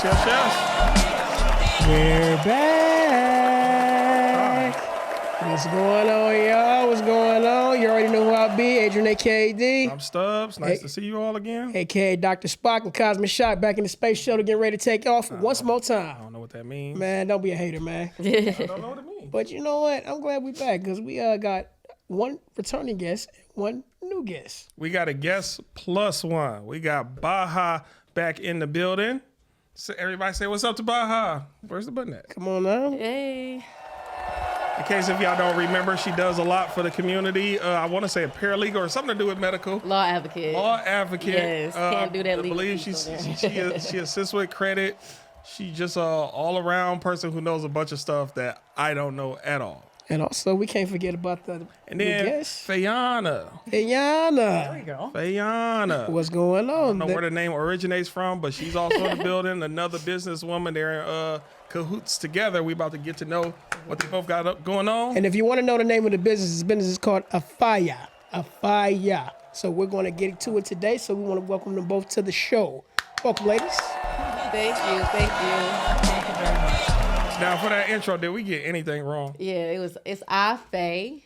Yes. We're back. What's going on, y'all? What's going on? You already know who I be, Adrian, a.k.a. D. I'm Stubbs. Nice to see you all again. A.k.a. Dr. Spock and Cosmic Shot back in the space shuttle getting ready to take off once more I time. don't know what that means. Man, don't be a hater, man. I don't know what it means. But you know what? I'm glad we back because we got one returning guest and one new guest. We got a guest plus one. We got Bahjah back in the building. So everybody say what's up to Bahjah. Where's the button at? Come on now. Hey. In case if y'all don't remember, she does a lot for the community. I want to say a paralegal or something to do with medical. Law advocate. Law advocate. Yes, can't do that I legal. believe she assists with credit. She's just a all-around person who knows a bunch of stuff that I don't know at all. And also, we can't forget about the And then guest. Fayonnah. Fayonnah. There we go. Fayonnah. What's going on? I don't know where the name originates from, but she's also in the building. Another businesswoman. They're cahoots together. We about to get to know what they both got going on. And if you want to know the name of the business is called AHFAY. AHFAY. So we're going to get to it today. So we want to welcome them both to the show. Welcome, ladies. Thank you. Thank you. Thank you very much. Now, for that intro, did we get anything wrong? Yeah, it's AhFAY.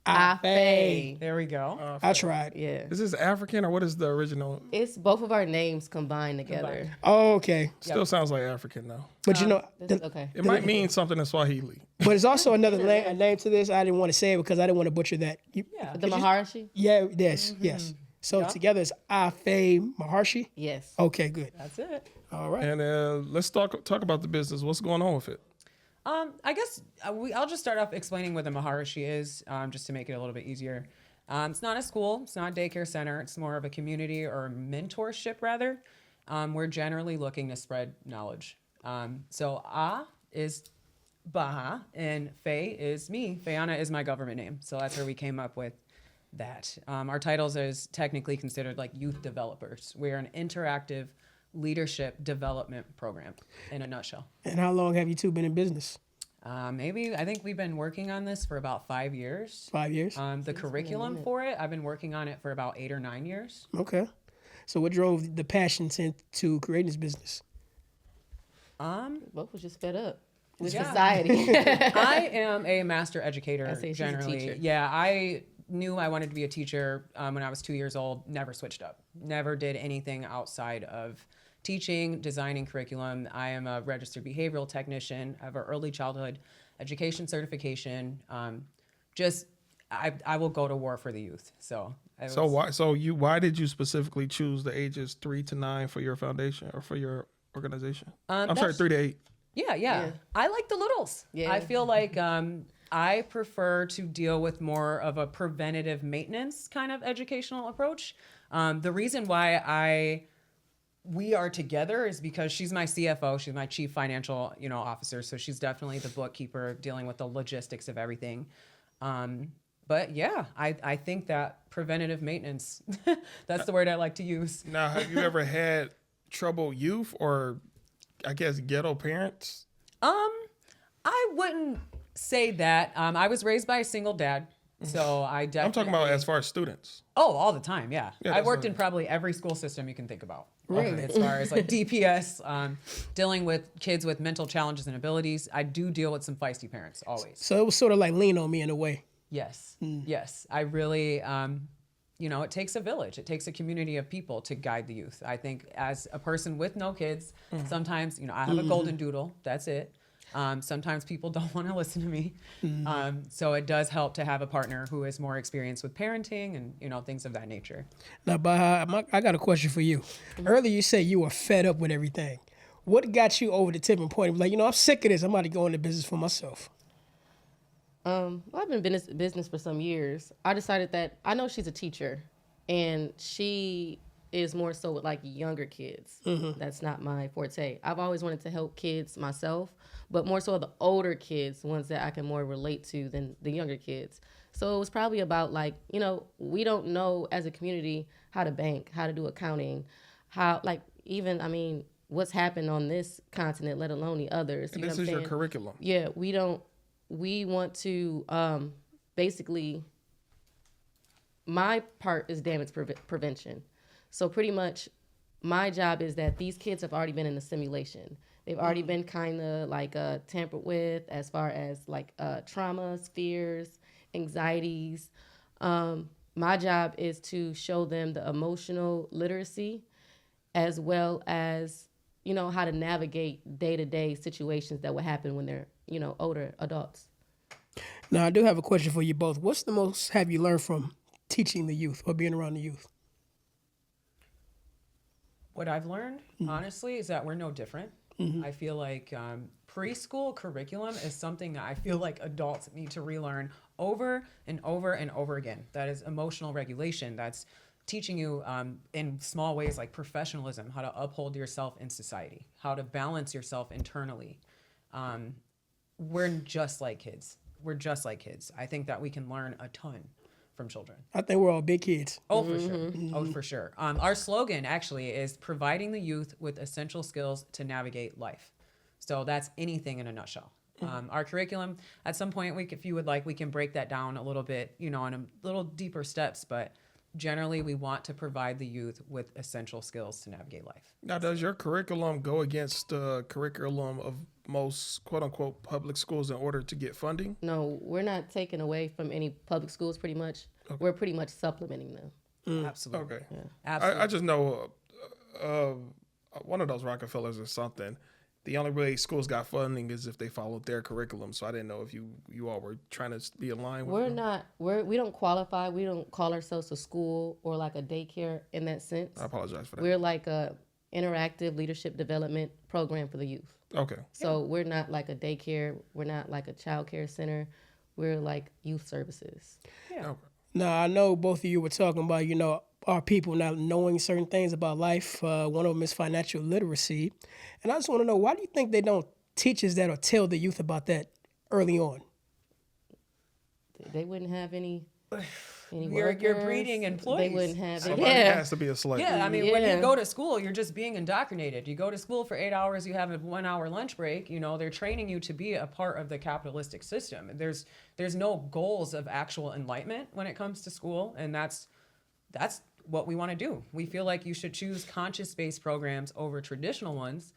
AhFAY. There we go. I tried. Yeah. Is this African or what is the original? It's both of our names combined together. Oh, okay. Still sounds like African though. But you know, Okay. It might mean something in Swahili. but it's also another a name to this. I didn't want to say it because I didn't want to butcher that. The Maharishi? Yeah, yes, yes. So together it's AhFayMaharishi. Yes. Okay, good. That's it. All right. And let's talk about the business. What's going on with it? I guess I'll just start off explaining what the Maharishi is, just to make it a little bit easier. It's not a school. It's not a daycare center. It's more of a community or mentorship, rather. We're generally looking to spread knowledge. So is Bahjah, and Fay is me. Fayonnah is my government name. So that's where we came up with that. Our titles is technically considered like youth developers. We're an interactive leadership development program in a nutshell. And how long have you two been in business? I think we've been working on this for about 5 years. 5 years? The curriculum for it, I've been working on it for about 8 or 9 years. Okay. So what drove the passion to creating this business? Both was just fed up with Yeah. society. I am a master educator I say she's a generally. teacher. Yeah, I knew I wanted to be a teacher when I was 2 years old. Never switched up. Never did anything outside of teaching, designing curriculum. I am a registered behavioral technician. I have an early childhood education certification. I will go to war for the youth. Why did you specifically choose the ages 3 to 9 for your foundation or for your organization? I'm sorry, 3 to 8. Yeah. I like the littles. Yeah. I feel like I prefer to deal with more of a preventative maintenance kind of educational approach. The reason why we are together is because she's my CFO. She's my chief financial, officer. So she's definitely the bookkeeper dealing with the logistics of everything. But yeah, I think that preventative maintenance, that's the word I like to use. Now, have you ever had troubled youth or, I guess, ghetto parents? I wouldn't say that. I was raised by a single dad. So I definitely... I'm talking about as far as students. Oh, all the time, yeah. I that's worked what- in probably every school system you can think about. Really? As far as like DPS, dealing with kids with mental challenges and abilities. I do deal with some feisty parents, always. So it was sort of like lean on me in a way. Yes, yes. I really, it takes a village. It takes a community of people to guide the youth. I think as a person with no kids, sometimes, I have a golden doodle. That's it. Sometimes people don't want to listen to me. So it does help to have a partner who is more experienced with parenting and, things of that nature. Now, Bahjah, I got a question for you. Earlier you said you were fed up with everything. What got you over the tipping point? Like, I'm sick of this. I'm about to go into business for myself. I've been in business for some years. I decided that I know she's a teacher, and she is more so with like younger kids. That's not my forte. I've always wanted to help kids myself, but more so the older kids, ones that I can more relate to than the younger kids. So it was probably about like, we don't know as a community how to bank, how to do accounting, what's happened on this continent, let alone the others. And this is your curriculum. Yeah, we want to basically, my part is damage prevention. So pretty much my job is that these kids have already been in a simulation. They've already been kind of like tampered with as far as like traumas, fears, anxieties. My job is to show them the emotional literacy as well as, you know, how to navigate day-to-day situations that would happen when they're, you know, older adults. Now, I do have a question for you both. What's the most have you learned from teaching the youth or being around the youth? What I've learned, honestly, is that we're no different. I feel like preschool curriculum is something that I feel like adults need to relearn over and over and over again. That is emotional regulation. That's teaching you in small ways like professionalism, how to uphold yourself in society, how to balance yourself internally. We're just like kids. We're just like kids. I think that we can learn a ton from children. I think we're all big kids. Oh, for sure. Oh, for sure. Our slogan actually is providing the youth with essential skills to navigate life. So that's anything in a nutshell. Our curriculum, at some point, if you would like, we can break that down a little bit, you know, on a little deeper steps. But generally, we want to provide the youth with essential skills to navigate life. Now, does your curriculum go against the curriculum of most quote unquote public schools in order to get funding? No, we're not taking away from any public schools pretty much. Okay. We're pretty much supplementing them. Absolutely. Okay. Yeah. Absolutely. I just know one of those Rockefellers or something. The only way schools got funding is if they followed their curriculum. So I didn't know if you all were trying to be aligned with them. We don't qualify. We don't call ourselves a school or like a daycare in that sense. I apologize for that. We're like a interactive leadership development program for the youth. Okay. So we're not like a daycare. We're not like a child care center. We're like youth services. Yeah. Okay. Now, I know both of you were talking about, you know, our people not knowing certain things about life. One of them is financial literacy. And I just want to know, why do you think they don't teach us that or tell the youth about that early on? They wouldn't have any You're breeding employees. They wouldn't have it. Somebody Yeah. has to be a slave. Yeah, I mean, when Yeah. you go to school, you're just being indoctrinated. You go to school for 8 hours, you have a 1 hour lunch break. You know, they're training you to be a part of the capitalistic system. There's no goals of actual enlightenment when it comes to school, and that's what we want to do. We feel like you should choose conscious-based programs over traditional ones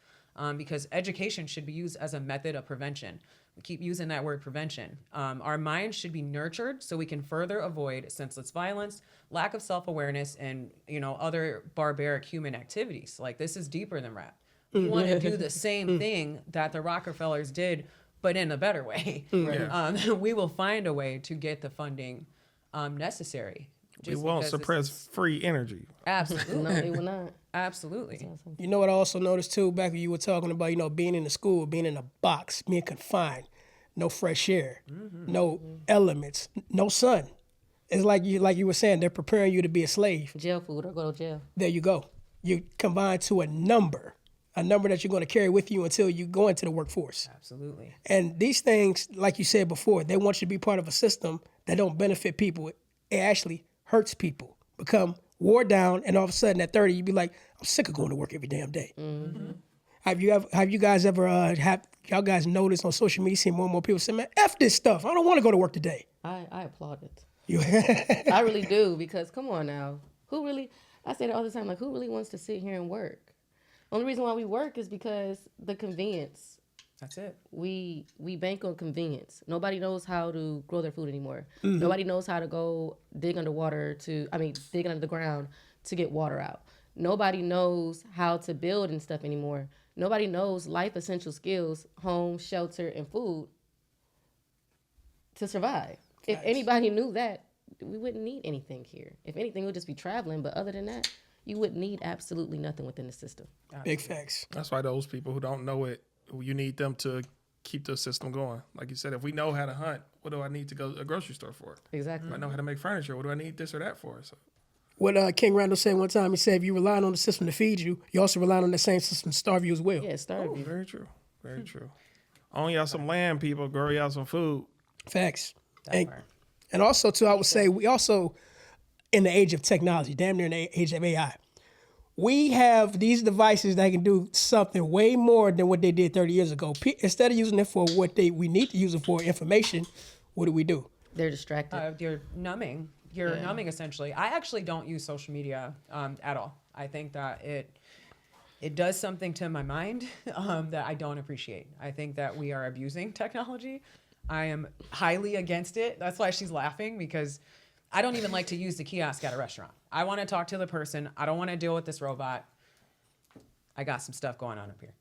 because education should be used as a method of prevention. We keep using that word prevention. Our minds should be nurtured so we can further avoid senseless violence, lack of self-awareness, and, you know, other barbaric human activities. Like, this is deeper than rap. We want to do the same thing that the Rockefellers did, but in a better way. We will find a way to get the funding necessary. We won't suppress free energy. Absolutely. No, they will not. Absolutely. You know what I also noticed too, back when you were talking about, you know, being in the school, being in a box, being confined, no fresh air, no elements, no sun. It's like you were saying, they're preparing you to be a slave. Jail food or go to jail. There you go. You combine to a number that you're going to carry with you until you go into the workforce. Absolutely. And these things, like you said before, they want you to be part of a system that don't benefit people. It actually hurts people. Become wore down, and all of a sudden at 30, you'd be like, I'm sick of going to work every damn day. Have you guys ever y'all guys noticed on social media, seeing more and more people say, man, F this stuff. I don't want to go to work today. I applaud it. You I really do, because come on now. I say that all the time, like, who really wants to sit here and work? Only reason why we work is because the convenience. That's it. We bank on convenience. Nobody knows how to grow their food anymore. Nobody knows how to go dig under the ground to get water out. Nobody knows how to build and stuff anymore. Nobody knows life essential skills, home, shelter, and food to survive. If anybody knew that, we wouldn't need anything here. If anything, we'd just be traveling. But other than that, you wouldn't need absolutely nothing within the system. Big facts. That's why those people who don't know it, you need them to keep the system going. Like you said, if we know how to hunt, what do I need to go to a grocery store for? Exactly. If I know how to make furniture, what do I need this or that for? So, What King Randall said one time, he said, if you rely on the system to feed you, you also rely on the same system to starve you as well. Yeah, starve you. very true. Very true. Own y'all some land, people. Grow y'all some food. Facts. That part. And also, too, I would say we also, in the age of technology, damn near in the age of AI, we have these devices that can do something way more than what they did 30 years ago. Instead of using it for what we need to use it for, information, what do? They're distracted. You're numbing. You're numbing, essentially. I actually don't use social media at all. I think that it does something to my mind that I don't appreciate. I think that we are abusing technology. I am highly against it. That's why she's laughing, because I don't even like to use the kiosk at a restaurant. I want to talk to the person. I don't want to deal with this robot. I got some stuff going on up here.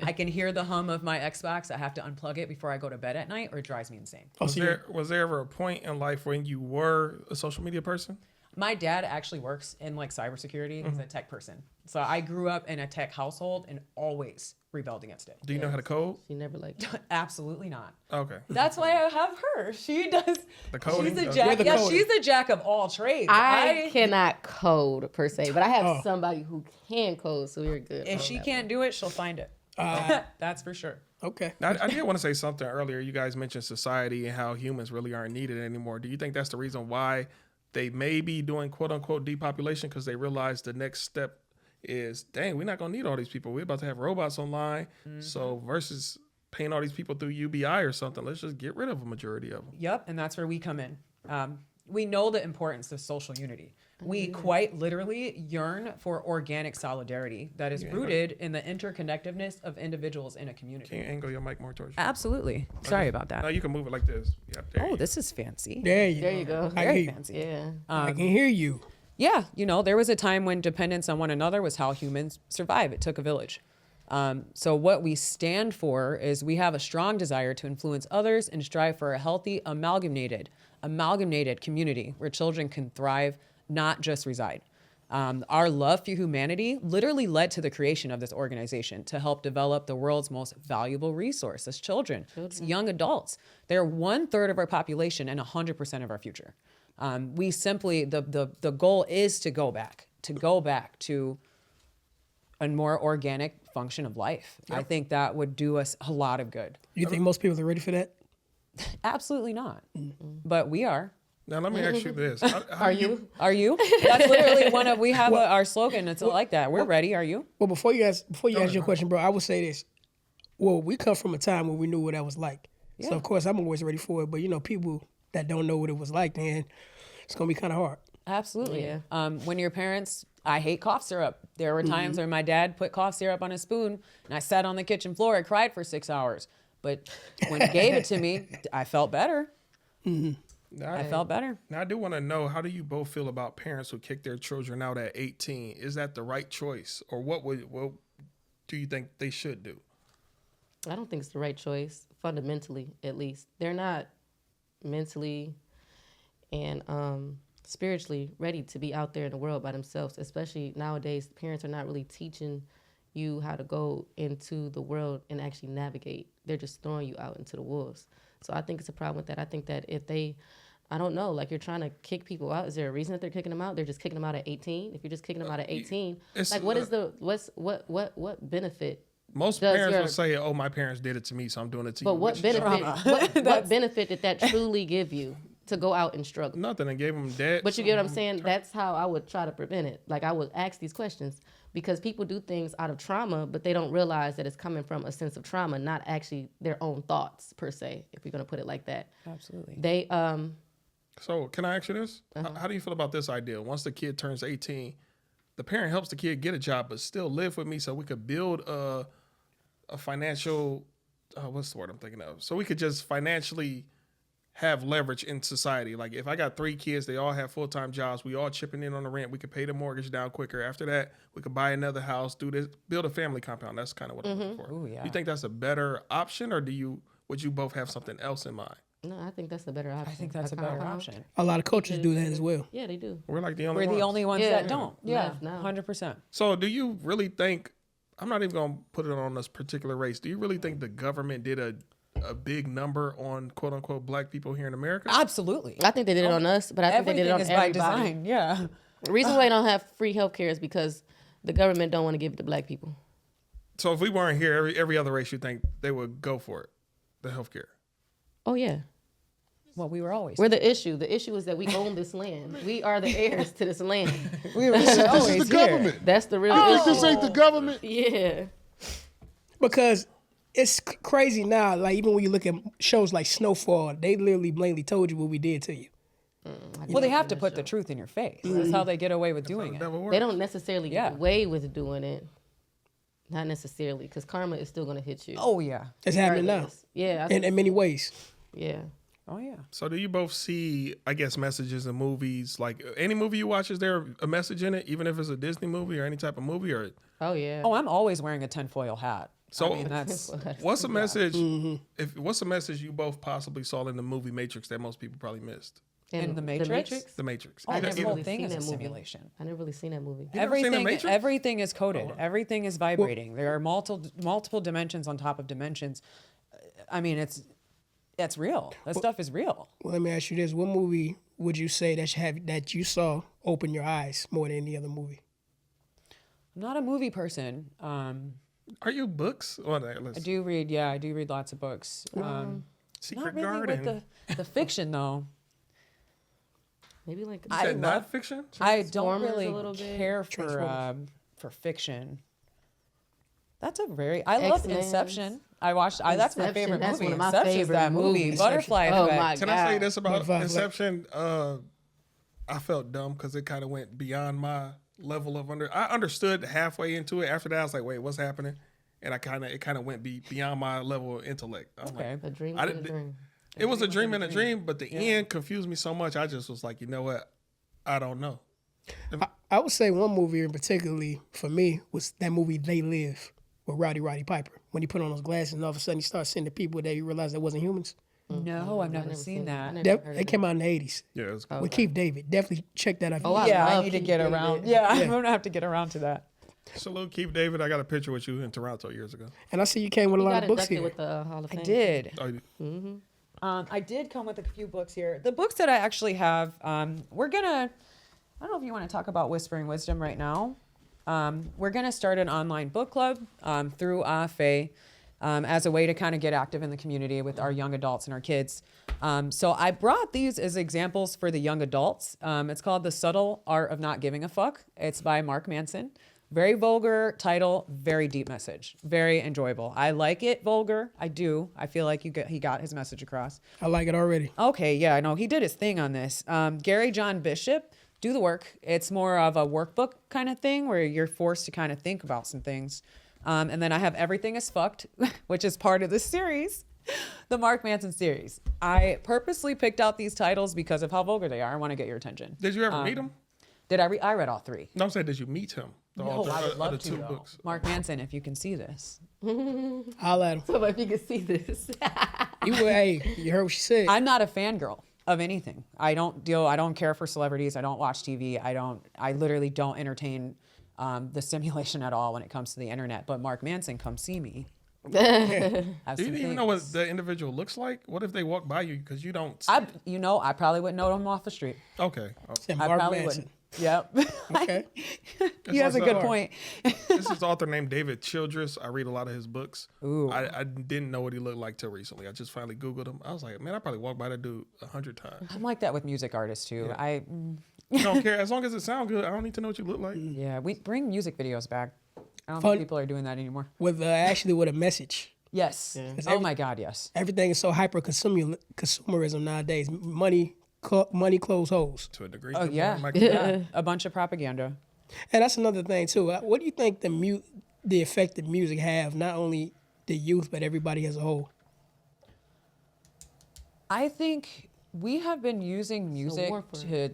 I can hear the hum of my Xbox. I have to unplug it before I go to bed at night, or it drives me insane. Was there ever a point in life when you were a social media person? My dad actually works in like cybersecurity. He's a tech person. So I grew up in a tech household and always rebelled against it. Do you know how to code? She never liked it. Absolutely not. Okay. That's why I have her. She does. The coding? She's a jack. Yeah, she's a jack of all trades. I cannot code per se, but I have somebody who can code, so we're good. If she can't do it, she'll find it. That's for sure. Okay. Now, I did want to say something earlier. You guys mentioned society and how humans really aren't needed anymore. Do you think that's the reason why they may be doing quote unquote depopulation, because they realize the next step is, dang, we're not going to need all these people. We're about to have robots online. So versus paying all these people through UBI or something, let's just get rid of a majority of them. Yep, and that's where we come in. We know the importance of social unity. We quite literally yearn for organic solidarity that is rooted in the interconnectedness of individuals in a community. Can you angle your mic more towards you? Absolutely. Sorry about that. No, you can move it like this. Yep, there you This is fancy. There you go. I Very hear you. fancy. Yeah. I can hear you. Yeah, there was a time when dependence on one another was how humans survive. It took a village. So what we stand for is we have a strong desire to influence others and strive for a healthy, amalgamated community where children can thrive, not just reside. Our love for humanity literally led to the creation of this organization to help develop the world's most valuable resource as children. It's young adults. They're 1/3 of our population and 100% of our future. We simply, the goal is to go back to a more organic function of life. I think that would do us a lot of good. You think most people are ready for that? Absolutely not. But we are. Now, let me ask you this. Are you? Are you? That's literally we have our slogan. It's like that. We're ready. Are you? Well, before you ask your question, bro, I would say this. Well, we come from a time when we knew what that was like. So, of course, I'm always ready for it. But, people that don't know what it was like, then it's going to be kind of hard. Absolutely. Yeah. When your parents, I hate cough syrup. There were times where my dad put cough syrup on a spoon and I sat on the kitchen floor. I cried for 6 hours. But when he gave it to me, I felt better. I felt better. Now, I do want to know, how do you both feel about parents who kick their children out at 18? Is that the right choice? Or what do you think they should do? I don't think it's the right choice, fundamentally, at least. They're not mentally and spiritually ready to be out there in the world by themselves, especially nowadays. Parents are not really teaching you how to go into the world and actually navigate. They're just throwing you out into the wolves. So I think it's a problem with that. I think that if they, I don't know, like you're trying to kick people out. Is there a reason that they're kicking them out? They're just kicking them out at 18. If you're just kicking them out at 18, like what benefit? Most parents will say, "Oh, my parents did it to me, so I'm doing it to you." But what benefit? What benefit did that truly give you to go out and struggle? Nothing. It gave them debt. But you get what I'm saying? That's how I would try to prevent it. Like I would ask these questions because people do things out of trauma, but they don't realize that it's coming from a sense of trauma, not actually their own thoughts per se. If you're gonna put it like that. Absolutely. They So can I ask you this? How do you feel about this idea? Once the kid turns 18, the parent helps the kid get a job, but still live with me, so we could build a financial. What's the word I'm thinking of? So we could just financially have leverage in society. Like if I got 3 kids, they all have full-time jobs. We all chipping in on the rent. We could pay the mortgage down quicker. After that, we could buy another house, do this, build a family compound. That's kind of what I'm looking for. Ooh, yeah. You think that's a better option, or would you both have something else in mind? no, I think that's a better option. I think that's a better option. A lot of coaches do that as well. Yeah, they do. We're like the only We're ones. the only ones Yeah. that don't. Yeah, No. 100%. So do you really think, I'm not even going to put it on this particular race, do you really think the government did a big number on quote unquote black people here in America? Absolutely. I think they did it on us, but I think they did it on Everything is by everybody. design. Yeah. The reason why they don't have free healthcare is because the government don't want to give it to black people. So if we weren't here, every other race, you think they would go for it, the healthcare? Oh yeah. Well, we were always. We're the issue. The issue is that we own this land. We are the heirs to this land. We were This always is the here. government. That's the real This issue. ain't the government. Yeah. Because it's crazy now. Like even when you look at shows like Snowfall, they literally blatantly told you what we did to you. Well, they have to put the truth in your face. That's how they get away with doing it. Never worked. They don't necessarily Yeah. get away with doing it. Not necessarily, because karma is still gonna hit you. Oh yeah. It's happening now regardless. Yeah. I think in many ways. yeah. Oh yeah. So do you both see, I guess, messages in movies? Like any movie you watch, is there a message in it, even if it's a Disney movie or any type of movie? Or Oh yeah. Oh, I'm always wearing a tinfoil hat. So- I mean, that's what's a message? What's a message you both possibly saw in the movie Matrix that most people probably missed? in the Matrix? The Matrix. Oh, Either- this either- whole thing seen is a that movie. simulation. I never really seen that movie. You never seen The Matrix? Everything is coded. Everything is vibrating. There are multiple dimensions on top of dimensions. I mean, it's real. That stuff is real. Well, let me ask you this: what movie would you say that you saw open your eyes more than any other movie? I'm not a movie person. Are you books? Well, let's I do read. Yeah, I do read lots of books. Secret Not really Garden. with the fiction though. Maybe like You said love- not fiction? I don't Transformers really a little bit. care for fiction. That's a very. I love X-Men. Inception. I watched. That's my Inception, favorite that's movie. one of my Inception's favorite that movie. movies. Butterfly Oh Effect. my Can I say God. this about But- Inception? I felt dumb because it kind of went beyond my level of I understood halfway into it. After that, I was like, "Wait, what's happening?" And it kind of went beyond my level of intellect. I'm like, Okay. a dream. I within a didn't- dream. it was a dream and a dream, but the end confused me so much. I just was like, you know what? I don't know. I would say one movie in particularly for me was that movie They Live with Roddy Piper. When he put on those glasses and all of a sudden he started seeing the people that he realized that wasn't humans. No, I've never seen I that. never That heard it of came out in the 80s Yeah, it was cool. with Keith David. Definitely check that out. Oh, I Yeah, I love need to Keith get David. around. Yeah, I'm gonna have to get around to that. Salute, Keith David. I got a picture with you in Toronto years ago. And I see you came with a He lot got of books inducted here. with the Hall of Fame. I did. Oh, you- I did come with a few books here. The books that I actually have, we're gonna. I don't know if you want to talk about Whispering Wisdom right now. We're gonna start an online book club through AHFAY as a way to kind of get active in the community with our young adults and our kids. So I brought these as examples for the young adults. It's called The Subtle Art of Not Giving a Fuck. It's by Mark Manson. Very vulgar title, very deep message, very enjoyable. I like it vulgar. I do. I feel like he got his message across. I like it already. Okay, yeah, I know he did his thing on this. Gary John Bishop, do the work. It's more of a workbook kind of thing where you're forced to kind of think about some things. And then I have Everything is Fucked, which is part of this series, the Mark Manson series. I purposely picked out these titles because of how vulgar they are. I want to get your attention. Did you ever meet him? Did I read all three. No, I'm saying, did you meet him? The No, author I would of love the to, two though. books. Mark Manson, if you can see this. I'll at him. So if you can see this. Hey, you heard what she said. I'm not a fangirl of anything. I don't care for celebrities. I don't watch TV. I literally don't entertain the simulation at all when it comes to the internet. But Mark Manson, come see me. Have Do some you even know what things. the individual looks like? What if they walk by you because you don't? See I probably wouldn't know him off the street. Okay. Oh. Said I Mark probably Manson. wouldn't. Yep. Okay. He has a what's good up. point. This is an author named David Childress. I read a lot of his books. Ooh. I didn't know what he looked like till recently. I just finally Googled him. I was like, man, I probably walked by that dude 100 times. I'm like that with music artists too. I You don't care. As long as it sounds good, I don't need to know what you look like. yeah, we bring music videos back. I don't Fun- think people are doing that anymore. With actually with a message. Yes. Oh my God, yes. Everything is so hyper consumerism nowadays. Money, clothes, hoes. To a degree. Oh Good yeah. point, Michael. Yeah. A bunch of propaganda. And that's another thing too. What do you think the effect that music have not only the youth but everybody as a whole? I think we have been using music warfare.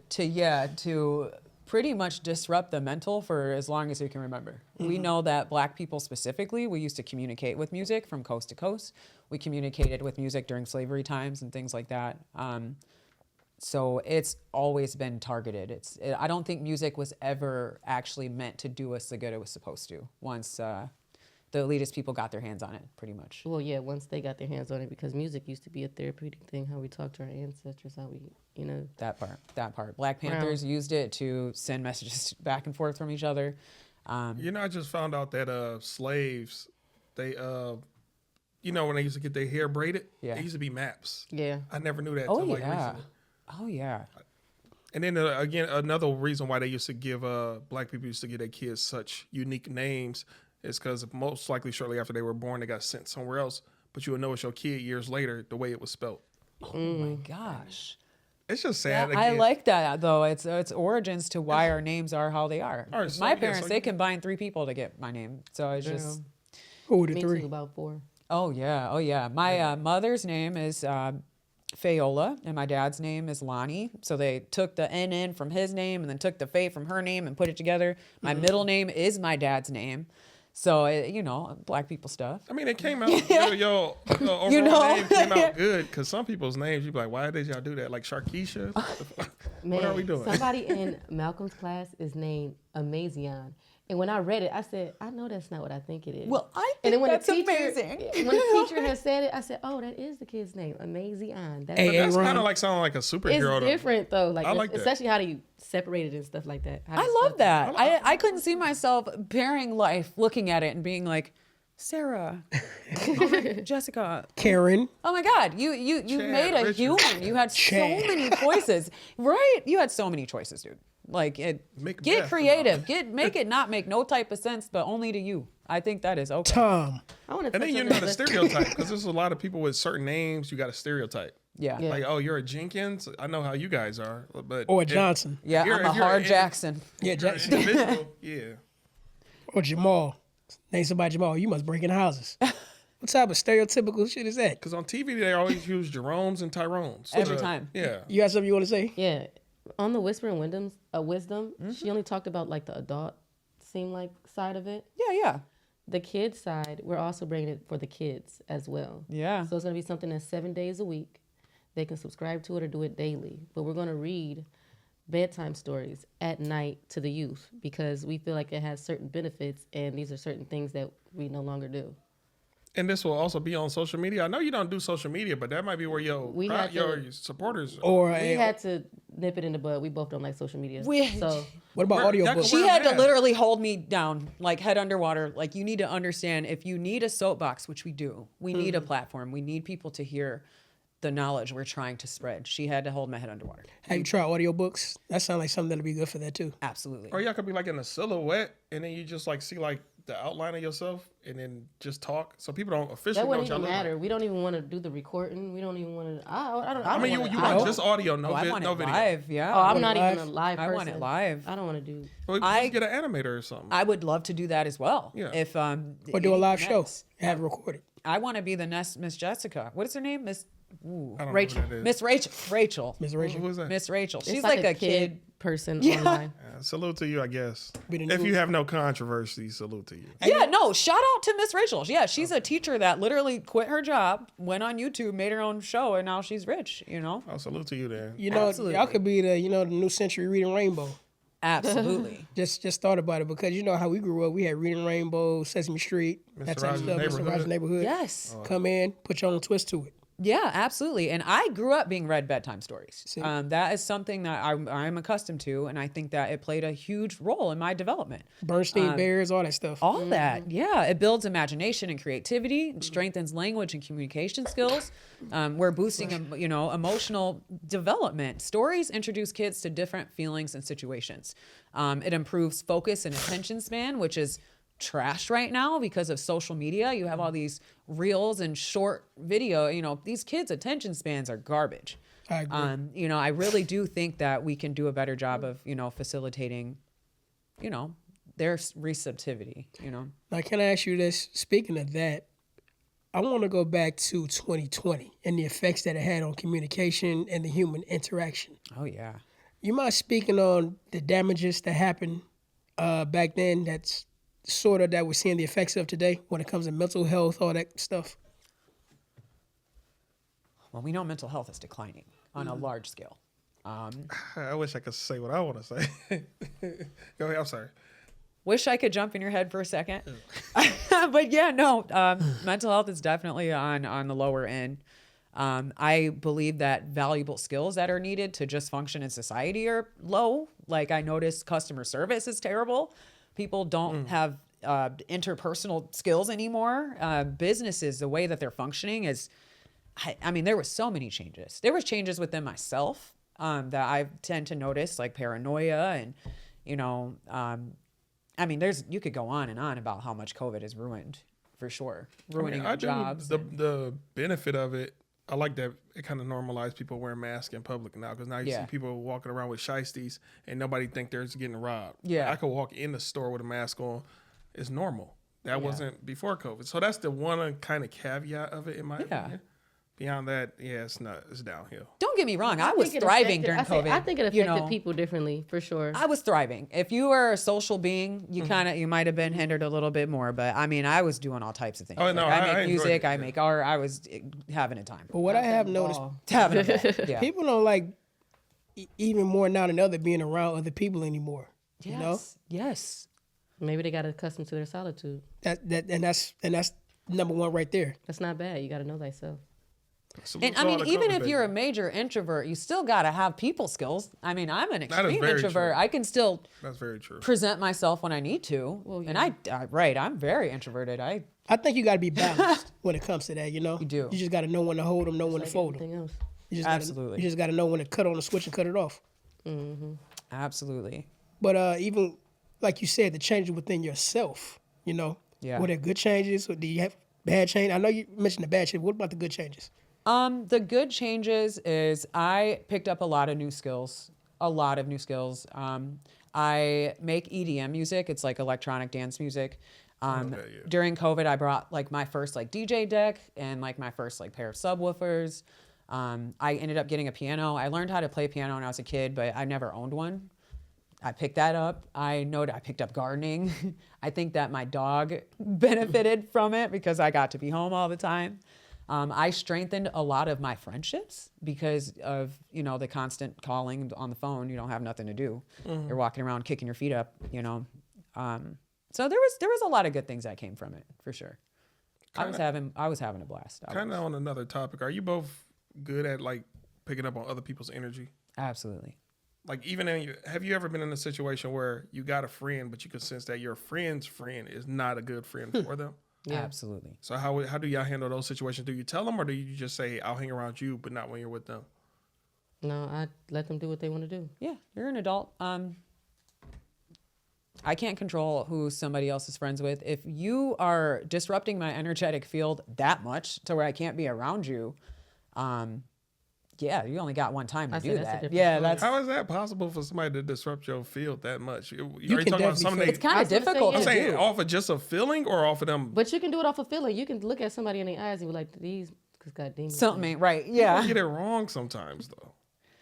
to pretty much disrupt the mental for as long as we can remember. We know that Black people specifically, we used to communicate with music from coast to coast. We communicated with music during slavery times and things like that. So it's always been targeted. I don't think music was ever actually meant to do us the good it was supposed to once the elitist people got their hands on it, pretty much. Well, yeah, once they got their hands on it, because music used to be a therapeutic thing, how we talk to our ancestors, how we, That part. Black Panthers used it to send messages back and forth from each other. You know, I just found out that slaves, they, when they used to get their hair braided, Yeah. they used to be maps. yeah. I never knew that Oh till yeah. recently. Oh yeah. And then again, another reason why they used to give Black people used to give their kids such unique names is because most likely shortly after they were born, they got sent somewhere else. But you would know it's your kid years later the way it was spelled. Oh my gosh. It's just sad. I again. like that though. It's origins to why our names are how they are. All right, so, My yeah, parents, so they you- combined 3 people to get my name. So it's just, Who were the Me three? too, about 4. oh yeah. My mother's name is Fayola, and my dad's name is Lonnie. So they took the N in from his name and then took the Fay from her name and put it together. My middle name is my dad's name. So, black people stuff. I mean, it came out. Your overall name came out good because some people's names, you be like, why did y'all do that? Like Sharkeisha? Man, What are we doing? Somebody in Malcolm's class is named Amazion. And when I read it, I said, I know that's not what I think it is. Well, I and think then that's when amazing. When the teacher had said it, I said, oh, that is the kid's name, Amazion. That's, Hey, But that's Ron. kind of like sounding like a it's superhero. though. different, though. Like, I like that. especially how you separate it and stuff like that. How they I love spelled it. that. I couldn't see myself bearing life, looking at it and being like, Sarah, Jessica. Karen. Oh my God, you made a Richard. human. You had so Chad. many choices, right? You had so many choices, dude. Like, Make get Beth creative. Make it not make no type of sense, but only to you. I think that is okay. Tom. I want to And then you're not a stereotype because there's a lot of people with certain names. You got a stereotype. Yeah. Yeah. Like, oh, you're a Jenkins. I know how you guys are, but Or if- Johnson. Yeah, You're- I'm a if you're hard in- Jackson. Yeah, if you're an Jackson. individual, yeah. Or Jamal. Name somebody Jamal. You must break in houses. What type of stereotypical shit is that? Because on TV they always use Jeromes and Tyrones Every time. Yeah. You got something you want to say? Yeah. On the Whispering Wisdom, she only talked about like the adult side of it. Yeah. The kids side, we're also bringing it for the kids as well. Yeah. So it's going to be something that's 7 days a week. They can subscribe to it or do it daily. But we're going to read bedtime stories at night to the youth because we feel like it has certain benefits and these are certain things that we no longer do. And this will also be on social media. I know you don't do social media, but that might be where We had to- your supporters. Or We a, had to nip it in the bud. We both don't like social media. So what about Y'all can audiobooks? She wear had to masks. literally hold me down, like head underwater. Like, you need to understand, if you need a soapbox, which we do, we need a platform. We need people to hear the knowledge we're trying to spread. She had to hold my head underwater. Have you tried audiobooks? That sounds like something that'll be good for that too. Absolutely. Or y'all could be like in a silhouette, and then you just like see like the outline of yourself, and then just talk, so people don't officially that know what wouldn't y'all even look like. matter. We don't even want to do the recording. We don't even want to. I mean, you I want just audio, no, I want no it video. live. Yeah. Oh, I'm want not it even live? a live I person. want it live. I don't want to do. Well, I- just get an animator or something. I would love to do that as well. Yeah. If Or do a live show. next. Have it recorded. I want to be the next Miss Jessica. What is her name? Miss I don't Rachel. know who that is. Miss Rachel. Ms. Rachel. Who is that? Miss Rachel. She's It's like a kid. person Yeah. online. Salute to you, I guess. Be the If new- you have no controversy, salute to you. Yeah, no, shout out to Miss Rachel. Yeah, she's a teacher that literally quit her job, went on YouTube, made her own show, and now she's rich, Oh, salute to you there. You know, Absolutely. y'all could be the the new century Reading Rainbow. Absolutely. Just thought about it because you know how we grew up. We had Reading Rainbow, Sesame Street, that type of Rogers' stuff. Mr. Neighborhood. Rogers' Neighborhood. Yes. Come in, put your own twist to it. Yeah, absolutely. And I grew up being read bedtime stories. See? That is something that I'm accustomed to, and I think that it played a huge role in my development. Bernstein Bears, all that stuff. All that, yeah. It builds imagination and creativity, it strengthens language and communication skills. We're boosting, emotional development. Stories introduce kids to different feelings and situations. It improves focus and attention span, which is trashed right now because of social media. You have all these reels and short video. These kids' attention spans are garbage. I agree. I really do think that we can do a better job of, facilitating, their receptivity, Now, can I ask you this? Speaking of that, I want to go back to 2020 and the effects that it had on communication and the human interaction. Oh, yeah. You mind speaking on the damages that happened back then that's sort of that we're seeing the effects of today when it comes to mental health, all that stuff? Well, we know mental health is declining on a large scale. I wish I could say what I want to say. Go ahead. I'm sorry. Wish I could jump in your head for a second. But yeah, no, mental health is definitely on the lower end. I believe that valuable skills that are needed to just function in society are low. Like, I noticed customer service is terrible. People don't have interpersonal skills anymore. Businesses, the way that they're functioning is, I mean, there was so many changes. There was changes within myself that I tend to notice, like paranoia and, I mean, you could go on and on about how much COVID has ruined, for sure, ruining I our do jobs. the benefit of it. I like that it kind of normalized people wearing masks in public now, because now you see people walking around with shiesties and nobody think they're getting robbed. Yeah. I could walk in the store with a mask on. It's normal. That wasn't before COVID. So that's the one kind of caveat of it, in my opinion. Beyond that, it's downhill. Don't get me wrong. I was thriving during COVID. I think it affected people differently, for sure. I was thriving. If you were a social being, you you might have been hindered a little bit more. But I mean, I was doing all types of things. Oh, no, I make I music, I make art. I was having a time. But what I have noticed, Having a ball. Yeah. people don't like even more now than other being around other people anymore. You know? Yes. Maybe they got accustomed to their solitude. That's number one right there. That's not bad. You got to know thyself. And I mean, even if you're a major introvert, you still got to have people skills. I mean, I'm an extreme introvert. True. I can still That's very true. present myself when I need to. Well, and I'm very introverted. I think you got to be balanced when it comes to that, you know? You do. You just got to know when to hold them, know when to fold them. Everything else. Absolutely. You just got to know when to cut on the switch and cut it off. Absolutely. But even, like you said, the changes within yourself, you know? Yeah. Were there good changes or do you have bad changes? I know you mentioned the bad changes. What about the good changes? The good changes is I picked up a lot of new skills. I make EDM music. It's like electronic dance music. During COVID, I brought like my first like DJ deck and like my first like pair of subwoofers. I ended up getting a piano. I learned how to play piano when I was a kid, but I never owned one. I picked that up. I picked up gardening. I think that my dog benefited from it because I got to be home all the time. I strengthened a lot of my friendships because of, the constant calling on the phone. You don't have nothing to do. You're walking around kicking your feet up, So there was a lot of good things that came from it, for sure. I was having a blast. Kind of on another topic, are you both good at like picking up on other people's energy? Absolutely. Like have you ever been in a situation where you got a friend, but you can sense that your friend's friend is not a good friend for them? Yeah. Absolutely. So how do y'all handle those situations? Do you tell them, or do you just say, I'll hang around you, but not when you're with them? No, I let them do what they want to do. Yeah, you're an adult. I can't control who somebody else is friends with. If you are disrupting my energetic field that much to where I can't be around you, you only got one time to do that. Yeah, how is that possible for somebody to disrupt your field that much? You can definitely. It's kind of difficult. I'm to saying do. off of just a feeling or off of them. But you can do it off a feeling. You can look at somebody in the eyes and be like, these got demons. Something ain't right. Yeah. People get it wrong sometimes though.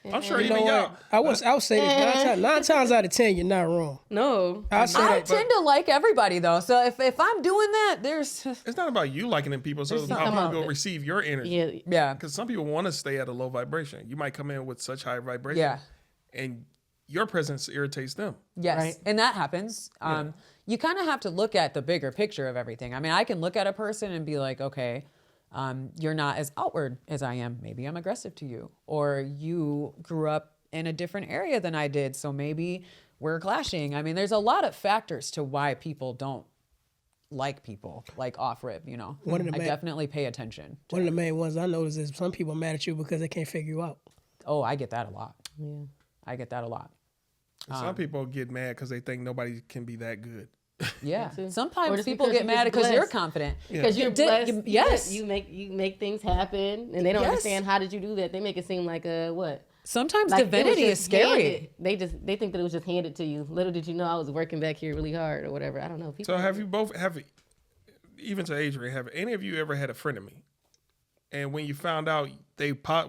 I'm sure You even know y'all. what? I would say this, nine times out of 10, you're not wrong. No. I say I that. tend to like everybody though. So if I'm doing that, there's It's not about you liking them people, so it's how people receive your energy. Yeah. Because some people want to stay at a low vibration. You might come in with such high vibration. Yeah. And your presence irritates them. Yes, Right. and that happens. You kind of have to look at the bigger picture of everything. I mean, I can look at a person and be like, okay, you're not as outward as I am. Maybe I'm aggressive to you. Or you grew up in a different area than I did, so maybe we're clashing. I mean, there's a lot of factors to why people don't like people, like off rip, I definitely pay attention. One of the main ones I notice is some people are mad at you because they can't figure you out. Oh, I get that a lot. Yeah. I get that a lot. Some people get mad because they think nobody can be that good. Yeah. Or Sometimes just people because get you're mad just because you're blessed. confident. Because you're blessed. Yes. You make things happen, and they don't Yes. understand how did you do that. They make it seem like what? Sometimes Like, it was divinity is just scary. handed. They think that it was just handed to you. Little did you know I was working back here really hard or whatever. I don't know. People So have you both even to Adrian, have any of you ever had a friend of me? And when you found out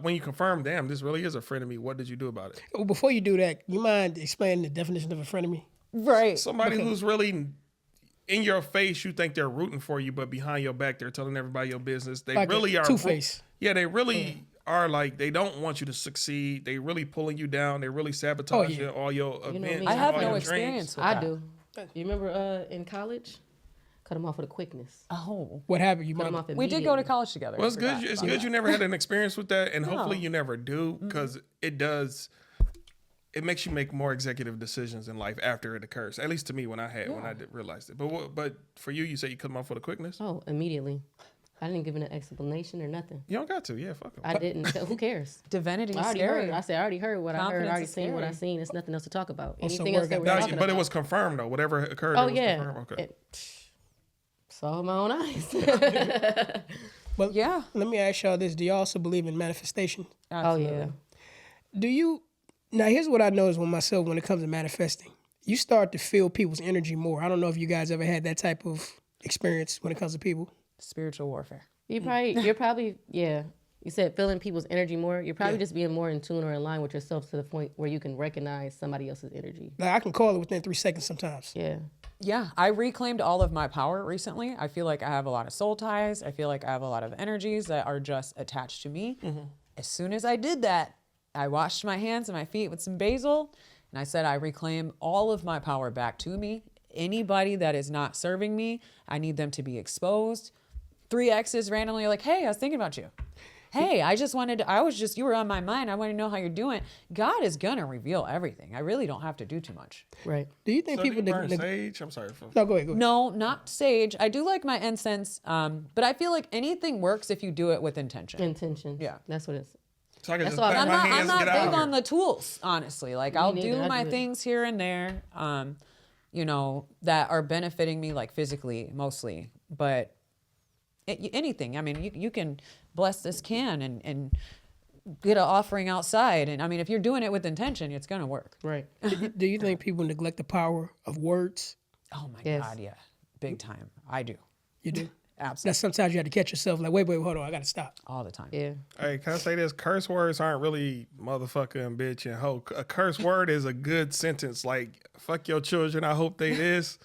when you confirmed, damn, this really is a friend of me, what did you do about it? Well, before you do that, you mind explaining the definition of a friend of me? Right. Somebody who's really in your face, you think they're rooting for you, but behind your back, they're telling everybody your business. They Like really are Two-Face. Yeah, they really are like, they don't want you to succeed. They really pulling you down. They really sabotaging all your events. me, I have all no your experience dreams. with I that. do. You remember in college? Cut them off with a quickness. Oh. What happened? You Cut them might. off We did go to college together. Well, it's good. It's good you never had an experience with that, and hopefully you never do, Mm-hmm. because it does. It makes you make more executive decisions in life after it occurs. At least to me, when I realized it. But for you, you say you cut them off with a quickness. Oh, immediately. I didn't give an explanation or nothing. You don't got to. Yeah, fuck them. I didn't. Who cares? Divinity I is already scary. heard. I said I already heard what I heard. Confidence I already is seen what I scary. seen. There's nothing else to talk about. Also Anything else work that we're out. talking But about. it was confirmed though. Whatever occurred. Oh it was yeah. confirmed. Okay. Saw with my own eyes. But Yeah. let me ask y'all this: do y'all also believe in manifestation? Oh yeah. Do you? Now, here's what I notice with myself when it comes to manifesting. You start to feel people's energy more. I don't know if you guys ever had that type of experience when it comes to people. Spiritual warfare. You're probably yeah. You said feeling people's energy more. You're probably just being more in tune or in line with yourself to the point where you can recognize somebody else's energy. Like I can call it within 3 seconds sometimes. Yeah. Yeah, I reclaimed all of my power recently. I feel like I have a lot of soul ties. I feel like I have a lot of energies that are just attached to me. As soon as I did that, I washed my hands and my feet with some basil, and I said I reclaim all of my power back to me. Anybody that is not serving me, I need them to be exposed. 3 exes randomly are like, hey, I was thinking about you. Hey, you were on my mind. I want to know how you're doing. God is going to reveal everything. I really don't have to do too much. Right. Do you think So do people you burn sage? I'm sorry. No, go ahead. No, not sage. I do like my incense, but I feel like anything works if you do it with intention. Intention. Yeah. That's what it's. So I can That's just why clap I'm my not- hands I'm and not get out big of on here. the tools, honestly. Like I'll neither. do I my do it. things here and there, that are benefiting me like physically mostly. But anything, I mean, you can bless this can and get an offering outside. And I mean, if you're doing it with intention, it's going to work. Right. Do you think people neglect the power of words? Oh my Yes. God, yeah. Big time. I do. You do? Absolutely. That sometimes you have to catch yourself like, wait, hold on, I got to stop. All the time. Yeah. Hey, can I say this? Curse words aren't really motherfucker and bitch and hoe. A curse word is a good sentence. Like, fuck your children. I hope they this.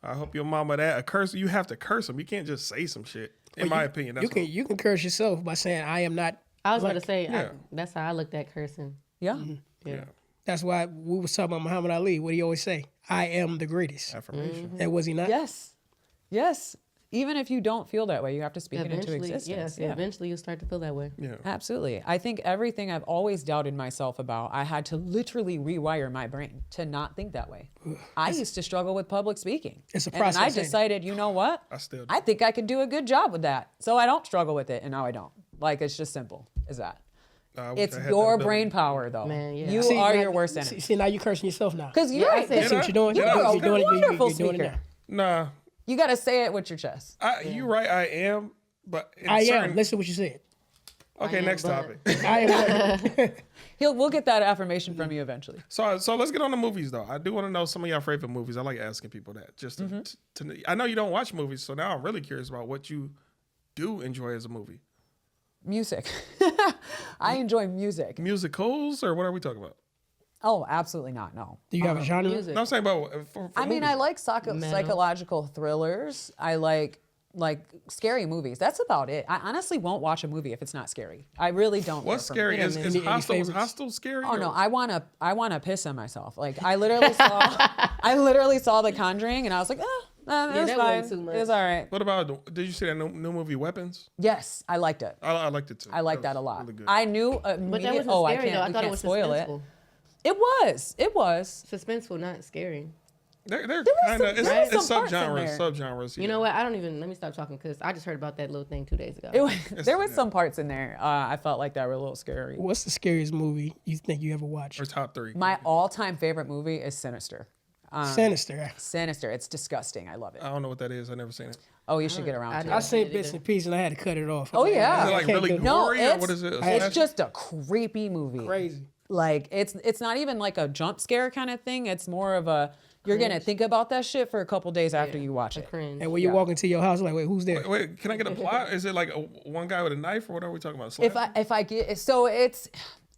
I hope your mama that. A curse, you have to curse them. You can't just say some shit. In my opinion, that's You can curse yourself by saying, I am not. I was about to say Yeah. that's how I looked at cursing. Yeah. Yeah. That's why we was talking about Muhammad Ali. What do you always say? I am the greatest. affirmation. And was he not? Yes. Yes. Even if you don't feel that way, you have to speak it into Eventually, existence. yes. Eventually, you'll start to feel that way. Yeah. Absolutely. I think everything I've always doubted myself about, I had to literally rewire my brain to not think that way. I used to struggle with public speaking. It's a And process, I ain't it? decided, you know what? I still do. I think I could do a good job with that. So I don't struggle with it, and now I don't. Like, it's just simple as that. I wish It's I had that your ability. brain power, though. Man, yeah. You See, are now- your worst enemy. See, now you cursing yourself now. Because you're I right. said- See what you're doing? You're a doing it, wonderful you're doing it speaker. now. Nah, You got to say it with your chest. you right. I am, but in I certain, am. Listen to what you said. Okay, I am, next but- topic. I am. We'll get that affirmation from you eventually. So let's get on the movies though. I do want to know some of your favorite movies. I like asking people that. Just to I know you don't watch movies, so now I'm really curious about what you do enjoy as a movie. Music. I enjoy music. Musicals or what are we talking about? Oh, absolutely not. No. Do you have a genre? Music. No, I'm saying about for I mean, movies. I like Metal. psychological thrillers. I like scary movies. That's about it. I honestly won't watch a movie if it's not scary. I really don't. What's care for scary? Wait a Is minute. Any Hostel favorites? scary? Oh or- no, I wanna piss on myself. Like I literally saw The Conjuring and I was like, it was that fine. wasn't too much. It was all right. What about? Did you see that new movie Weapons? Yes, I liked it. I liked it too. I like that a was lot. Really good. I knew But that immediately. wasn't Oh, I scary though. I can't. We thought it can't was spoil it. suspenseful. It was. Suspenseful, not scary. They're was kind some- of there was it's some parts in subgenres. there. Subgenres. You know what? I don't even. Let me stop talking because I just heard about that little thing 2 days ago. There was some parts in there. I felt like that were a little scary. What's the scariest movie you think you ever watched? Or top 3. My all-time favorite movie is Sinister. Sinister. Sinister. It's disgusting. I love it. I don't know what that is. I never seen it. Oh, you should get around to I it. seen bits and pieces and I had to cut it off. Oh, yeah. Is it like can't really do it. gory No, or what is it? It's just a creepy movie. Crazy. Like it's not even like a jump scare kind of thing. It's more of a you're gonna think about that shit for a couple days after you watch A it. cringe. And when you walk into your house, like, wait, who's there? Wait, can I get a plot? Is it like one guy with a knife or what are we talking about? If I get so it's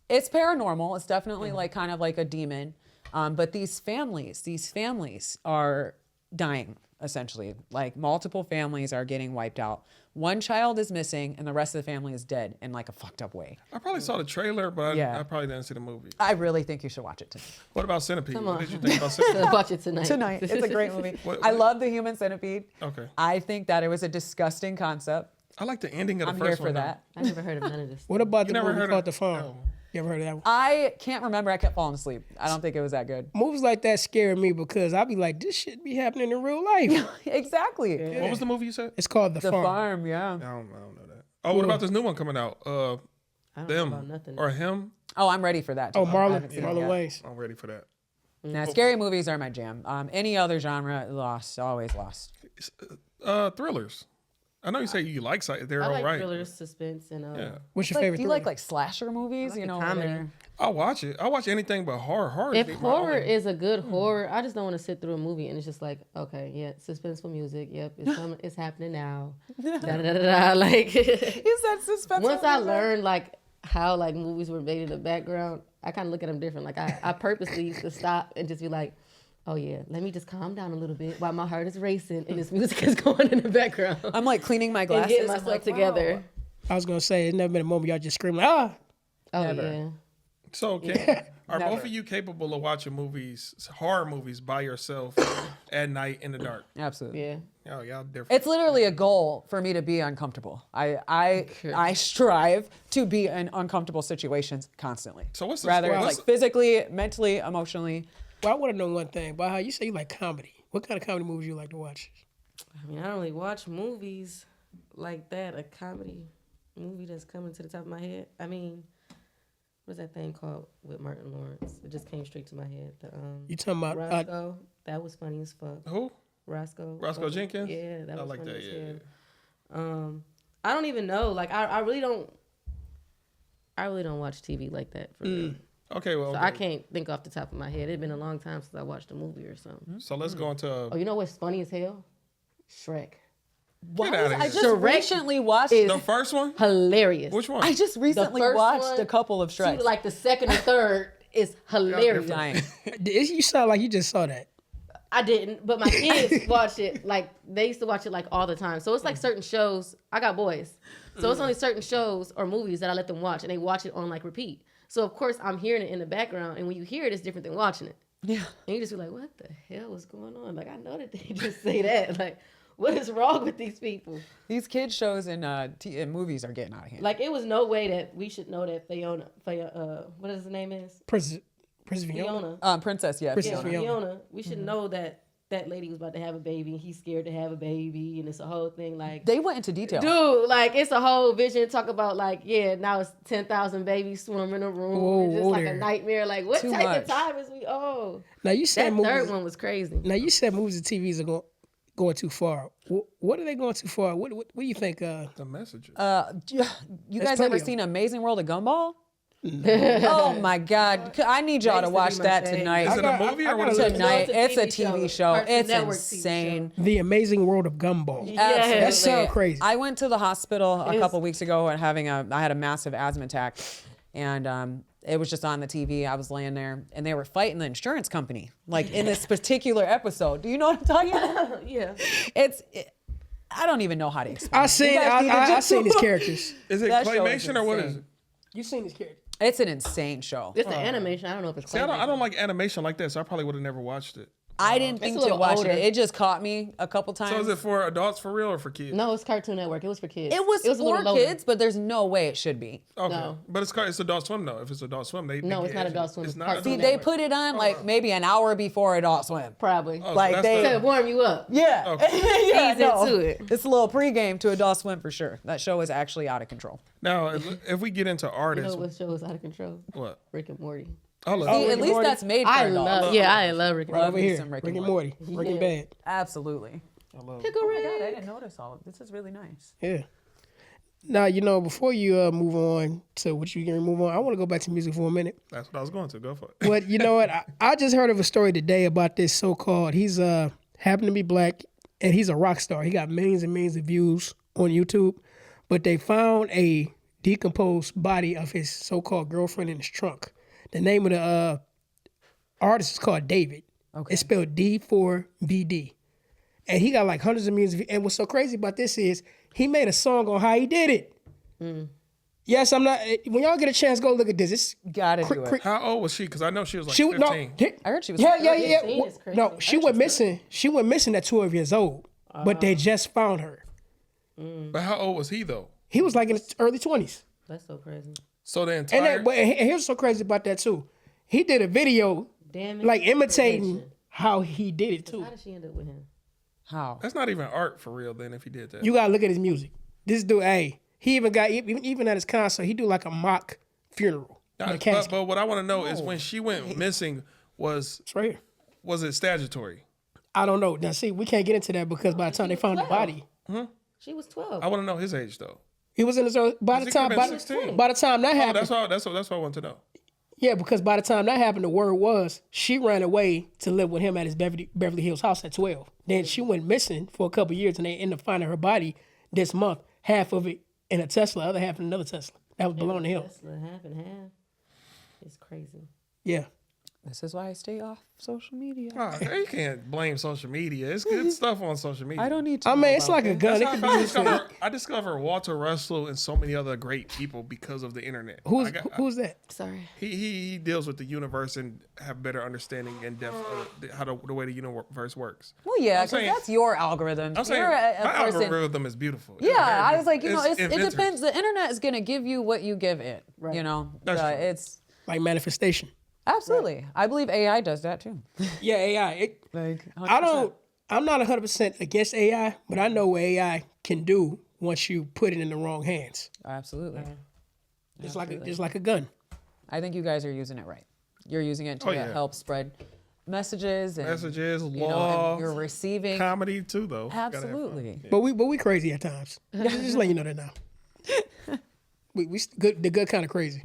paranormal. It's definitely like kind of like a demon. But these families are dying essentially. Like multiple families are getting wiped out. One child is missing and the rest of the family is dead in like a fucked up way. I probably saw the trailer, but Yeah. I probably didn't see the movie. I really think you should watch it tonight. What about Centipede? Come What on. did you think about Centipede? Watch it tonight. Tonight. It's a great movie. What- I love the human centipede. Okay. I think that it was a disgusting concept. I like the ending of the I'm first here for one. though. that. I never heard of none of this. What about the never movie heard called of- The Farm? no. You ever heard of that one? I can't remember. I kept falling asleep. I don't think it was that good. Movies like that scare me because I'll be like, this shit be happening in real life. Exactly. What was the movie you said? It's called The The Farm. farm, yeah. I don't know that. Oh, what about this new one coming out? I don't know Them about nothing. or him? Oh, I'm ready for that. Oh, too. I Marlon haven't seen it Marlon yet. Wayans. I'm ready for that. Nah, scary movies are my jam. Any other genre, lost. Always lost. Thrillers. I know you say you like they're I all like right. thrillers, suspense, and Yeah. What's your Like, favorite? do you thriller? like slasher movies? like You a know, comedy. where- I'll watch it. I'll watch anything but horror. Horror. If is my horror only- is a good horror, I just don't want to sit through a movie and it's just like, okay, yeah, suspenseful music. Yep, it's coming, it's happening now. Da, da, da, da, da. Like, is that suspense? once I learned like how like movies were made in the background, I kind of look at them different. Like I purposely used to stop and just be like, oh yeah, let me just calm down a little bit while my heart is racing and this music is going in the background. I'm like cleaning my And glasses. getting I'm myself like, together. wow. I was gonna say, there's never been a moment y'all just scream like, ah. Oh Never. yeah. So are both of you capable of watching movies, horror movies, by yourself at night in the dark? Absolutely. Yeah. Oh, y'all different. It's literally a goal for me to be uncomfortable. I strive to be in uncomfortable situations constantly. So what's the rather story? like What's- physically, mentally, emotionally. Well, I want to know one thing. But how you say you like comedy? What kind of comedy movies you like to watch? I mean, I don't really watch movies like that. A comedy movie that's coming to the top of my head. I mean, what's that thing called with Martin Lawrence? It just came straight to my head. The You talking about? Roscoe. That was funny as fuck. Who? Roscoe. Roscoe Jenkins? Yeah, that I was like funny that, as yeah. hell. I don't even know. Like, I really don't. I really don't watch TV like that. For real. Okay, well, So I can't think off the top of my head. It's been a long time since I watched a movie or something. so let's go into. Oh, you know what's funny as hell? Shrek. Why? outta I here. just Shrek recently watched. is- The first one? Hilarious. Which one? I just recently first watched one a couple of See, Shreks. like the second or third is hilarious. Dying. You sound like you just saw that. I didn't, but my kids watch it. Like they used to watch it like all the time. So it's like certain shows. I got boys, so it's only certain shows or movies that I let them watch, and they watch it on like repeat. So of course I'm hearing it in the background, and when you hear it, it's different than watching it. Yeah. And you just be like, "What the hell is going on?" Like I know that they just say that. Like, what is wrong with these people? These kids shows and in movies are getting out of hand. Like it was no way that we should know that Fiona, what is the name is? Princess Fiona. Fiona. Princess, yeah. Princess Yeah, Fiona. Fiona. We should know that that lady was about to have a baby and he's scared to have a baby and it's a whole thing like They went into detail. dude, like it's a whole vision talk about like, yeah, now it's 10,000 babies swimming in a room. Whoa, it's just whoa like there. a nightmare. Like what Too type much. of time is we on? Now you said That movies. third one was crazy. Now you said movies and TVs are going too far. What are they going too far? What do you think? The messages. You guys plenty ever of seen Amazing World of Gumball? Oh my God! I need y'all to That used to watch be my that fave. tonight. Is it a movie or what is gotta it? look- Tonight, No, it's a TV show. Cartoon It's Network TV insane. The Amazing World of Gumball. Absolutely. That sound crazy. I went to the hospital a It couple is- weeks ago and I had a massive asthma attack, and it was just on the TV. I was laying there, and they were fighting the insurance company, like in this particular episode. Do you know what I'm talking about? Yeah. I don't even know how to explain. I it. seen You guys need to I just- seen these characters. Is it that show is claymation or what is insane. it? You seen these characters? It's an insane show. It's the animation. I don't know if it's See, I claymation. don't like animation like that, so I probably would have never watched it. I didn't think a to little watch older. it. It just caught me a couple times. So is it for adults for real or for kids? No, it's Cartoon Network. It was for kids. It was a for little older. kids, but there's no way it should be. Okay. No. But it's Adult Swim though. If it's Adult Swim, they No, get it's not edgy. Adult Swim, It's it's not. Cartoon See, Adult they Network. put it on like maybe an hour before Adult Swim. Probably. Oh, so like that's they- To warm you up. Yeah. Okay. Yeah, Ease no. into it. It's a little pregame to Adult Swim for sure. That show is actually out of control. Now, if we get into You know artists, what show is out of control? what? Rick and Morty. I love See, it. at least Morty. that's made for I adults. love. Yeah, I love Rick and Love Over Morty. me here, some Rick Rick and and Morty, Breaking Yeah. Bad. Absolutely. Pickle Oh my God, I Rick. didn't notice all of this. This is really nice. Yeah. Now before you move on to what you're gonna move on, I want to go back to music for a minute. That's what I was going to. Go for it. But you know what? I just heard of a story today about this so-called. He's happened to be black, and he's a rock star. He got millions and millions of views on YouTube, but they found a decomposed body of his so-called girlfriend in his trunk. The name of the artist is called David. Okay. It's spelled D4BD. And he got like hundreds of millions of views. And what's so crazy about this is he made a song on how he did it. Yes, I'm not. When y'all get a chance, go look at this. It's Gotta do it. How old was she? Because I know she was like she was 15. I heard she was. Yeah. 15 is crazy. No, she went missing. She went missing at 12 years old, but they just found her. But how old was he though? He was like in his early 20s. That's so crazy. So the And entire. here's what's so crazy about that too. He did a video Damn it. like imitating how he did it too. How did she end up with him? How? That's not even art for real. Then if he did that. You gotta look at his music. This dude, he even got even at his concert, he do like a mock funeral. Nah, in a casket. but what I want to know is when she went missing, It's right here. was it statutory? I don't know. Now see, we can't get into that because by the time they found the body, She was 12. I want to know his age though. He was in his early, by the He time could've been 16. by the time that Oh, happened. that's what I want to know. Yeah, because by the time that happened, the word was she ran away to live with him at his Beverly Hills house at 12. Then she went missing for a couple of years, and they ended up finding her body this month, half of it in a Tesla, other half in another Tesla. That was belonging to him. Tesla, half and half. It's crazy. Yeah. This is why I stay off social media. Oh, you can't blame social media. It's good stuff on social media. I don't need to. I know mean, it's about like a this. gun. It That's could how be used for. I discovered Walter Russell and so many other great people because of the internet. Who's that? Sorry. He deals with the universe and have better understanding and depth of how the way the universe works. Well, yeah, I'm because saying- that's your algorithm. I'm saying You're a my person. algorithm is beautiful. Yeah, It's very I was like, you know, beautiful. it inventive. depends. The internet is gonna give you what you give it. Right. You know, That's true. it's Like manifestation. absolutely. I believe AI does that too. Yeah, AI. Like, I'm not 100% against AI, but I know what AI can do once you put it in the wrong hands. Absolutely. Just like a gun. I think you guys are using it right. You're using it to Oh, yeah. help spread messages and Messages, you know, law, and you're receiving. comedy too, though. Gotta have fun. Absolutely. But we crazy at times. Just let you know that now. we good, the good kind of crazy.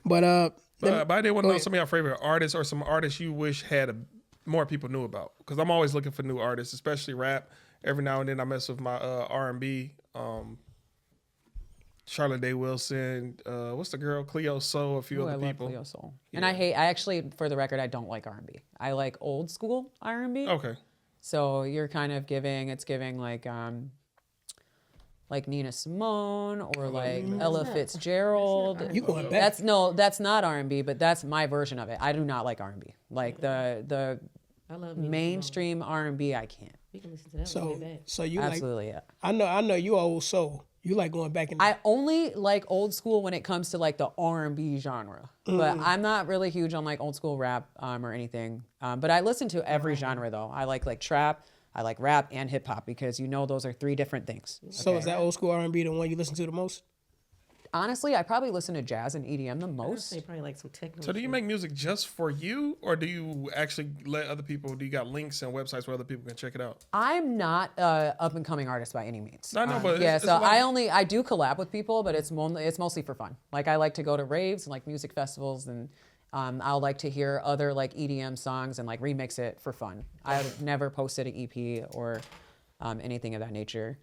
But But I did want to go know ahead. some of your favorite artists or some artists you wish more people knew about. Because I'm always looking for new artists, especially rap. Every now and then I mess with my R&B. Charlotte Day Wilson. What's the girl? Cleo Soul. A few Ooh, I other love people. Cleo Soul. And I actually, for the record, I don't like R&B. I like old school R&B. Okay. So you're kind of giving like Nina Simone or like Ella Fitzgerald. You going back? That's not R&B, but that's my version of it. I do not like R&B. Like the I love Nina mainstream R&B, I can't. Simone. We can listen to that one way back. So you Absolutely, yeah. like I know you old soul. You like going back in I only like old school when it comes to like the R&B genre, but I'm not really huge on like old school rap or anything. But I listen to every genre though. I like trap, I like rap and hip hop because you know those are three different things. So is that old school R&B the one you listen to the most? Honestly, I probably listen to jazz and EDM the I'd most. say probably like some techno. So do you shit. make music just for you, or do you actually let other people? Do you got links and websites where other people can check it out? I'm not a up and coming artist by any means. I know, but yeah, it's so like- I do collab with people, but it's mostly for fun. Like I like to go to raves and like music festivals, and I'll like to hear other like EDM songs and like remix it for fun. I've never posted an EP or anything of that nature.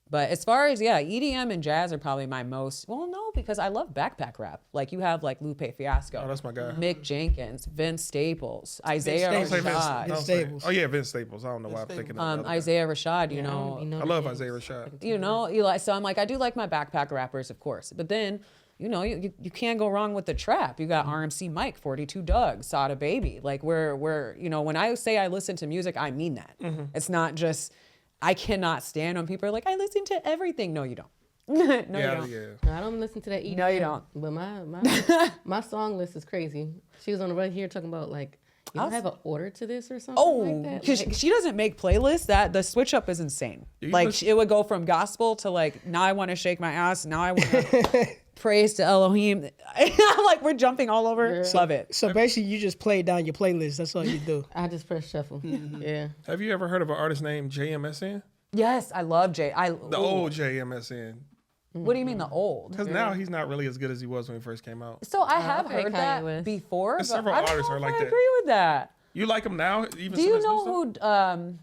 But as far as EDM and jazz are probably my most. Well, no, because I love backpack rap. Like you have like Lupe Fiasco, Oh, that's my guy. Mick Jenkins, Vince Staples, Isaiah Staples. Don't say Vince. Rashad. Don't say- Staples. Oh yeah, Vince Staples. I don't know why I'm thinking of the other guy. Isaiah Rashad, you I don't know, even know I the love names. Isaiah Rashad. you know, Eli. So I'm like, I do like my backpack rappers, of course. But then, you know, you can't go wrong with the trap. You got RMC Mike, 42 Doug, Sada Baby. Like we're you know, when I say I listen to music, I mean that. It's not just. I cannot stand when people are like, I listen to everything. No, you don't. No, you don't. Yeah. No, I don't listen to that EDM. No, you don't. But my song list is crazy. She was on the right here talking about like, you don't have an order to this or something like that. because she doesn't make playlists. That the switch up is insane. Like listen- it would go from gospel to like now I want to shake my ass. Now I want to praise to Elohim. Like we're jumping all over. Love it. So basically, you just play down your playlist. That's all you do. I just press shuffle. Yeah. Have you ever heard of an artist named JMSN? Yes, I love Jay. The old JMSN. What do you mean the old? Because now he's not really as good as he was when he first came out. So I have okay, heard Kanye that West. before. There's but several I don't artists know are if like I that. agree with that. You like him now? Even Do some you of his know new stuff? who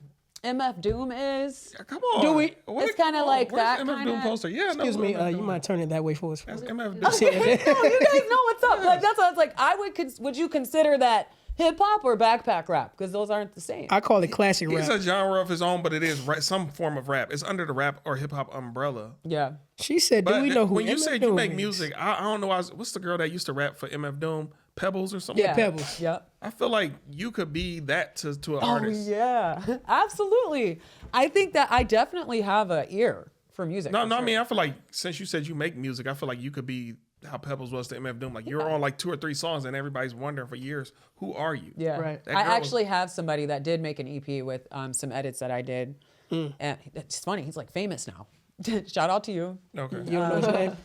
MF Doom is? Come on. Do we? It's kinda like Where's that MF Doom kinda- poster? Yeah, Excuse no, me. MF You Doom. mind turning that way for us? That's MF Doom. No, you guys know what's up. Like that's what I was like. I would you consider that hip hop or backpack rap? Because those aren't the same. I call it classic He's rap. a genre of his own, but it is some form of rap. It's under the rap or hip hop umbrella. Yeah. She said, "Do But we know who?" when you MF said Doom you make is? music, I don't know. What's the girl that used to rap for MF Doom? Pebbles or something? Yeah, Pebbles. Yep. I feel like you could be that to an Oh artist. yeah, absolutely. I think that I definitely have an ear for music. No, for no. I sure. mean, I feel like since you said you make music, I feel like you could be how Pebbles was to MF Doom. Like you're on like 2 or 3 songs, and everybody's wondering for years, who are you? Yeah. Right. That I girl was- actually have somebody that did make an EP with some edits that I did. And it's funny. He's like famous now. Shout out to you. Okay. You don't know his name?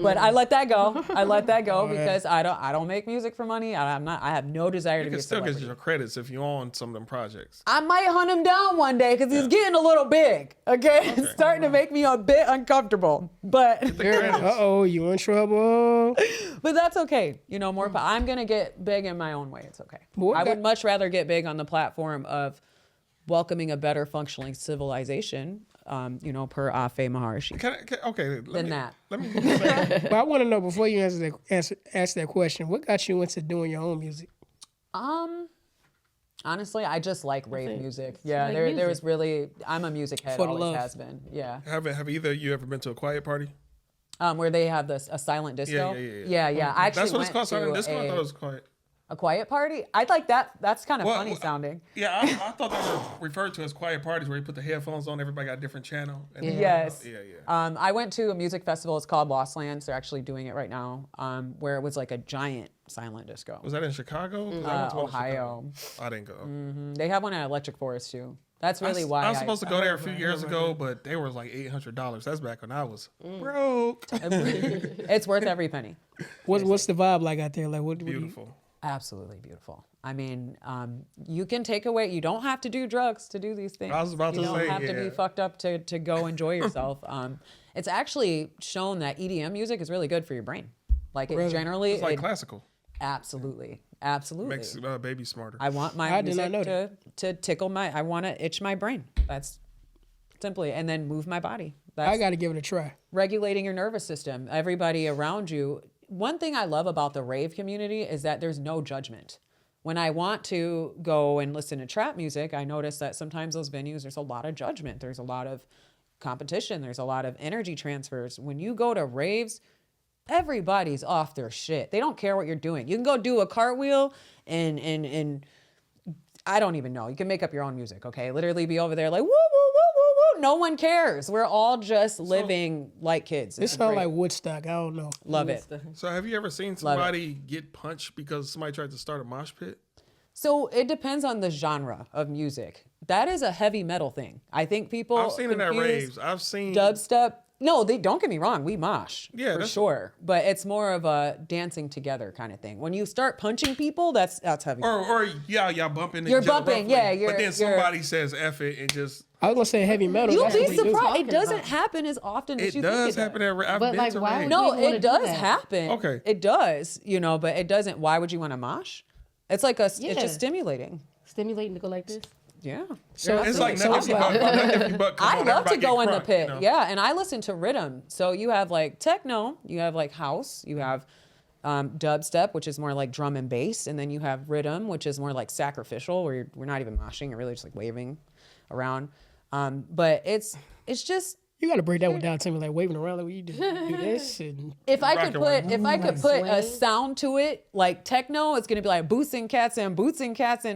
But I let that go. I let that go because I don't make music for money. I have no desire to You be can a still celebrity. get your credits if you own some of them projects. I might hunt him down one day because he's getting a little big. Okay, it's starting to make me a bit uncomfortable. But You in trouble. but that's okay. You know, I'm gonna get big in my own way. It's okay. I would much rather get big on the platform of welcoming a better functioning civilization. You know, per AhFayMaharishi. Let me say, But I want to know before you ask that question, what got you into doing your own music? Honestly, I just like rave music. Yeah, like there music. was really, I'm a music head, For the always love. has been. Yeah. have either of you ever been to a quiet party? Where they have a silent disco. Yeah. I actually That's what it's went called. Silent to disco. I thought it was quiet. a quiet party. I like that. That's kind of funny sounding. Yeah, I thought they were referred to as quiet parties where you put the headphones on, everybody got a different channel. And Yes. Yeah. I went to a music festival. It's called Lost Lands. They're actually doing it right now. Where it was like a giant silent disco. Was that in Chicago? 'Cause I went to one in Ohio. Chicago. I didn't go. They have one at Electric Forest too. That's really why I was supposed to go there a few years ago, but they were like $800. That's back when I was broke. It's worth every penny. What's the vibe like out there? Like what? Beautiful. Absolutely beautiful. I mean, you can take away. You don't have to do drugs to do these things. I was about to you say, don't have to be yeah. fucked up to go enjoy yourself. It's actually shown that EDM music is really good for your brain. Like it generally, It's like classical. absolutely. Makes baby smarter. I want my music to tickle I want to itch my brain. That's simply, and then move my body. That's I got to give it a try. regulating your nervous system. Everybody around you. One thing I love about the rave community is that there's no judgment. When I want to go and listen to trap music, I notice that sometimes those venues, there's a lot of judgment. There's a lot of competition. There's a lot of energy transfers. When you go to raves, everybody's off their shit. They don't care what you're doing. You can go do a cartwheel and I don't even know. You can make up your own music, okay? Literally be over there like, woo, woo, woo, woo, woo. No one cares. We're all just living like kids. This sounds like Woodstock. I don't know. Love it. So have you ever seen somebody get punched because somebody tried to start a mosh pit? So it depends on the genre of music. That is a heavy metal thing. I think people I've seen it at confuse raves. I've seen dubstep. No, they don't get me wrong. We mosh for that's- sure, but it's more of a dancing together kind of thing. When you start punching people, that's heavy. Or y'all bumping. You're each other bumping, roughly, yeah, but then you're- somebody says F it and just. I was gonna say heavy metal. You'll that's be what we do. surprised. It Talking doesn't about. happen as often as It you does think happen at raves. I've But, been like, to why raves. would No, wanna it do does that. happen. Okay. It does, but it doesn't. Why would you want to mosh? It's like it's Yeah. just stimulating. Stimulating to go like this. Yeah. So It's like so nothing but come I on, love to everybody go get in the crunk, pit. you know? Yeah, and I listen to rhythm. So you have like techno, you have like house, you have dubstep, which is more like drum and bass, and then you have rhythm, which is more like sacrificial, where we're not even moshing, you're really just like waving around. But it's just you got to break that one down to me, like waving around, like you do this and if I could Rock and put a swing. sound to it, like techno, it's gonna be like boots and cats and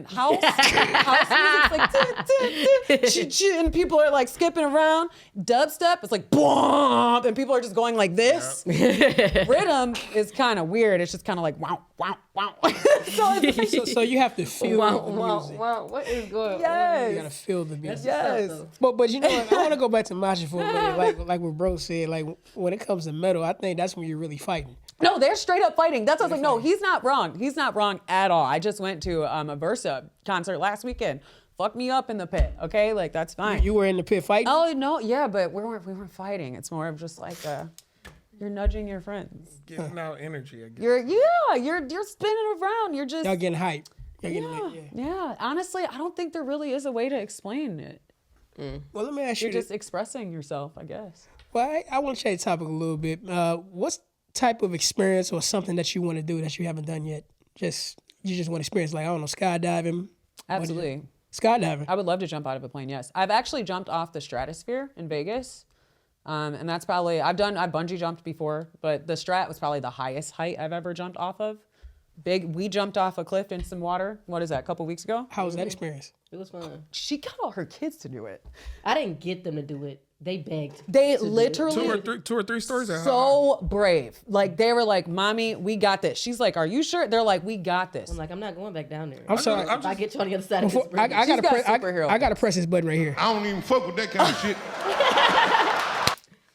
house. House music's like and people are like skipping around. Dubstep, it's like boom, and people are just going like this. Rhythm is kind of weird. It's just kind of like wow, wow, wow. So it's like, so you have to feel Wow, the wow, music. wow. What is going on? You gotta yes, feel the music. yes. But you know what? I want to go back to moshing for a minute. Like what bro said. Like when it comes to metal, I think that's when you're really fighting. No, they're straight up fighting. That's what I was like, no, he's not wrong. He's not wrong at all. I just went to a Versa concert last weekend. Fuck me up in the pit, okay? Like, that's fine. You were in the pit fighting. Oh, no, yeah, but we weren't fighting. It's more of just like, you're nudging your friends. Getting out energy, I guess. You're spinning around. You're just, Y'all getting hype. Y'all getting lit, yeah. yeah. Honestly, I don't think there really is a way to explain it. Well, let me ask you You're this. just expressing yourself, I guess. Well, I want to change the topic a little bit. What's type of experience or something that you want to do that you haven't done yet? You just want to experience, like, I don't know, skydiving. Absolutely. Skydiving. I would love to jump out of a plane, yes. I've actually jumped off the stratosphere in Vegas. And that's probably, I've bungee jumped before, but the Strat was probably the highest height I've ever jumped off of. We jumped off a cliff in some water. What is that, a couple weeks ago? How was that experience? It was fun. She got all her kids to do it. I didn't get them to do it. They begged. They to do it. literally Two or three stories. so brave. Like they were like, "Mommy, we got this." She's like, "Are you sure?" They're like, "We got this." I'm like, I'm not going back down there. I'm sorry. If I get you on the other side of this Before, I bridge. gotta got press. superhero I gotta press this button right here. I don't even fuck with that kind of shit.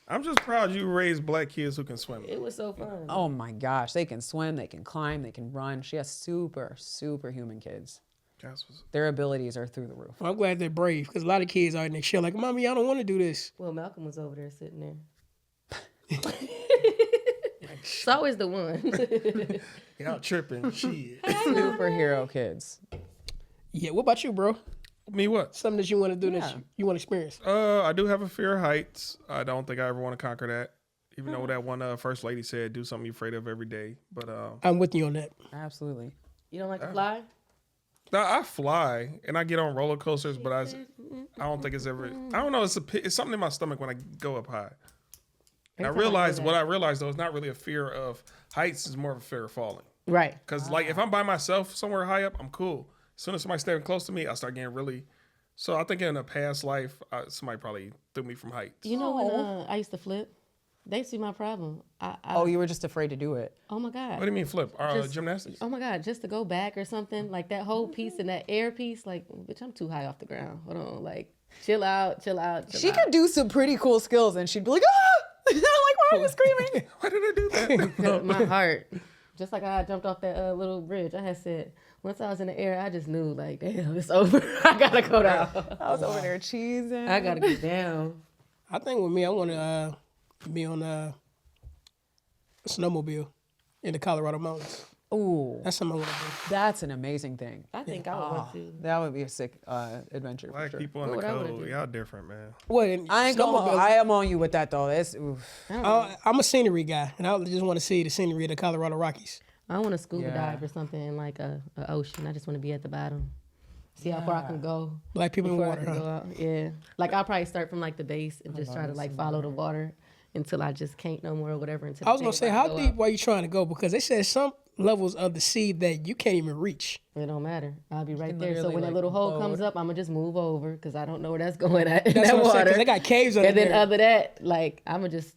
I'm just proud you raised black kids who can swim. It was so fun. Oh my gosh, they can swim, they can climb, they can run. She has superhuman kids. That's what's- Their abilities are through the roof. I'm glad they're brave because a lot of kids are in their shell like, Mommy, I don't want to do this. Well, Malcolm was over there sitting there. It's always the one. Y'all tripping. Shit. Superhero kids. Yeah, what about you, bro? Me what? Something that you want to do Yeah. that you want to experience? I do have a fear of heights. I don't think I ever want to conquer that. Even though that one first lady said, do something you're afraid of every day. But I'm with you on that. Absolutely. You don't like to fly? no, I fly and I get on roller coasters, but I don't think it's ever. I don't know. It's something in my stomach when I go up high. And I Every time realized hear what that- I realized though is not really a fear of heights. It's more of a fear of falling. Right. Because like if I'm by myself somewhere high up, I'm cool. As soon as somebody's standing close to me, I start getting really. So I think in a past life, somebody probably threw me from heights. You know when I used to flip? They see my problem. Oh, you were just afraid to do it. Oh my God. What do you mean flip? Just- Gymnastics? Oh my God, just to go back or something, like that whole piece and that air piece, like, bitch, I'm too high off the ground. Hold on, like, chill out. She out. could do some pretty cool skills and she'd be like, ah! I'm like, why are you screaming? Why did I do that? My heart. Just like I jumped off that little bridge. I had said, once I was in the air, I just knew, like, damn, it's over. I gotta go down. I was over there cheesing. I gotta go down. I think with me, I want to be on a snowmobile in the Colorado mountains. Ooh, That's something I want to do. that's an amazing thing. I think I would want to. That would be a sick adventure. Black for sure. people in the What would I wanna code, do? y'all different, man. Well, I ain't gonna. I am on you with that though. That's oof. I'm a scenery guy, and I just want to see the scenery of the Colorado Rockies. I want to scuba Yeah. dive or something in like a ocean. I just want to be at the bottom. See how far I can go. Black people in Before I water, can huh? go out. Yeah. Like I'll probably start from like the base and just try to like follow the water until I just can't no more or whatever. Until I was the gonna day say, I how go deep out. are you trying to go? Because they said some levels of the sea that you can't even reach. It don't matter. I'll be right can there. So literally, when that like, little hole float. comes up, I'm gonna just move over because I don't know where that's going at in That's that what I'm saying, 'cause water. they got caves under And then there. other that, like I'm gonna just,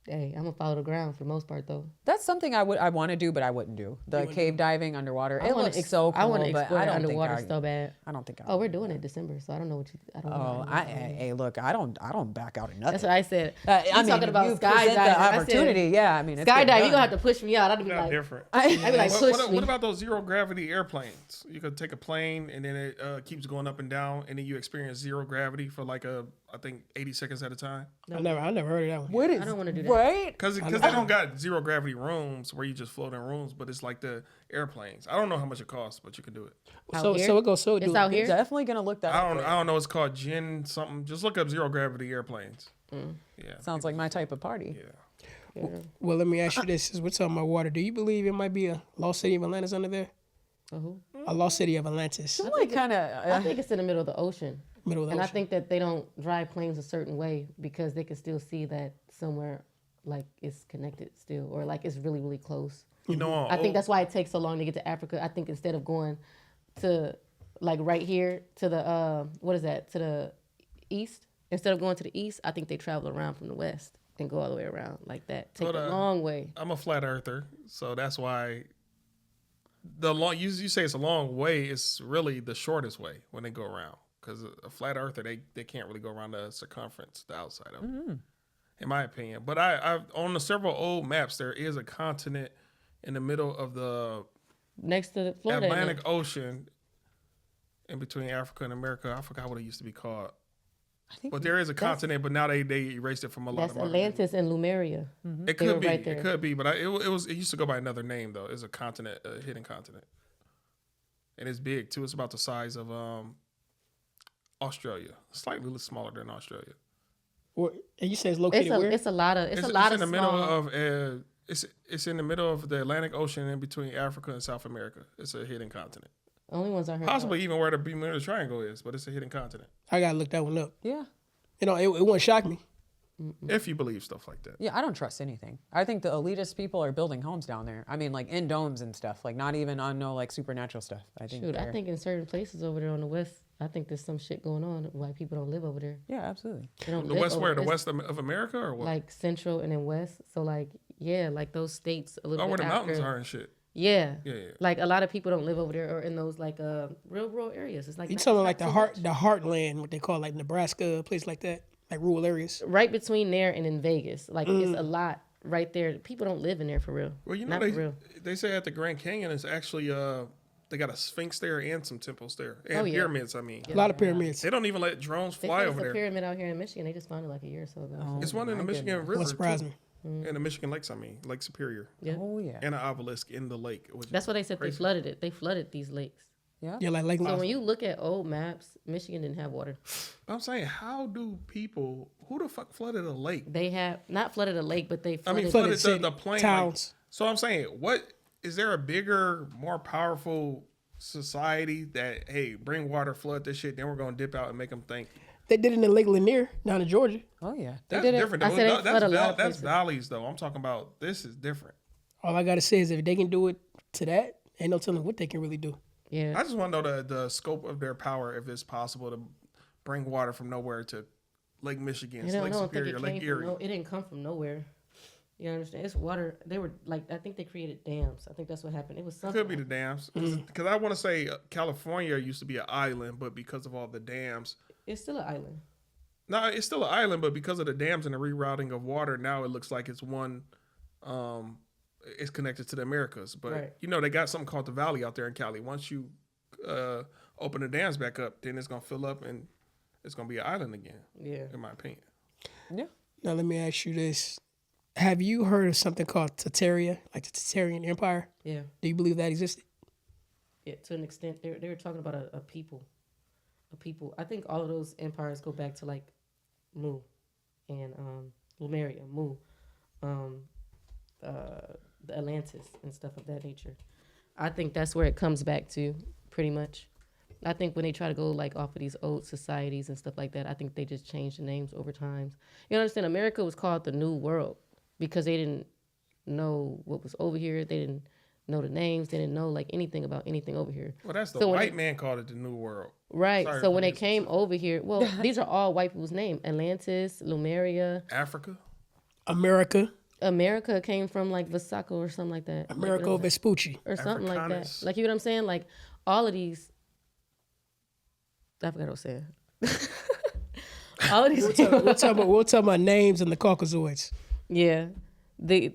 hey, I'm gonna follow the ground for the most part though. That's something I want to do, but I wouldn't do. The cave diving underwater. It wanna looks so cool, I want to but explore I don't underwater think so bad. I don't think I. Oh, we're doing it December, so I don't know what you. I don't know. Oh, hey, look, I don't back out of nothing. That's what I said. I You mean, talking about you present skydiving? the I said, opportunity. Yeah, I mean, it's getting Skydiving, you done. gonna have to push me out. I'd be Y'all like, different. I'd be like, push me. What about those zero gravity airplanes? You could take a plane and then it keeps going up and down, and then you experience zero gravity for like I think 80 seconds at a time. I never heard of that one. What is? I don't wanna do that. Right? Because they don't got zero gravity rooms where you just float in rooms, but it's like the airplanes. I don't know how much it costs, but you can do it. Out So here? it goes so It's out here. Definitely gonna look that. I up. don't know. It's called Gen something. Just look up zero gravity airplanes. Yeah. Sounds like my type of party. Yeah. Well, let me ask you this: since we're talking about water, do you believe it might be a lost city of Atlantis under there? Who? A lost city of Atlantis, I'm like kind I of. think it's in the middle of the ocean. middle of the And I ocean. think that they don't drive planes a certain way because they can still see that somewhere like it's connected still or like it's really, really close. You know, I think that's why it takes so long to get to Africa. I think instead of going to like right here to the what is that, to the east, instead of going to the east, I think they travel around from the west and go all the way around like that. Take But, a long way. I'm a flat earther, so that's why you say it's a long way. It's really the shortest way when they go around because a flat earther they can't really go around the circumference, the outside of it, in my opinion. But I on the several old maps there is a continent in the middle of the Next to Florida. isn't Atlantic it? Ocean, in between Africa and America. I forgot what it used to be called. I think But there is a continent, but now they erased it from a lot That's of modern Atlantis and Lemuria. It They were could be. right It there. could be. But it used to go by another name though. It's a continent, a hidden continent, and it's big too. It's about the size of Australia, slightly smaller than Australia. And you say it's located where? It's a lot of It's small. in the middle of it's in the middle of the Atlantic Ocean in between Africa and South America. It's a hidden continent. Only ones I heard. Possibly even where the Bermuda Triangle is, but it's a hidden continent. I gotta look that one up. yeah. You know, it wouldn't shock me. If you believe stuff like that. Yeah, I don't trust anything. I think the elitist people are building homes down there. I mean, like in domes and stuff. Like not even on no like supernatural stuff. I think. Shoot, I they're- think in certain places over there on the west, I think there's some shit going on why people don't live over there. Yeah, absolutely. They don't The live west over where? The there. west of America or what? Like central and then west. So like yeah, like those states a little Oh, where bit the mountains after. are and shit. Yeah. Yeah. Like a lot of people don't live over there or in those like real rural areas. It's like You not- talking not like so the much. heartland, what they call like Nebraska, a place like that. like rural areas. Right between there and in Vegas. Like it's a lot right there. People don't live in there for real. Well, you know, Not for real. they say at the Grand Canyon is actually they got a Sphinx there and some temples there and Oh, yeah. pyramids. I mean, A lot of pyramids. they don't even let drones They fly said over it's a there. pyramid out here in Michigan. They just found it like a year or so ago. It's one in the my Michigan goodness. River. Won't surprise too. me. In the Michigan Lakes, I mean, Lake Superior, Yeah. Oh yeah. and an obelisk in the lake. Which That's why they said crazy. they flooded it. They flooded these lakes. Yeah. Yeah, like So when you look at old maps, Michigan didn't have water. I'm saying, how do people? Who the fuck flooded a lake? They have not flooded a lake, but they I flooded. mean, flooded flooded the plain. towns. So I'm saying, what is there a bigger, more powerful society that hey, bring water, flood this shit, then we're gonna dip out and make them think they did it in Lake Lanier down in Georgia. Oh yeah. They that's did it. different. I Though. said they flood a lot of That's places. valleys though. I'm talking about this is different. All I gotta say is if they can do it to that, ain't no telling what they can really do. yeah. I just want to know the scope of their power, if it's possible to bring water from nowhere to Lake Michigan, I don't Lake think Superior, it Lake came Erie. from it didn't come from nowhere. You understand? It's water. They were like, I think they created dams. I think that's what happened. It was It something. could be the dams, because I want to say California used to be an island, but because of all the dams, It's still an island. no, it's still an island, but because of the dams and the rerouting of water, now it looks like it's one. It's connected to the Americas, but Right. you know they got something called the Valley out there in Cali. Once you open the dams back up, then it's gonna fill up and it's gonna be an island again. Yeah. In my opinion. Yeah. Now let me ask you this: have you heard of something called Tartaria, like the Tartarian Empire? Yeah. Do you believe that existed? Yeah. To an extent, they were talking about a people. A people. I think all of those empires go back to like Mu and Lemuria, Mu, the Atlantis and stuff of that nature. I think that's where it comes back to, pretty much. I think when they try to go like off of these old societies and stuff like that, I think they just change the names over time. You understand? America was called the New World because they didn't know what was over here. They didn't know the names. They didn't know like anything about anything over here. Well, that's the So when white they- man called it the New World. Right. Sorry So for when they being came over here, well, these are all white people's names: Atlantis, Lemuria. Africa. America, America came from like Vasaco or something like that. Americo Vespucci. Or something like that. Africanus. Like, you know what I'm saying? Like, all of these. I forgot what I was saying. All of these. We'll talk about names and the Caucasoids. Yeah. They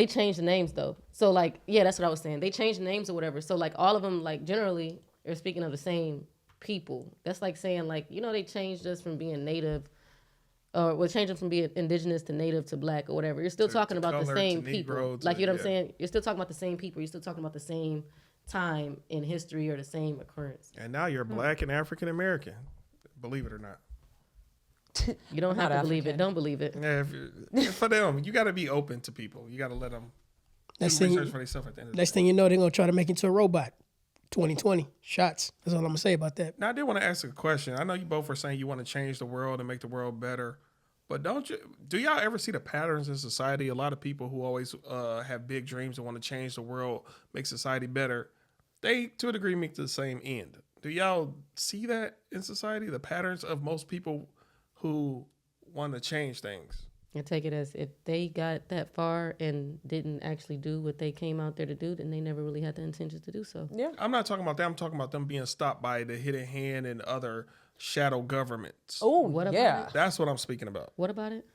changed the names, though. So, like, yeah, that's what I was saying. They changed the names or whatever. So, like, all of them, like, generally are speaking of the same people. That's like saying, like, you know, they changed us from being native. Or well, change them from being indigenous to native to black or whatever. You're still talking about the color, same to people. Negro, to- Like, you know what I'm yeah. saying? You're still talking about the same people. You're still talking about the same time in history or the same occurrence. And now you're black and African American. Believe it or not. You don't I'm have not to believe it. African. Don't believe it. Yeah, for them, you got to be open to people. You got to let them do Next research thing, for themselves at the end of the next thing you know, they're gonna try to make you into a robot. 2020 shots. That's all I'm gonna say about that. Now, I did want to ask a question. I know you both were saying you want to change the world and make the world better, but do y'all ever see the patterns in society? A lot of people who always have big dreams and want to change the world, make society better, they, to a degree, make the same end. Do y'all see that in society? The patterns of most people who want to change things? I take it as if they got that far and didn't actually do what they came out there to do, then they never really had the intentions to do so. Yeah. I'm not talking about that. I'm talking about them being stopped by the hidden hand and other shadow governments. Oh, What about yeah. That's what I'm speaking about. What about it?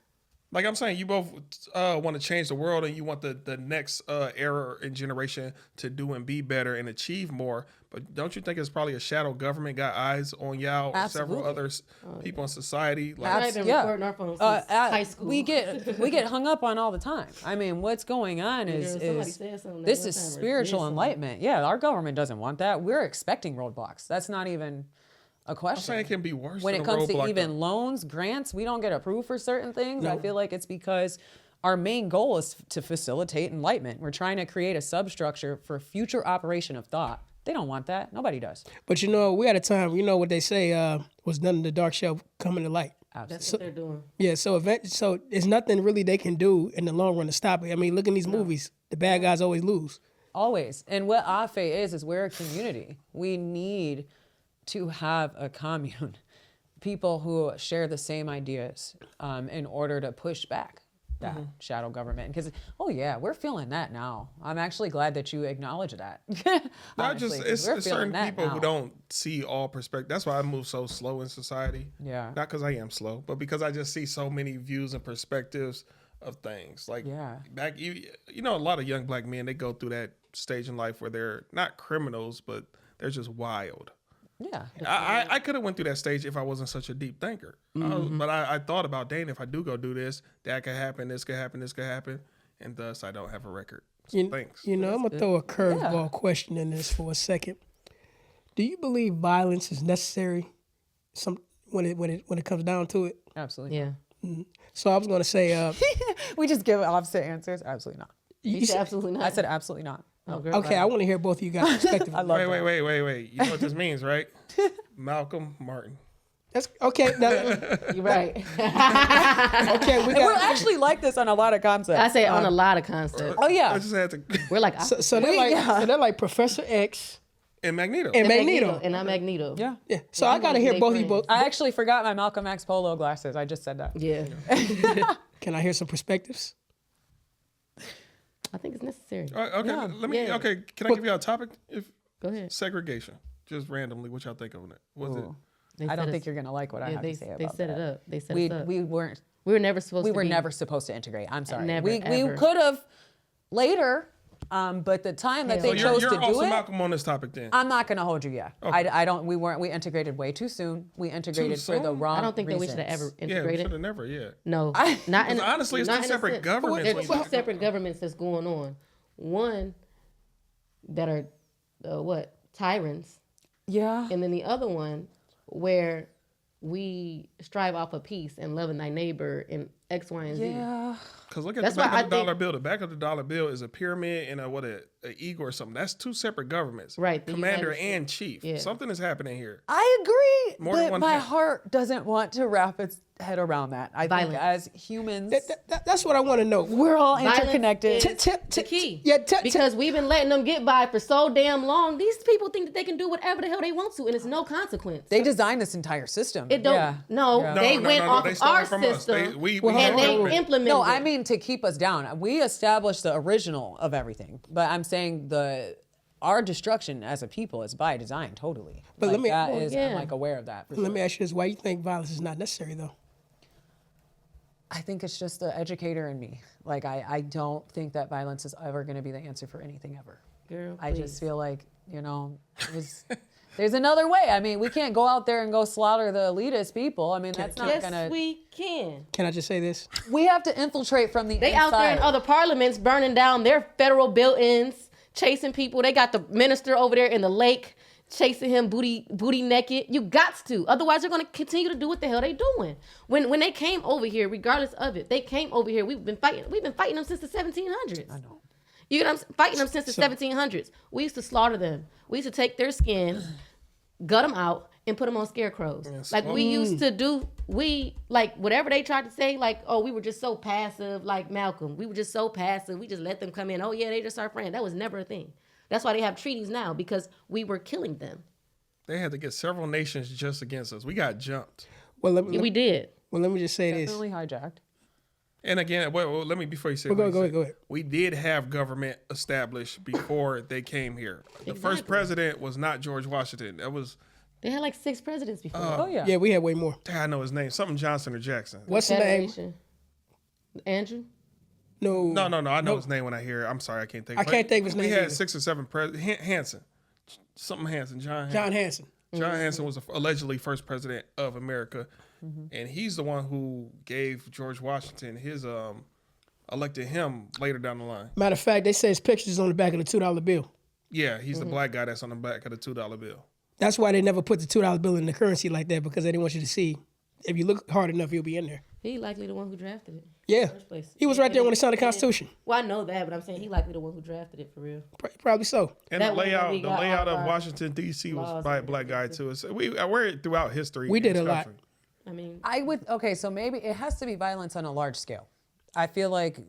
Like I'm saying, you both want to change the world and you want the next era and generation to do and be better and achieve more. But don't you think it's probably a shadow government got eyes on y'all or several Absolutely. other people in society? Like, I've been Yeah. recording our phones since high school. We get hung up on all the time. I mean, what's going on Girl, is somebody said something that this one is time or spiritual did something. enlightenment. Yeah, our government doesn't want that. We're expecting roadblocks. That's not even a I'm question. saying it can be worse When than it a comes to roadblock, even though. loans, grants, we don't get approved for certain things. I feel like it's because our main goal is to facilitate enlightenment. We're trying to create a substructure for future operation of thought. They don't want that. Nobody does. But you know, we had a time. You know what they say was done in the dark shall come in the light. That's what they're doing. Yeah. So there's nothing really they can do in the long run to stop it. I mean, look in these movies. The bad guys always lose. Always. And what AHFAY is we're a community. We need to have a commune, people who share the same ideas in order to push back. that shadow government. Because, oh yeah, we're feeling that now. I'm actually glad that you acknowledge that. Not just, Honestly, 'cause we're it's feeling certain that people now. who don't see all perspectives. That's why I move so slow in society. Yeah. Not because I am slow, but because I just see so many views and perspectives of things. Like Yeah. back, you know, a lot of young black men, they go through that stage in life where they're not criminals, but they're just wild. Yeah. I could have went through that stage if I wasn't such a deep thinker. But I thought about, dang, if I do go do this, that could happen, this could happen, this could happen. And thus I don't have a record. So thanks. You know, I'm gonna throw a curveball question in this for a second. Do you believe violence is necessary? When it comes down to it. Absolutely. Yeah. So I was gonna say, We just give opposite answers. Absolutely not. You said absolutely not. I said absolutely not. Oh, girl, okay, I want to hear both of you guys' perspective. I love that. Wait. You know what this means, right? Malcolm Martin. That's okay. Now, You're right. okay, we And we're got. actually like this on a lot of concepts. I say on a lot of concepts. Oh yeah. I just had to. We're like So they're like Professor X And Magneto. and Magneto. and I'm Magneto. Yeah. Yeah. So I gotta hear they both of you friends. both. I actually forgot my Malcolm X polo glasses. I just said that. Yeah. Can I hear some perspectives? I think it's necessary. Okay, Yeah. let me. Yeah. Okay, can I give you a topic? If Go ahead. segregation, just randomly, what y'all think of it? Was it? Ooh. They I set don't us- think you're gonna like what I Yeah, have they to say they about set that. it up. They set We us up. we weren't. We were never supposed We to were be. never supposed to integrate. I'm sorry. Never, we ever. could have later, but the time that Hell they So no. chose you're to do also it. Malcolm on this topic then. I'm not gonna hold you. Yeah, Okay. I don't. We integrated way too soon. We integrated for the soon? wrong. I don't think that we should have reasons. ever Yeah, we integrated. should have never. Yeah. No, not in. honestly, it's not two in a separate sense. governments There's when two you- separate governments that's going on. One that are tyrants, Yeah. and then the other one where we strive off of peace and loving thy neighbor and X, Y, and Z. Yeah. Because look at That's the back why of the I dollar think- bill. The back of the dollar bill is a pyramid and a eagle or something. That's two separate governments. Right, the Commander United States. and chief. Yeah. Something is happening here. I agree, More than but one my hand. heart doesn't want to wrap its head around that. I Violence. think as humans, That's what I want to know. we're all Violence interconnected. is the key. Yeah, because we've been letting them get by for so damn long. These people think that they can do whatever the hell they want to, and it's no consequence. They designed this entire system. It don't. Yeah. No, Yeah. they went off They of stole our it from us. system We and had they government. implemented. No, I it. mean to keep us down. We established the original of everything, but I'm saying our destruction as a people is by design, totally. But let me- that well, is, yeah. I'm like aware of that. For Let sure. me ask you this: why you think violence is not necessary, though? I think it's just the educator in me. Like I don't think that violence is ever going to be the answer for anything ever. Girl, I please. just feel like there's another way. I mean, we can't go out there and go slaughter the elitist people. I mean, that's not Yes, gonna. we can. Can I just say this? We have to infiltrate from the They inside. out there in other parliaments burning down their federal buildings, chasing people. They got the minister over there in the lake chasing him booty naked. You got to. Otherwise, they're going to continue to do what the hell they doing. When they came over here, regardless of it, they came over here. We've been fighting them since the 1700s. I know. You know what I'm fighting them since the 1700s. We used to slaughter them. We used to take their skin, gut them out, and put them on scarecrows. Like we used to do, whatever they tried to say, like, oh, we were just so passive, like Malcolm. We were just so passive. We just let them come in. Oh, yeah, they just our friend. That was never a thing. That's why they have treaties now, because we were killing them. They had to get several nations just against us. We got jumped. Well, let We did. me just say this. Definitely hijacked. And again, well, let me, before you say Well, what go you ahead. said, we did have government established before they came here. The first Exactly. president was not George Washington. That was, They had like 6 presidents before. Oh yeah. Yeah, we had way more. I know his name, something Johnson or Jackson. What's the name? Federation. Andrew? No. No, I know his name when I hear it. I'm sorry, I can't think. I can't think of his name We had either. 6 or 7 presidents. Hanson, something Hanson, John John Hanson. John Hanson was allegedly first president of America, Mm-hmm. and he's the one who gave George Washington his elected him later down the line. Matter of fact, they say his picture's on the back of the $2 bill. Yeah, he's Mm-hmm. the black guy that's on the back of the $2 bill. That's why they never put the $2 bill in the currency like that, because they didn't want you to see. If you look hard enough, he'll be in there. He likely the one who drafted it. Yeah. First place. He was right there when they signed the Constitution. Well, I know that, but I'm saying he likely the one who drafted it for real. Probably so. And That the way layout, we the got layout all of our Washington D.C. was laws by a and black guy too. So we're throughout history. We in did this a lot. country. I mean, Okay, so maybe it has to be violence on a large scale. I feel like,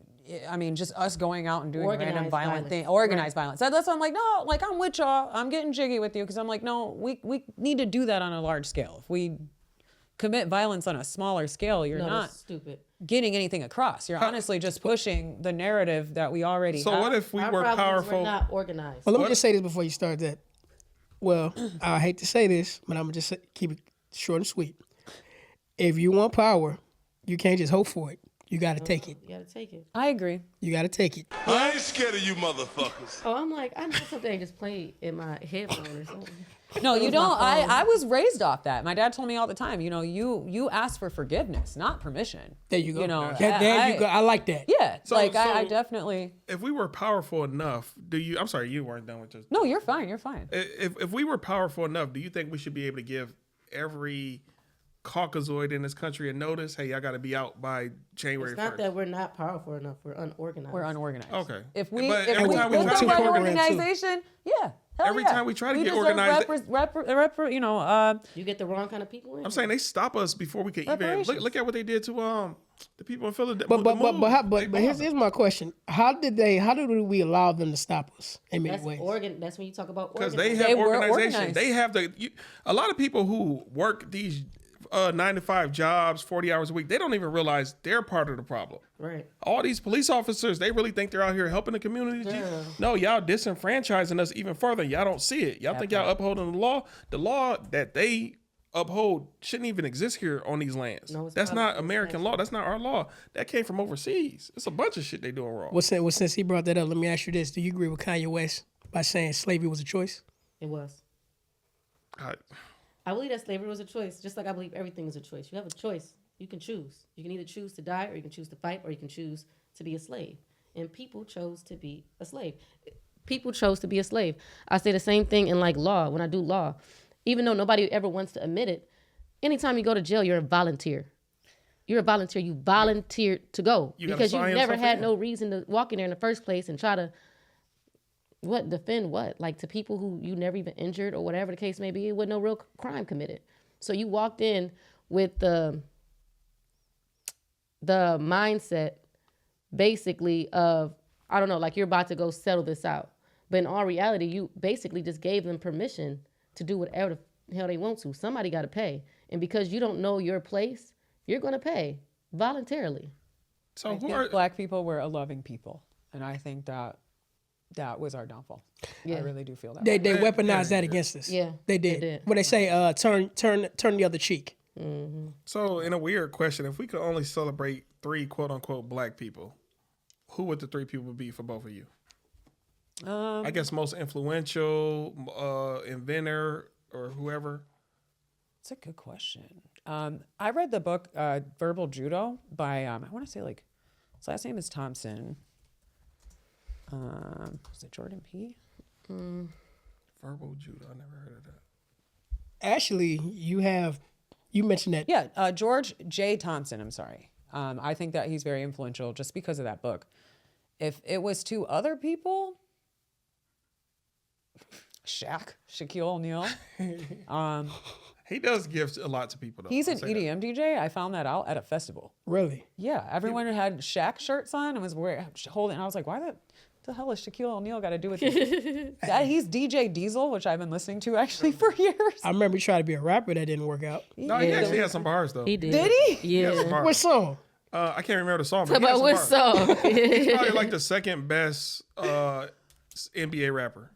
I mean, just us going out and doing Organized random violent violence. thing, organized violence. That's why I'm like, no, like I'm with y'all. I'm getting jiggy with you because I'm like, no, we need to do that on a large scale. If we commit violence on a smaller scale, you're no, not. that's stupid. getting anything across. You're honestly just pushing the narrative that we already So have. what if we Our were problem is powerful? we're not organized. Well, let me just say this before you start that. Well, I hate to say this, but I'm going to just keep it short and sweet. If you want power, you can't just hope for it. You got to take it. You gotta take it. I agree. You got to take it. I ain't scared of you motherfuckers. Oh, I'm like, I know something just played in my headphone or something. No, you was my don't. phone. I was raised off that. My dad told me all the time, you ask for forgiveness, not permission. There you go. You know, there you go. I like that. Yeah, So- I so- definitely. If we were powerful enough, I'm sorry, you weren't done with this. No, you're fine. You're fine. If we were powerful enough, do you think we should be able to give every Caucasoid in this country a notice? Hey, I got to be out by January It's not 1st. that we're not powerful enough. We're unorganized. We're unorganized. Okay. If we But if every we time we built try the to right get organization, yeah. Hell Every yeah. time we try to We get deserve organized, You get the wrong kind of people in. I'm saying they stop us before we can even Reparations. look at what they did to the people in Philadelphia. But here's my question. How did we allow them to stop us in many ways? That's when you talk about because organized. they have were organization. organized. They have a lot of people who work these 9-to-5 jobs, 40 hours a week. They don't even realize they're part of the problem. Right. All these police officers, they really think they're out here helping the community. Yeah. No, y'all disenfranchising us even further. Y'all don't see it. Y'all think y'all upholding the law. The law that they uphold shouldn't even exist here on these lands. No, it's That's not. not American law. That's not our law. That came from overseas. It's a bunch of shit they doing wrong. Well, since he brought that up, let me ask you this. Do you agree with Kanye West by saying slavery was a choice? It was. God. I believe that slavery was a choice, just like I believe everything is a choice. You have a choice. You can choose. You can either choose to die, or you can choose to fight, or you can choose to be a slave. And people chose to be a slave. People chose to be a slave. I say the same thing in like law, when I do law. Even though nobody ever wants to admit it, anytime you go to jail, you're a volunteer. You're a volunteer. You volunteered to go You gotta because you sign never yourself had in. no reason to walk in there in the first place and try to defend what? Like to people who you never even injured or whatever the case may be, with no real crime committed. So you walked in with the mindset basically of, I don't know, like you're about to go settle this out. But in all reality, you basically just gave them permission to do whatever the hell they want to. Somebody got to pay. And because you don't know your place, you're going to pay voluntarily. So I who think are black people were a loving people, and I think that was our downfall. Yeah. I really do feel that. They weaponized that against us. Yeah, they they did. did. What they say, turn the other cheek. So in a weird question, if we could only celebrate 3 quote unquote black people, who would the 3 people be for both of you? I guess most influential, inventor, or whoever. It's a good question. I read the book Verbal Judo by I want to say like his last name is Thompson. Was it Jordan P? Verbal judo. I never heard of that. Actually, you mentioned that. Yeah, George J. Thompson. I'm sorry. I think that he's very influential just because of that book. If it was 2 other people, Shaquille O'Neal. He does give a lot to people, though. He's I'll an say that. EDM DJ. I found that out at a festival. Really? Yeah, everyone had Shaq shirts on and was holding. I was like, why the hell has Shaquille O'Neal got to do with this? He's DJ Diesel, which I've been listening to actually for years. I remember he tried to be a rapper that didn't work out. No, he actually had some bars, though. He did. Did he? He had some Yeah. bars. What song? I can't remember the song, but he had About some what bars. song? He's probably like the second best NBA rapper.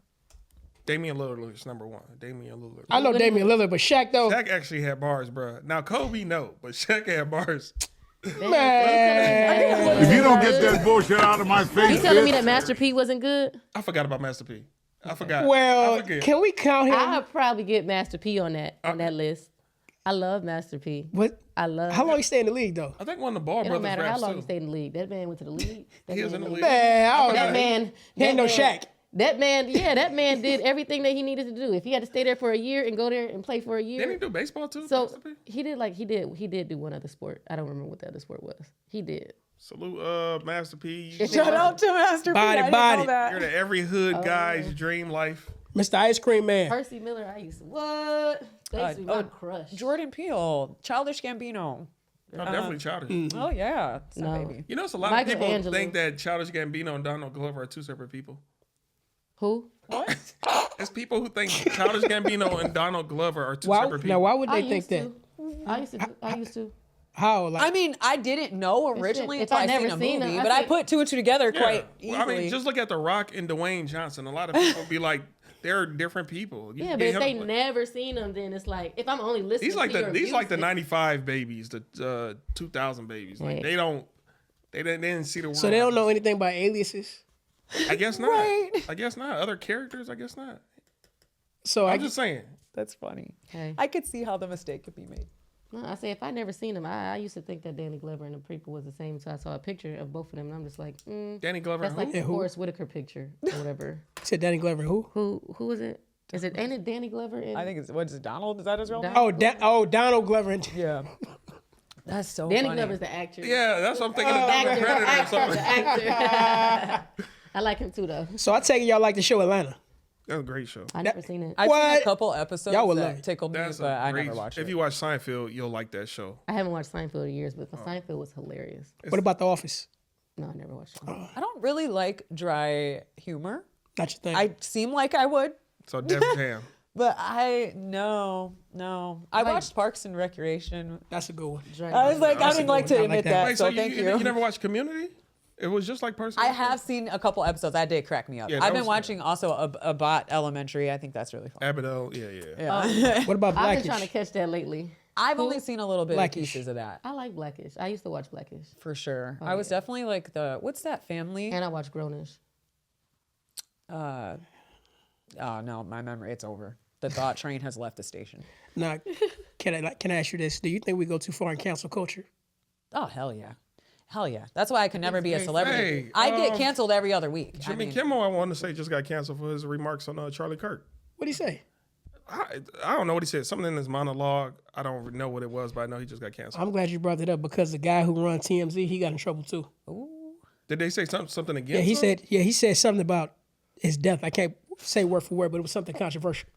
Damian Lillard is number 1. Damian Lillard. I know Damian Lillard, but Shaq though. Shaq actually had bars, bro. Now Kobe, no, but Shaq had bars. Man. If you don't get that bullshit out of my You face, telling me bitch. that Master P wasn't good? I forgot about Master P. I forgot. Well, I forget. can we count him? I'll probably get Master P on that list. I love Master P. What? I love. How long he stay in the league though? I think one of the Ball It don't brothers matter how raps long too. he stayed in the league. That man went to the league. He was in the league. Man, I don't That know. man. He ain't no that man- Shaq. That man did everything that he needed to do. If he had to stay there for a year and go there and play for a year. Didn't he do baseball too? So Master P? he did do one other sport. I don't remember what the other sport was. He did. Salute, Master P. Shout out to Master P. Body, I didn't body. know that. You're the every hood guy's dream life. Mr. Ice Cream Man. Percy Miller, I used to what? That used to be my crush. Jordan Peele, Childish Gambino. I'm definitely Childish. Oh yeah, it's No. that baby. You know, it's a lot of people Michelangelo. think that Childish Gambino and Donald Glover are 2 separate people. Who? It's people who think Childish Gambino and Donald Glover are 2 separate people. Now, why would I they think used that? to. I used to. How? Like, I mean, I didn't know originally If until I I never seen a seen movie, them, I but I said- put two and two together quite easily. I mean, just look at The Rock and Dwayne Johnson. A lot of people be like, they're different people. You Yeah, can but get if they him- never seen them, then it's like if I'm only listening. These like to the your these like the music- '95 babies, the 2000 babies. Like Right. they didn't see the world. so they don't know anything about aliases. I guess not. Right. I guess not. Other characters, I guess not. So I'm just saying. That's funny. Hey. I could see how the mistake could be made. No, I say if I never seen them, I used to think that Danny Glover and the people was the same. So I saw a picture of both of them, and I'm just like, Danny Glover. that's like Who? the who? Forrest Whitaker picture or whatever. said Danny Glover. Who? Who is it? Is it ain't it Danny Glover? And I think it's what is it, Donald? Is that his real name? Donald Glover. And Yeah. That's so Danny funny. Glover's the actor. Yeah, that's what I'm thinking of. actor, Predator or actor, something. actor. I like him too, though. so I take it y'all like the show Atlanta. That's a great show. I never seen it. I've seen What? a couple episodes Y'all would love that it. tickled me, That's but a I great. never watched If it. you watch Seinfeld, you'll like that show. I haven't watched Seinfeld in years, but Seinfeld was hilarious. What about The Office? No, I never watched it. I don't really like dry humor. Not your thing. I seem like I would, So Def Jam. but no. I watched Parks and Recreation. That's a good one. I was like, I didn't like to I like admit that. that, Wait, so so thank you. you never watched Community? It was just like Person. I have seen a couple episodes. That did crack me up. Yeah, that I've been was- watching also a Bot Elementary. I think that's really fun. Abbott, yeah. Yeah. What about I've been trying to Blackish? catch that lately. I've only seen a little bit Blackish. of pieces of that. I like Blackish. I used to watch Blackish, For sure. I was definitely like what's that family? and I watch Grownish. Oh no, my memory, it's over. The thought train has left the station. Now, can I ask you this? Do you think we go too far in cancel culture? Oh, hell yeah. Hell yeah. That's why I can never be a very celebrity. Hey, I get canceled every other week. Jimmy Kimmel, I want to say, just got canceled for his remarks on Charlie Kirk. What do you say? I don't know what he said. Something in his monologue. I don't know what it was, but I know he just got canceled. I'm glad you brought that up because the guy who runs TMZ, he got in trouble too. Did they say something against Yeah, he him? said. Yeah, he said something about his death. I can't say word for word, but it was something controversial.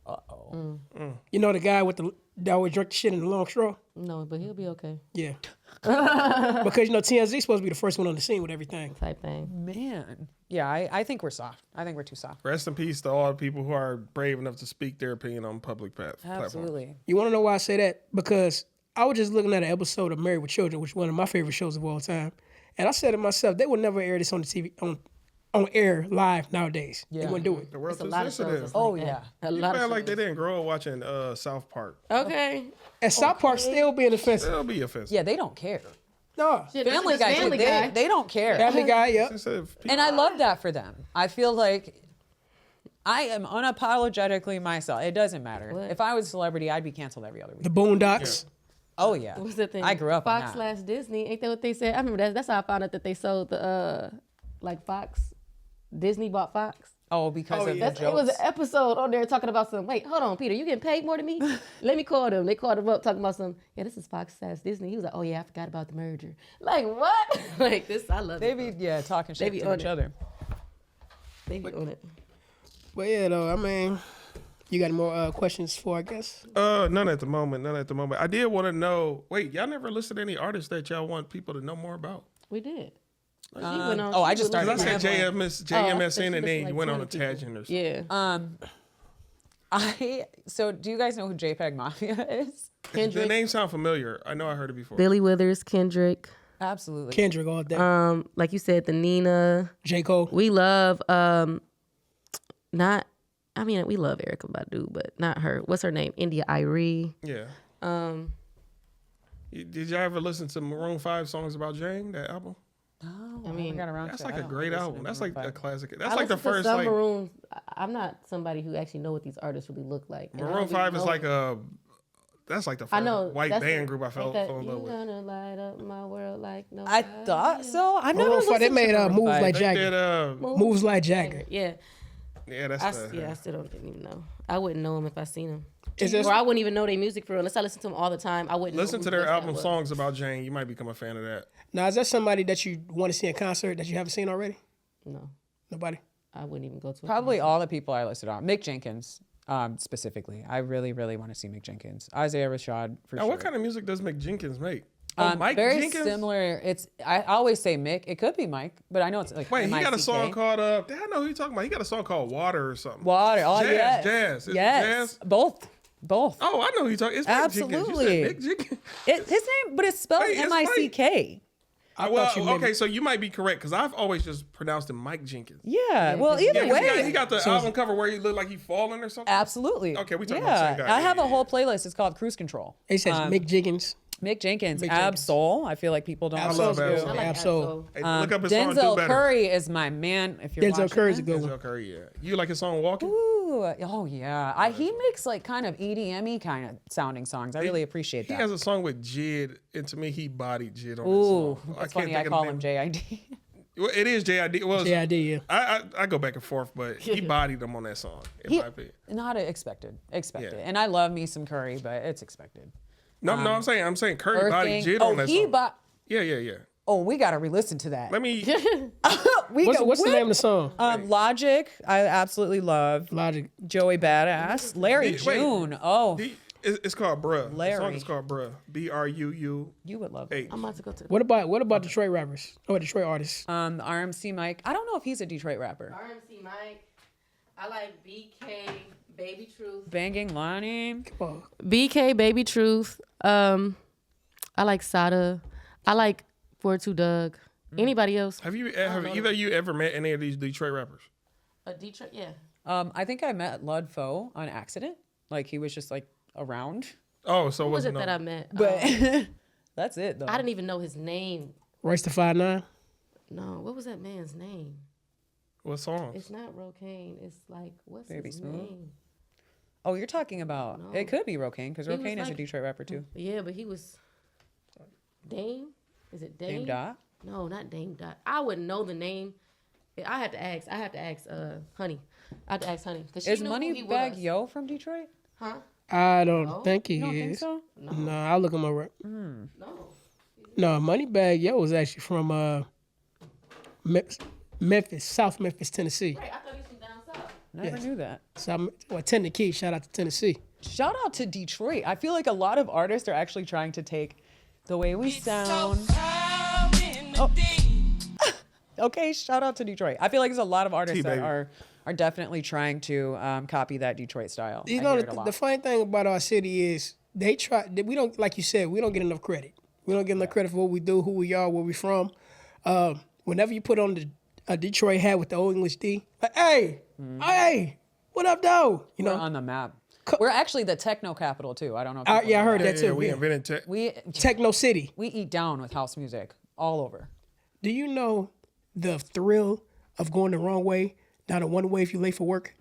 You know the guy with that always drink the shit in the long straw. No, but he'll be okay. Yeah. Because TMZ's supposed to be the first one on the scene with everything. Type thing. Man. Yeah, I think we're soft. I think we're too soft. Rest in peace to all the people who are brave enough to speak their opinion on public platforms. Absolutely. You want to know why I say that? Because I was just looking at an episode of Married with Children, which is one of my favorite shows of all time, and I said to myself, they would never air this on the TV on air live nowadays. They wouldn't do it. The world It's a is lot of shows. sensitive. that's Oh, like yeah. that. A You lot feel of like they shows. didn't grow up watching South Park. Okay. And South Park still being offensive. It'll be offensive. Yeah, they don't care. No. Shit, this Family is Guy, Family they, Guy. they don't care. Family Guy, yep. And I love that for them. I feel like I am unapologetically myself. It doesn't matter. What? If I was a celebrity, I'd be canceled every other week. The Boondocks. Oh, yeah. What's the thing? I grew up on Fox that. / Disney. Ain't that what they said? I remember that. That's how I found out that they sold the like Fox. Disney bought Fox. Oh, because of the It jokes. was an episode on there talking about some. Wait, hold on, Peter. You getting paid more than me? Let me call them. They called him up talking about some. Yeah, this is Fox / Disney. He was like, oh yeah, I forgot about the merger. Like what? Like this, I love They it. be, talking shit be to on each it. other. They be on it. But yeah, though, I mean, you got more questions for, I guess? None at the moment. I did want to know. Wait, y'all never listed any artists that y'all want people to know more about? We did. She I just started Because I said Gambling. JMSN and then like you went on a 20 people. tangent or something. Yeah. So do you guys know who JPEG Mafia is? The Kendrick, name sound familiar. I know I heard it before. Billy Withers, Kendrick. Absolutely. Kendrick all day. Like you said, the Nina. J. Cole. We love not. I mean, we love Erykah Badu, but not her. What's her name? India Irie. Yeah. Did y'all ever listen to Maroon 5 songs about Jane, that album? Oh, I mean, got around That's to it. like I a don't great listen album. to That's Maroon like a 5. classic. I That's like the listen to first some like Maroon. I'm not somebody who actually know what these artists really look like. And I Maroon don't 5 even is know- like a. That's like the I first know white that's band the- group I ain't fell that, in love you with. gonna light up my world like no. I thought so. I've never Maroon 5, listened they to made Maroon moves 5. like They Jagger. did Moves like Jagger. Yeah, yeah, that's I still don't even know. I wouldn't know them if I seen them. Is this Or I wouldn't even know their music for real. Unless I listen to them all the time, I wouldn't Listen know to who their that album was. songs about Jane. You might become a fan of that. now? Is that somebody that you want to see in concert that you haven't seen already? No, Nobody. I wouldn't even go to. Probably all the people I listed on. Mick Jenkins, specifically. I really, really want to see Mick Jenkins. Isaiah Rashad, for Now, sure. what kind of music does Mick Jenkins make? Oh, Mike very Jenkins? similar. I always say Mick. It could be Mike, but I know it's like Wait, he got a M-I-C-K. song called I know who you're talking about. He got a song called Water or something. Water. Oh, Jazz, yes. Jazz. Is it Yes. Jazz? Both. Both. Oh, I know who you talking. It's Mick Jenkins. You Absolutely. said Mick Jenkins. His name, but it's spelled Wait, it's Mick. Well, you meant- okay, so you might be correct because I've always just pronounced him Mike Jenkins. Yeah. Well, Yeah, either 'cause way. he got the album cover where he looked like he falling or something. Absolutely. Okay, we talking about the same guy. I have Yeah, a whole playlist. It's called Cruise Control. It says Mick Jenkins. Mick Jenkins, Mick Ab Jenkins. Soul. I feel like people don't Ab know Soul. too. I love Ab I like Absol. Hey, look up his song, Denzel Do Better. Curry is my man. If you're Denzel watching Curry's a this. good one. Denzel Curry, yeah. You like his song Walking? Ooh, oh yeah. He makes like kind of EDM-y kind of sounding songs. I really appreciate He that. has a song with Jid, and to me, he bodied Jid on that Ooh, song. that's can't funny. think I of the call name. him JID. Well, it is JID. Well, JID, yeah. I go back and forth, but he bodied him on that song. In my opinion. Not expected. Expected. Yeah. And I love me some Curry, but it's expected. No, I'm saying Curry Earth bodied Gang- Jid on that song. Yeah. Oh, we gotta re-listen to that. Let me. What's the name of the song? Logic, I absolutely love. Logic. Joey Badass, Larry Wait. June. Oh, It's called Bruh. The Larry. song is called Bruh. BRUU. you would love it. H. I'm about to go to the What about Detroit rappers? Or Detroit artists? RMC Mike. I don't know if he's a Detroit rapper. RMC Mike. I like BK, Baby Truth. Banging Lonnie. Oh, BK, Baby Truth. I like Sada. I like 42 Doug. Anybody else? Have either of you ever met any of these Detroit rappers? Detroit, yeah. I think I met Lud Foe on accident. Like he was just like around. Oh, so Who was wasn't it that no- I met? But that's it though. I didn't even know his name. Royce the 5'9". No, what was that man's name? What songs? It's not Rocaine. It's like, what's Baby his Smooth? name? Oh, you're talking about it could be Rocaine because He was Rocaine is a like- Detroit rapper too. Yeah, but he was Dame. Is it Dame? Dame Dot. No, not Dame Dot. I wouldn't know the name. I have to ask. Honey. I have to ask Honey because she Is knew who he Moneybagg was. Yo from Detroit? Huh? I don't think he You don't is. think so? No, I'll look him up. No. No, Moneybagg Yo was actually from Memphis, South Memphis, Tennessee. Right, I thought he was from down south. Never Yes. knew that. Tennessee. Shout out to Tennessee. Shout out to Detroit. I feel like a lot of artists are actually trying to take the way we sound. Oh. Okay, shout out to Detroit. I feel like there's a lot of artists that T-Baby. are definitely trying to copy that Detroit style. You I know, hear it a lot. the funny thing about our city is they try. We don't, like you said, we don't get enough credit. We don't get enough credit for what we do, who we are, where we from. Whenever you put on a Detroit hat with the old English D, like, hey, what up, though? You We're know, on the map. We're actually the techno capital too. I don't know. If people yeah, I know heard that Yeah, too. we yeah. invented tech. We Techno City. eat down with house music all over. Do you know the thrill of going the wrong way down a one way if you late for work?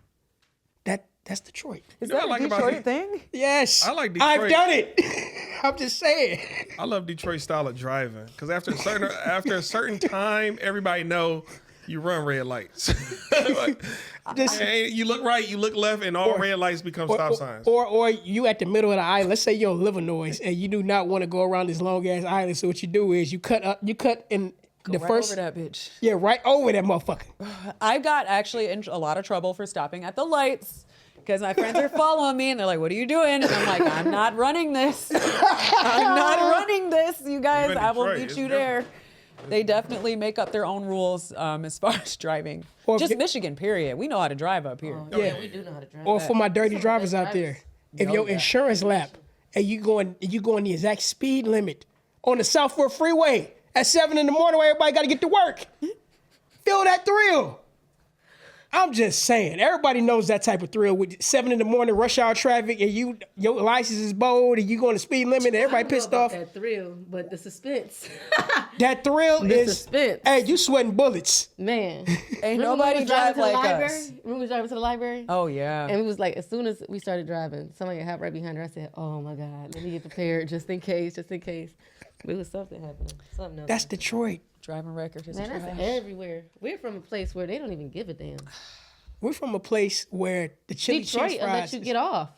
That's Detroit. Is know what that I like a about Detroit thing? Yes, I like I've Detroit. done it. I'm just saying. I love Detroit style of driving because after a certain time, everybody know you run red lights. Like, Just, hey, you look right, you look left, and all red lights become stop signs. Or you at the middle of the island. Let's say you're on Livernois and you do not want to go around this long ass island. So what you do is you cut in the Right first, over that bitch. yeah, right over that motherfucker. I got actually in a lot of trouble for stopping at the lights because my friends are following me and they're like, "What are you doing?" And I'm like, "I'm not running this. I'm not running this, you guys. Even I will Detroit, meet it's you there." They definitely make up their own rules as far as driving. Or Just get- Michigan, period. We know how to drive up here. Yeah, we do know how to drive. Or for my dirty drivers out there, if Oh, your yeah. insurance lap and you going the exact speed limit on the Southwood Freeway at 7 in the morning where everybody got to get to work, feel that thrill. I'm just saying, everybody knows that type of thrill with 7 in the morning rush hour traffic and your license is bold and you going the speed limit and everybody pissed off. That thrill, but the suspense, That thrill is, suspense. hey, you sweating bullets. man. Ain't Remember when we nobody was drive driving to the like library? us. Remember we was driving to the library? Oh yeah. And it was like, as soon as we started driving, somebody had right behind her. I said, "Oh my God, let me get prepared just in case, just in case." But it was something happening, something else. That's Detroit. Driving record is Man, trash. that's everywhere. We're from a place where they don't even give a damn. We're from a place where the chili Detroit cheese will fries, let you get off.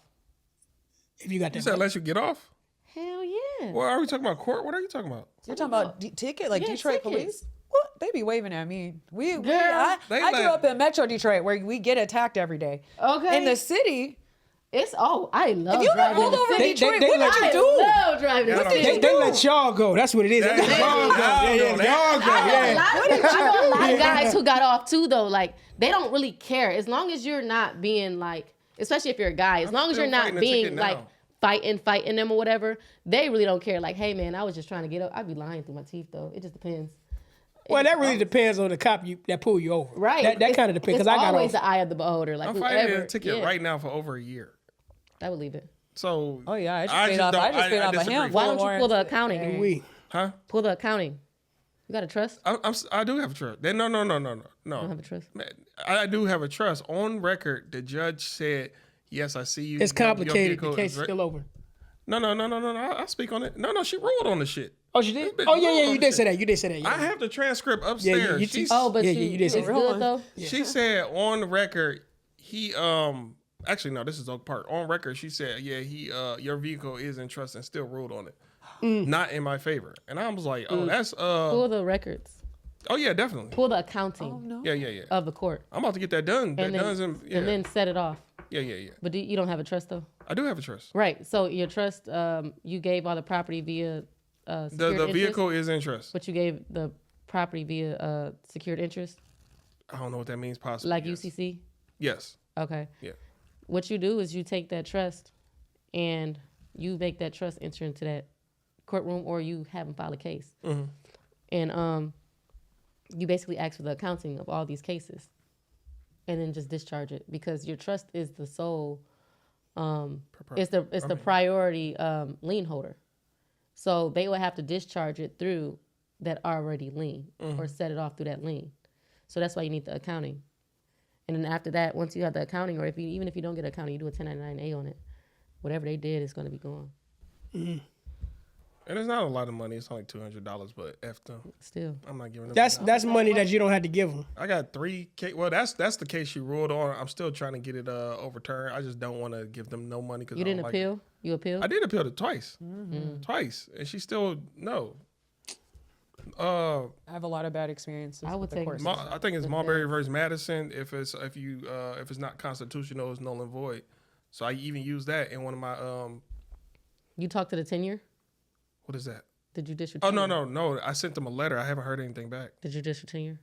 if you got You that. said let you get off? Hell yeah. Well, are we talking about court? What are you talking about? You're talking about ticket, like Yeah, Detroit tickets. police? What? They be waving at me. Girl, I they grew let- up in Metro Detroit where we get attacked every day. Okay. In the city, It's I love if you driving pulled in the over city. Detroit, they what let did I you do? love driving in the Yeah, city. They let y'all go. That's what it is. They let y'all go. Yeah, y'all go. I know a lot of guys who got off too, though. Like, they don't really care as long as you're not being like especially if you're a guy. As long as still you're not fighting the being ticket like now. fighting them or whatever, they really don't care. Like, hey man, I was just trying to get up. I'd be lying through my teeth though. It just depends. Well, that really depends on the cop that pull you over. Right. That kind of depends. It's Because I got always off. the eye of the beholder. Like I'm whoever. fighting a ticket yeah, right now for over a year. I would leave it. So Oh yeah, I just paid off. don't- I just paid off a disagree. handful. Why don't you pull the warrants. accounting? We. Huh? Pull the accounting. You got a trust? I do have a trust. No. You don't have a trust. I do have a trust. On record, the judge said, "Yes, I see you." It's Your complicated. vehicle The case is is still over. No. I'll speak on it. No. She ruled on the shit. Oh, she did? Bitch, Oh, yeah. ruled on You the did say shit. that. You did say that. Yeah. I have the transcript upstairs. you She's- Oh, but Yeah, she, you did say it's that. good though. She said on record, he actually no, this is the part. On record, she said, yeah, he your vehicle is in trust and still ruled on it. Not in my favor. And I was like, oh, that's Pull the records. oh yeah, definitely. Pull the accounting Yeah. of the court. I'm about to get that done. That And done's then, in, yeah. and then set it off. yeah. But you don't have a trust though? I do have a trust. Right. So your trust, you gave all the property via secured The interest, vehicle is in trust. but you gave the property via secured interest, I don't know what that means possibly. like yes. UCC? Yes. Okay. Yeah. What you do is you take that trust and you make that trust enter into that courtroom, or you have them file a case. Mm-hmm. And you basically ask for the accounting of all these cases and then just discharge it, because your trust is the sole, it's the priority lien holder. So they would have to discharge it through that already lien or set it off through that lien. So that's why you need the accounting. And then after that, once you have the accounting, or even if you don't get accounting, you do a 1099A on it. Whatever they did is going to be gone. And it's not a lot of money. It's only $200, but F them. Still. I'm not giving them. That's money that you don't have to give them. I got 3 case. Well, that's the case she ruled on. I'm still trying to get it overturned. I just don't want to give them no money because You didn't appeal? You appealed? I did appeal it twice, twice, and she still no. I have a lot of bad experiences. I would with the take court Ma- system. I think it's Marbury versus Madison. If it's not constitutional, it's null and void. So I even used that in one of my You talked to the tenure? what is that? Did you dish your Oh tenure? no! I sent them a letter. I haven't heard anything back. Did you dish your tenure?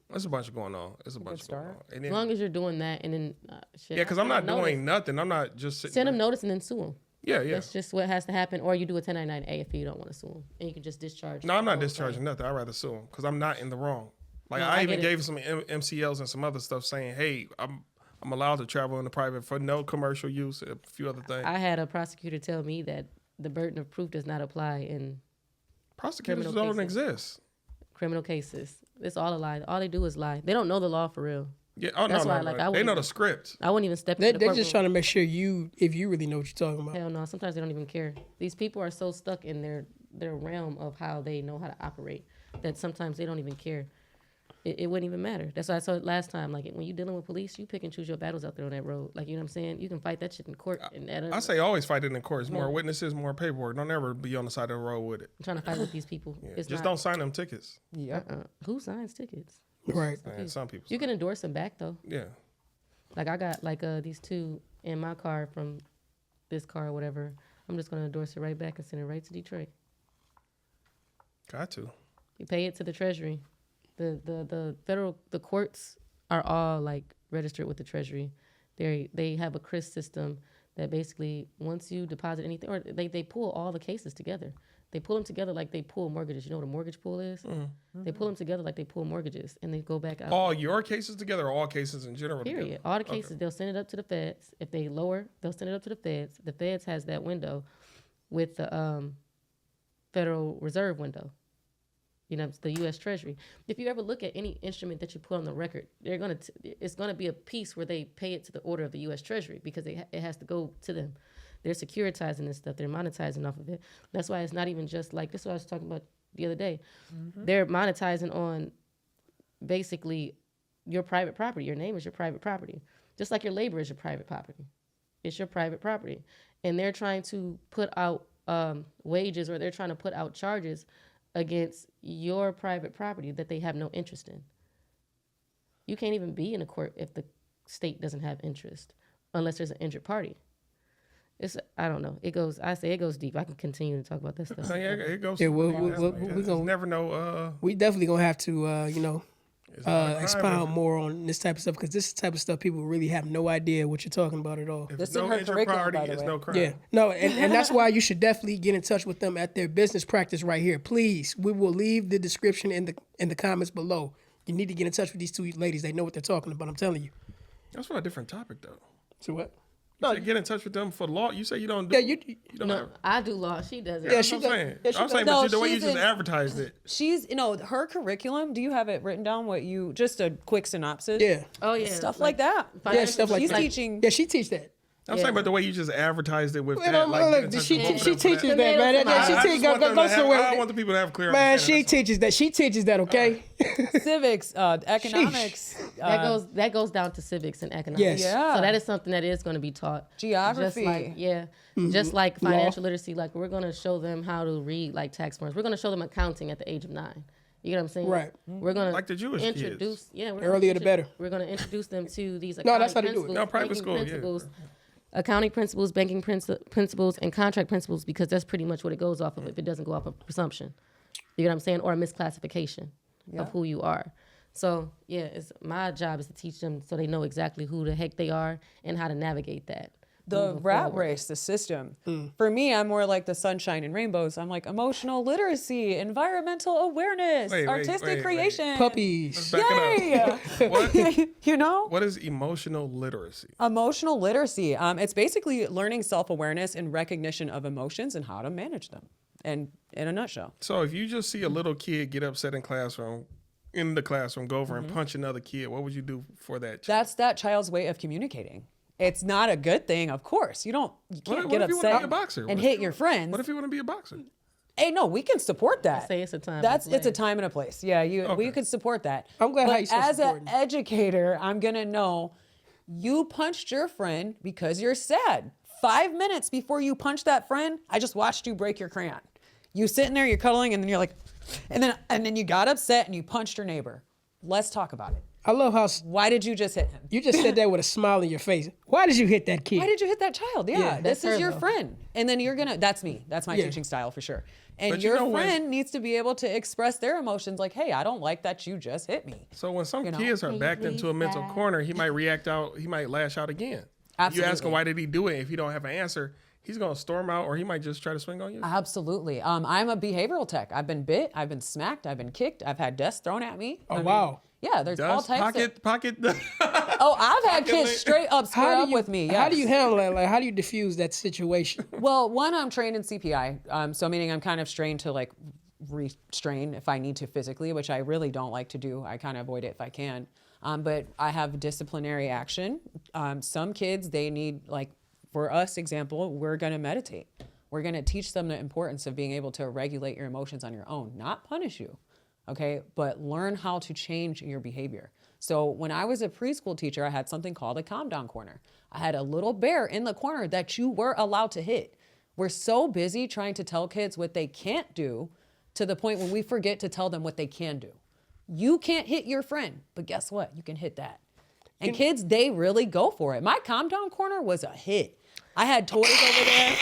There's a bunch going on. It's a bunch going on. And As then, long as you're doing that, and then shit. yeah, because I'm not doing nothing. I'm not just sitting. Send them there. notice and then sue them. Yeah. That's just what has to happen. Or you do a 1099A if you don't want to sue them, and you can just discharge. No, I'm the not whole discharging thing. nothing. I'd rather sue them because I'm not in the wrong. Like No, I I even get it. gave some MCLs and some other stuff saying, "Hey, I'm allowed to travel in the private for no commercial use." A few other things. I had a prosecutor tell me that the burden of proof does not apply in Prosecutors criminal don't cases. exist. criminal cases. It's all a lie. All they do is lie. They don't know the law for real. Yeah. Oh That's no, why, no, like, no. I They wouldn't know even- the script. I wouldn't even step They're into the just courtroom. trying to make sure if you really know what you're talking about. Hell no. Sometimes they don't even care. These people are so stuck in their realm of how they know how to operate that sometimes they don't even care. It wouldn't even matter. That's why I saw it last time. Like when you're dealing with police, you pick and choose your battles out there on that road. Like, you know what I'm saying? You can fight that shit in court. And I say always fight it in court. More witnesses, more paperwork. Don't ever be on the side of the road with it. I'm trying to fight with these people. Yeah. It's Just not, don't sign them tickets. Yep. Who signs tickets? Right. Man, some people. You can endorse them back though. Yeah. Like I got like these 2 in my car from this car or whatever. I'm just gonna endorse it right back and send it right to Detroit. Got to. You pay it to the Treasury. The courts are all like registered with the Treasury. They have a CRIS system that basically once you deposit anything, or they pull all the cases together. They pull them together like they pull mortgages. You know what a mortgage pool is? They pull them together like they pull mortgages, and they go back out. All your cases together, or all cases in general? Period. Together? All the cases, they'll send it up to the feds. If they lower, they'll send it up to the feds. The feds has that window with the Federal Reserve window. You know, it's the U.S. Treasury. If you ever look at any instrument that you put on the record, it's gonna be a piece where they pay it to the order of the U.S. Treasury because it has to go to them. They're securitizing this stuff. They're monetizing off of it. That's why it's not even just like this. Is what I was talking about the other day. They're monetizing on basically your private property. Your name is your private property, just like your labor is your private property. It's your private property, and they're trying to put out wages, or they're trying to put out charges against your private property that they have no interest in. You can't even be in a court if the state doesn't have interest, unless there's an injured party. I don't know. It goes deep. I can continue to talk about this stuff. Yeah, it goes. Yeah, we Just gonna never know. we definitely gonna have to It's not a crime expound if- more on this type of stuff, because this is the type of stuff people really have no idea what you're talking about at all. If This is no her injured curriculum, party, by the it's way. no crime. Yeah, no, and that's why you should definitely get in touch with them at their business practice right here. Please, we will leave the description in the comments below. You need to get in touch with these two ladies. They know what they're talking about. I'm telling you. That's for a different topic, though. So what? You said get in touch with them for law. You say you don't do. Yeah, you don't No, have. I do law. She doesn't. Yeah, That's she what I'm does. saying. Yeah, she I'm saying, does. but No, the way you she's just in- advertised it. She's, her curriculum. Do you have it written down? What you just a quick synopsis? yeah. Oh yeah, Stuff like that. Yeah, stuff like She's that. teaching. Yeah, she teach that. I'm saying, but the way you just advertised it with Man, that, like, get in look, touch she with them she for teaches that. that, man. I She I teaches. just Go want them to have- somewhere. I want the people to have clear Man, understanding. she teaches that. She teaches that. Okay. civics, economics, that goes down to civics and economics. Yes. Yeah. So that is something that is going to be taught. Geography. Just like financial literacy. Like we're going to show them how to read like tax forms. We're going to show them accounting at the age of 9. You know what I'm saying? Right. We're going to Like the Jewish kids. introduce. Yeah. We're Earlier the better. We're going to introduce them to these. No, that's how they do it. principles, No, private banking school, yeah. principles, accounting principles, banking principles, and contract principles, because that's pretty much what it goes off of. If it doesn't go off of presumption, you know what I'm saying, or a misclassification of who you are. So yeah, it's my job is to teach them so they know exactly who the heck they are and how to navigate that. The moving rat forward. race, the system. For me, I'm more like the sunshine and rainbows. I'm like emotional literacy, environmental awareness, Wait, artistic creation. Puppies. Back it up. Yay! What? You know? What is emotional literacy? Emotional literacy. It's basically learning self-awareness and recognition of emotions and how to manage them. And in a nutshell. So if you just see a little kid get upset in the classroom, go over and punch another kid, what would you do for that? That's that child's way of communicating. It's not a good thing, of course. You can't What get if you want to upset be a boxer? and What if hit you- your friends. What if you want to be a boxer? Hey, no, we can support that. Say it's a time. That's and it's a place. time and a place. Yeah, we Okay. could support that. I'm glad but how you still as an supporting. educator, I'm gonna know you punched your friend because you're sad. 5 minutes before you punch that friend, I just watched you break your crayon. You sitting there, you're cuddling, and then you're like, and then you got upset and you punched your neighbor. Let's talk about it. I love how Why did you just hit him? you just said that with a smile on your face. Why did you hit that kid? Why did you hit that child? Yeah, Yeah, this that's is her, your though. friend. And then you're gonna, that's me. That's my Yeah. teaching style for sure. And But you your know when- friend needs to be able to express their emotions like, hey, I don't like that you just hit me. So when some You know? kids are Can you backed into a please mental back? corner, he might react out. He might lash out again. You ask him Absolutely. why did he do it. If you don't have an answer, he's gonna storm out, or he might just try to swing on you. Absolutely. I'm a behavioral tech. I've been bit, I've been smacked, I've been kicked, I've had desks thrown at me. Oh, wow. Yeah, there's all Dust, types of. pocket. Oh, I've had kids straight up square up with me. How do you yes. handle that? Like, how do you diffuse that situation? Well, one, I'm trained in CPI, so meaning I'm kind of trained to like restrain if I need to physically, which I really don't like to do. I kind of avoid it if I can. But I have disciplinary action. Some kids, they need, like, for us, example, we're going to meditate. We're going to teach them the importance of being able to regulate your emotions on your own, not punish you, okay? But learn how to change your behavior. So when I was a preschool teacher, I had something called a calm down corner. I had a little bear in the corner that you were allowed to hit. We're so busy trying to tell kids what they can't do to the point when we forget to tell them what they can do. You can't hit your friend, but guess what? You can hit that. And kids, they really go for it. My calm down corner was a hit. I had toys over there.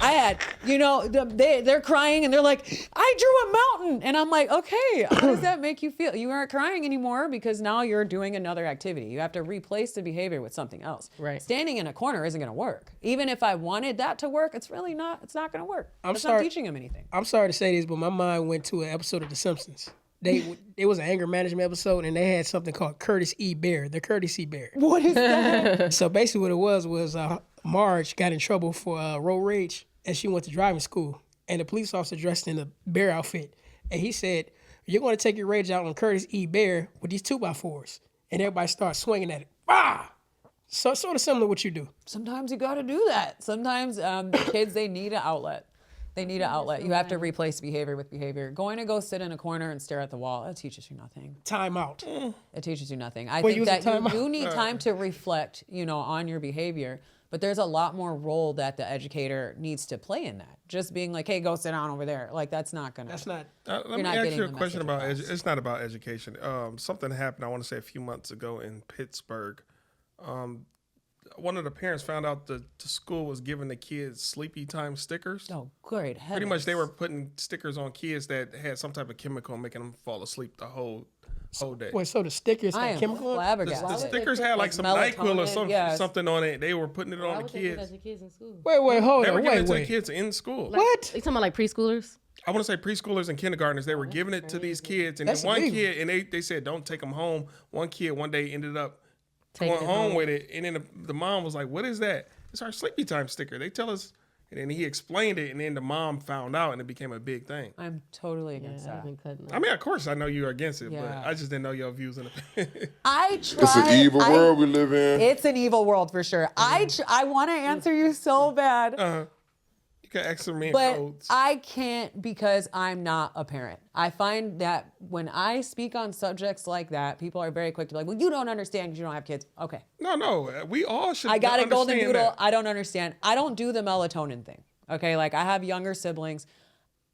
I had, you know, they're crying and they're like, I drew a mountain. And I'm like, okay, how does that make you feel? You aren't crying anymore because now you're doing another activity. You have to replace the behavior with something else. Right. Standing in a corner isn't going to work. Even if I wanted that to work, it's really not, it's not going to work. I'm It's sorry. not teaching them anything. I'm sorry to say this, but my mind went to an episode of The Simpsons. It was an anger management episode, and they had something called Curtis E. Bear, the courtesy bear. What is that? So basically, what it was Marge got in trouble for road rage, and she went to driving school, and the police officer dressed in a bear outfit, and he said, "You're going to take your rage out on Curtis E. Bear with these 2x4s," and everybody starts swinging at it. Ah! So sort of similar to what you do. Sometimes you got to do that. Sometimes kids, they need an outlet. They need an outlet. You have to replace behavior with behavior. Going to go sit in a corner and stare at the wall, that teaches you nothing. Time out. It teaches you nothing. I Well, think use a that you timeout. do need time to reflect, you know, on your behavior. But there's a lot more role that the educator needs to play in that. Just being like, hey, go sit down over there. Like, that's not going to. That's not. Let You're me not ask getting you a the question message about across. it's not about education. Something happened, I want to say a few months ago in Pittsburgh. One of the parents found out the school was giving the kids sleepy time stickers. Oh, great Pretty much they heavens. were putting stickers on kids that had some type of chemical making them fall asleep the whole whole day. Wait, so the stickers I had am chemical? The flabbergasted. stickers had like some NyQuil or melatonin, yes. something on it. They were putting it Why on the would they do that kids. to kids in school? Wait, hold They were on. giving it to the Wait. kids in school. What? You talking about like preschoolers? I want to say preschoolers and kindergartners. They were giving it to these kids, and then That's one illegal. kid, and they said don't take them home. One kid one day ended up Taking going it home home. with it, and then the mom was like, "What is that?" It's our sleepy time sticker. They tell us, and then he explained it, and then the mom found out, and it became a big thing. I'm totally against I've that. been cutting. I mean, of course, I know you're against it, Yeah. but I just didn't know your views in it. I try. It's an evil world we live in. It's an evil world for sure. I want to answer you so bad. You can ask me But codes. I can't because I'm not a parent. I find that when I speak on subjects like that, people are very quick to be like, well, you don't understand because you don't have kids. Okay. No, we all should. I got a golden understand doodle. that. I don't understand. I don't do the melatonin thing. Okay. Like I have younger siblings.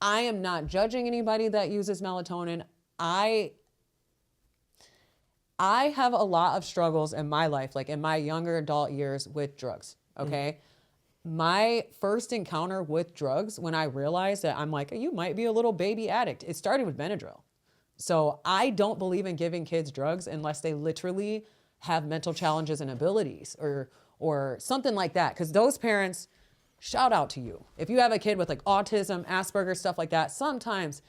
I am not judging anybody that uses melatonin. I have a lot of struggles in my life, like in my younger adult years with drugs. Okay. My first encounter with drugs, when I realized that I'm like, you might be a little baby addict, it started with Benadryl. So I don't believe in giving kids drugs unless they literally have mental challenges and abilities or something like that. Because those parents, shout out to you. If you have a kid with like autism, Asperger's, stuff like that, sometimes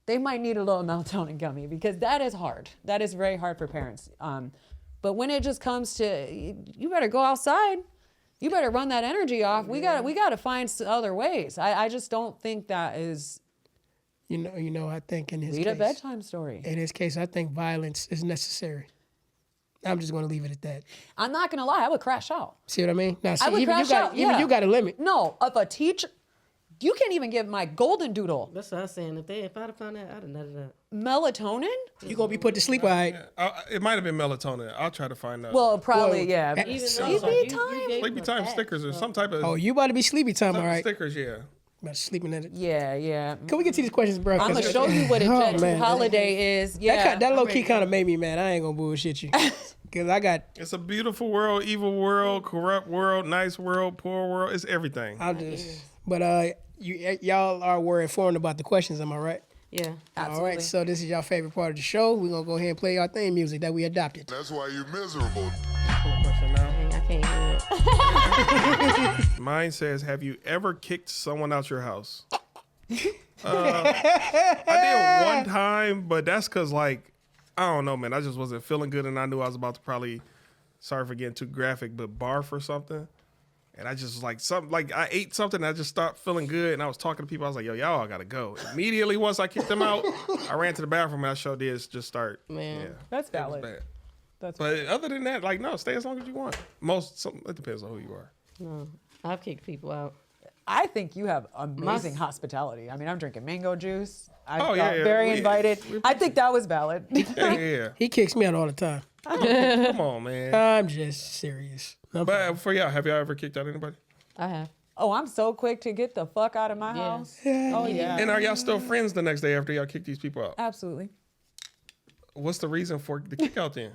they might need a little melatonin gummy because that is hard. That is very hard for parents. But when it just comes to, you better go outside. You better run that energy off. We got to find other ways. I just don't think that is. You know. I think in his Read case, a bedtime story. in his case, I think violence is necessary. I'm just going to leave it at that. I'm not gonna lie. I would crash out. See what I mean? Now, see, I would even crash you got out. even Yeah. you got a limit. No, if a teacher, you can't even give my golden doodle That's what I was saying. If I'd have found that, I'd have nutted up. melatonin. You gonna be put to sleep, all right? It might have been melatonin. I'll try to find out. Well, probably Well, yeah. Even Even though- though Sleepy you time? gave sleepy them a time fact, stickers or so- some type of Oh, you about to be sleepy time, all right? stickers. Yeah. About to sleeping at it. Yeah. Can we get to these questions, bro? I'm gonna show you what a Oh, Jet 2 man. holiday is. Yeah. That low key kind of made me mad. I ain't gonna bullshit you, cause I got. It's a beautiful world, evil world, corrupt world, nice world, poor world. It's everything. I'll just. But y'all are were informed about the questions. Am I right? Yeah. All right. So this is your favorite part of the show. We're gonna go ahead and play our theme music that we adopted. That's why you're miserable. Question now. Dang, I can't hear it. Mine says, "Have you ever kicked someone out your house?" I did one time, but that's because like I don't know, man. I just wasn't feeling good, and I knew I was about to probably. Sorry for getting too graphic, but barf or something. And I just was like something like I ate something and I just stopped feeling good and I was talking to people. I was like, yo, y'all gotta go. Immediately once I kicked them out, I ran to the bathroom and I showed this just start. Man. Yeah. That's It was valid. bad. That's But other than that, like no, stay as long as you want. It depends on who you are. No, I've kicked people out. I think you have amazing hospitality. I mean, I'm drinking mango juice. I Oh, felt yeah, yeah. very We- invited. I think that was valid. Yeah. He kicks me out all the time. Come on, man. I'm just serious. But for y'all, have y'all ever kicked out anybody? I have. Oh, I'm so quick to get the fuck out of my house. Oh yeah. And are y'all still friends the next day after y'all kick these people out? Absolutely. What's the reason for the kick out then?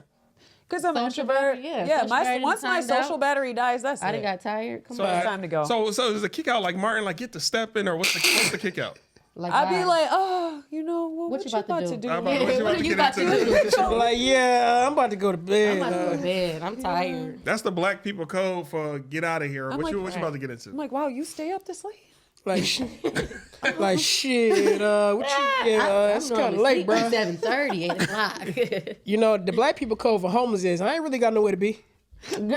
Because I'm an Social introvert. battery, yeah, Yeah. social battery Once my timed social out. battery dies, that's I it. done got tired. Come So, on. It's time to go. So is the kick out like Martin, like get the step in, or what's the kick out? Like, I'd be why? like, oh, what you about to do? What you What are you about to get do? Like, yeah, I'm about to go to bed. I'm about to go to bed. I'm tired. That's the black people code for get out of here. What like, you about to get into? I'm like, wow, you stay up this late? Like, like shit. What you? Yeah, it's kind of late, bro. 7:30, 8 o'clock. You know, the black people code for homeless is I ain't really got nowhere to be. Girl.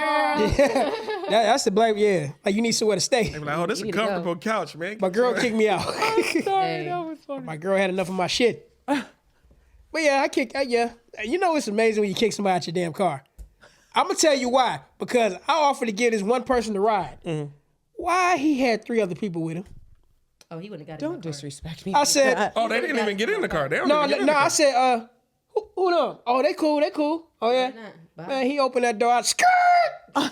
That's the black. Yeah, like you need somewhere to stay. They be like, oh, this is a need to go. comfortable couch, man. My girl kicked me out. Sorry, Hey. that was funny. My girl had enough of my shit. But yeah, I kicked. Yeah, you know it's amazing when you kick somebody out your damn car. I'm gonna tell you why. Because I offered to give this one person to ride. Why he had 3 other people with him? Oh, he wouldn't have got Don't in my car. disrespect me. I like said, that. Oh, they didn't even get in the car. They don't no, even get in no. the car. I said, who them? Oh, they cool. Oh yeah. Bye. Man, he opened that door. I skirt.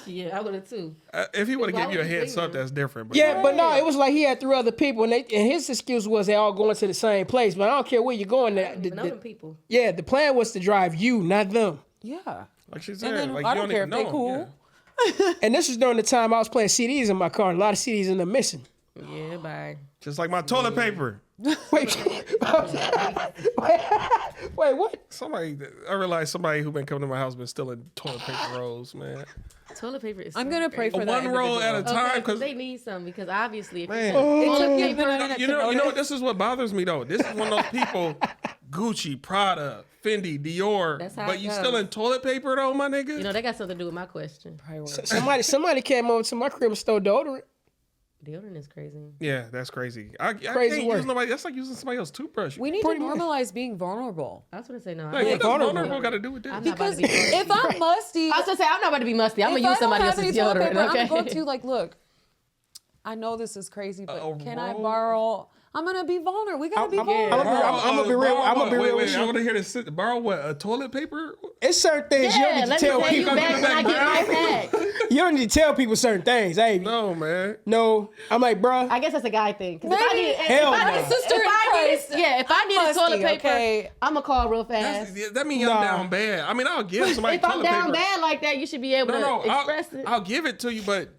Yeah, I would have too. If he would have Why given you a would you heads bring up, them? that's different. But Yeah, but no, it was like he had 3 other people, and his excuse was they all going to the same place. But I don't care where you're going. I don't even know them people. Yeah, the plan was to drive you, not them. Yeah. like she said, And then like I you don't don't care even if they know. cool. Yeah. And this was during the time I was playing CDs in my car, and a lot of CDs ended up missing. Yeah, bye. Just like my toilet paper. Wait, wait, what? I realized somebody who been coming to my house been stealing toilet paper rolls, man. Toilet paper is. I'm gonna pray for that. One roll at a individual. time, Okay, because they need some because obviously if Man. you It took toilet me a paper, minute you to know notice. what? This is what bothers me though. This is one of those people, Gucci, Prada, Fendi, Dior, That's how but it you goes. stealing toilet paper though, my nigga. you know, that got something to do with my question. Somebody came over to my crib and stole deodorant. Deodorant is crazy. Yeah, that's crazy. I Crazy can't work. use nobody. That's like using somebody else's toothbrush. We need to Pretty much. normalize being vulnerable. I was gonna say no. Like, what does vulnerable. vulnerable got to do with this? I'm not about Because to be musty. if I'm musty, I was gonna say I'm not about to be musty. I'm if gonna use I don't somebody have any else's toilet deodorant. paper, Okay. I'm going to like, look, I know this is crazy, but A can I roll? borrow? I'm gonna be vulnerable. We gotta be I'm vulnerable. gonna be real. I'm gonna be real Wait, with I you. want to hear this. Borrow what? A toilet paper? It's certain things you don't Yeah, need to let me tell tell you people. back when I get my pack. You don't need to tell people certain things. Hey, No, man. no, I'm like, bruh. I guess that's a guy thing. 'Cause Maybe. Hell if I no. need, Sister in if I Christ. need, yeah, if I need a musty, toilet paper, okay? I'm gonna call real fast. That means I'm down bad. I mean, I'll give somebody If I'm toilet down paper. bad like that, you should be able No, to express it. I'll give it to you, but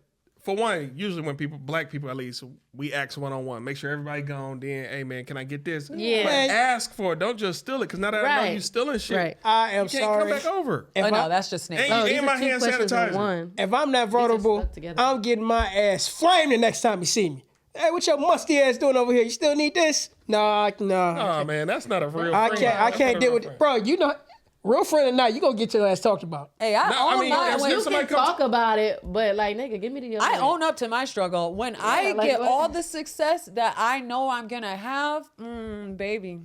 for one, usually when black people at least, we ask one-on-one. Make sure everybody gone, then, hey man, can I get this? Yeah. But Man. ask for it. Don't just steal it, because now that I know Right. you stealing shit, Right. I am you can't sorry. come back over. If Oh no, I- that's just snake. Ain't- Oh, these and are my two hand questions in sanitizer. one. If I'm that vulnerable, stuck together. I'm getting my ass flamed the next time you see me. Hey, what your musty ass doing over here? You still need this? Nah. Oh man, that's not a real I friend. can't. I That's can't not a deal real with friend. it, bro. You know, real friend or not, you gonna get your ass talked about. Hey, I No, I own mean, mine. if When- You somebody can comes- talk about it, but like, nigga, give me the other. I own up to my struggle. When I like get what? all the success that I know I'm gonna have, baby,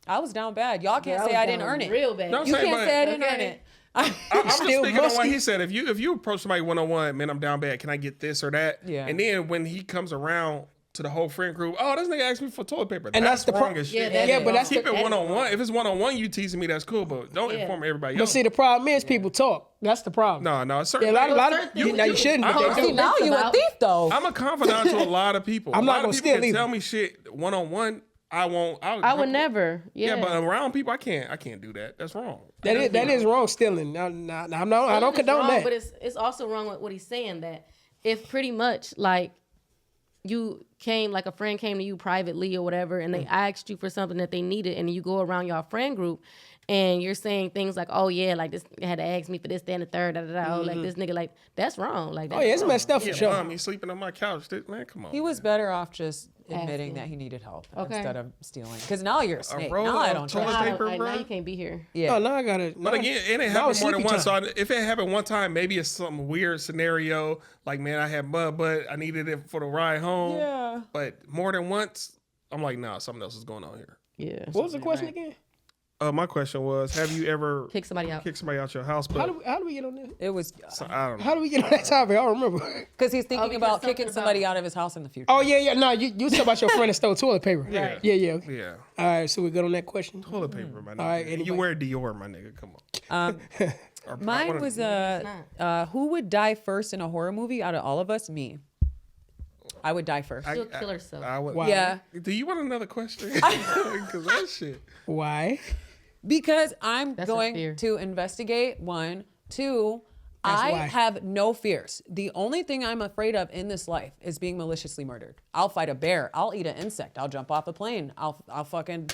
I was down bad. Y'all can't say I didn't earn it. Real bad. No, I'm You saying, can't but- say I didn't earn Okay. it. I'm just Still speaking on what musty. he said. If you approach somebody one-on-one, man, I'm down bad. Can I get this or that? Yeah. And then when he comes around to the whole friend group, oh, this nigga asked me for toilet paper. And that's the wrong pro- as Yeah, shit. that Yeah, is but that's wrong. Keep it That is one-on-one. wrong. If it's one-on-one, you teasing me, that's cool. But don't Yeah. inform everybody But else. see, the problem is people talk. That's the problem. No, it's certain. Yeah, a lot of certain you, things now you you- shouldn't, but I'm- they See, do. now you a about- thief though. I'm a confidant to a lot of people. I'm a not lot gonna of people steal can either. tell me shit one-on-one. I won't. I would never. Yeah. Yeah, but around people, I can't do that. That's wrong. That is wrong. Stealing. No, I don't It's condone wrong, that. But it's also wrong with what he's saying, that if pretty much like you came, like a friend came to you privately or whatever, and they asked you for something that they needed, and you go around your friend group and you're saying things like, oh yeah, like this had to ask me for this, that, and the third, oh, like this nigga, like that's wrong. Like Oh yeah, it's messed up for Yeah, sure. mom, he's sleeping on my couch. Man, come on. He was better off just admitting Asking. that he needed help Okay. instead of stealing. Because now you're a snake. roll Now I of don't toilet trust you. paper, now bro. you can't be here. Yeah. Oh, now I gotta. But again, it ain't Now it's happened more than sleepy once. time. So if it happened one time, maybe it's some weird scenario. Like, man, I had mud, but I needed it for the ride home. Yeah. But more than once, I'm like, nah, something else is going on here. Yeah. What was the question again? My question was, have you ever Kick somebody out. kicked somebody out your house? But How do we get on this? It was I don't know. How do we get on that topic? I don't remember. because he's thinking because about something kicking about- somebody out of his house in the future. Oh yeah. No, you talk about your friend that stole toilet paper. Yeah. Yeah. Okay. Yeah. All right, so we good on that question. Toilet paper, my nigga. right, you anybody- wear Dior, my nigga. Come on. Or- Mine what- was who would die first in a horror movie out of all of us? Me. I would die first. She'll kill herself. I would, Wow. Yeah. Do you want another question? Because that shit. Why? Because I'm That's a going fear. to investigate. 1, 2, That's I why. have no fears. The only thing I'm afraid of in this life is being maliciously murdered. I'll fight a bear. I'll eat an insect. I'll jump off a plane. I'll fucking.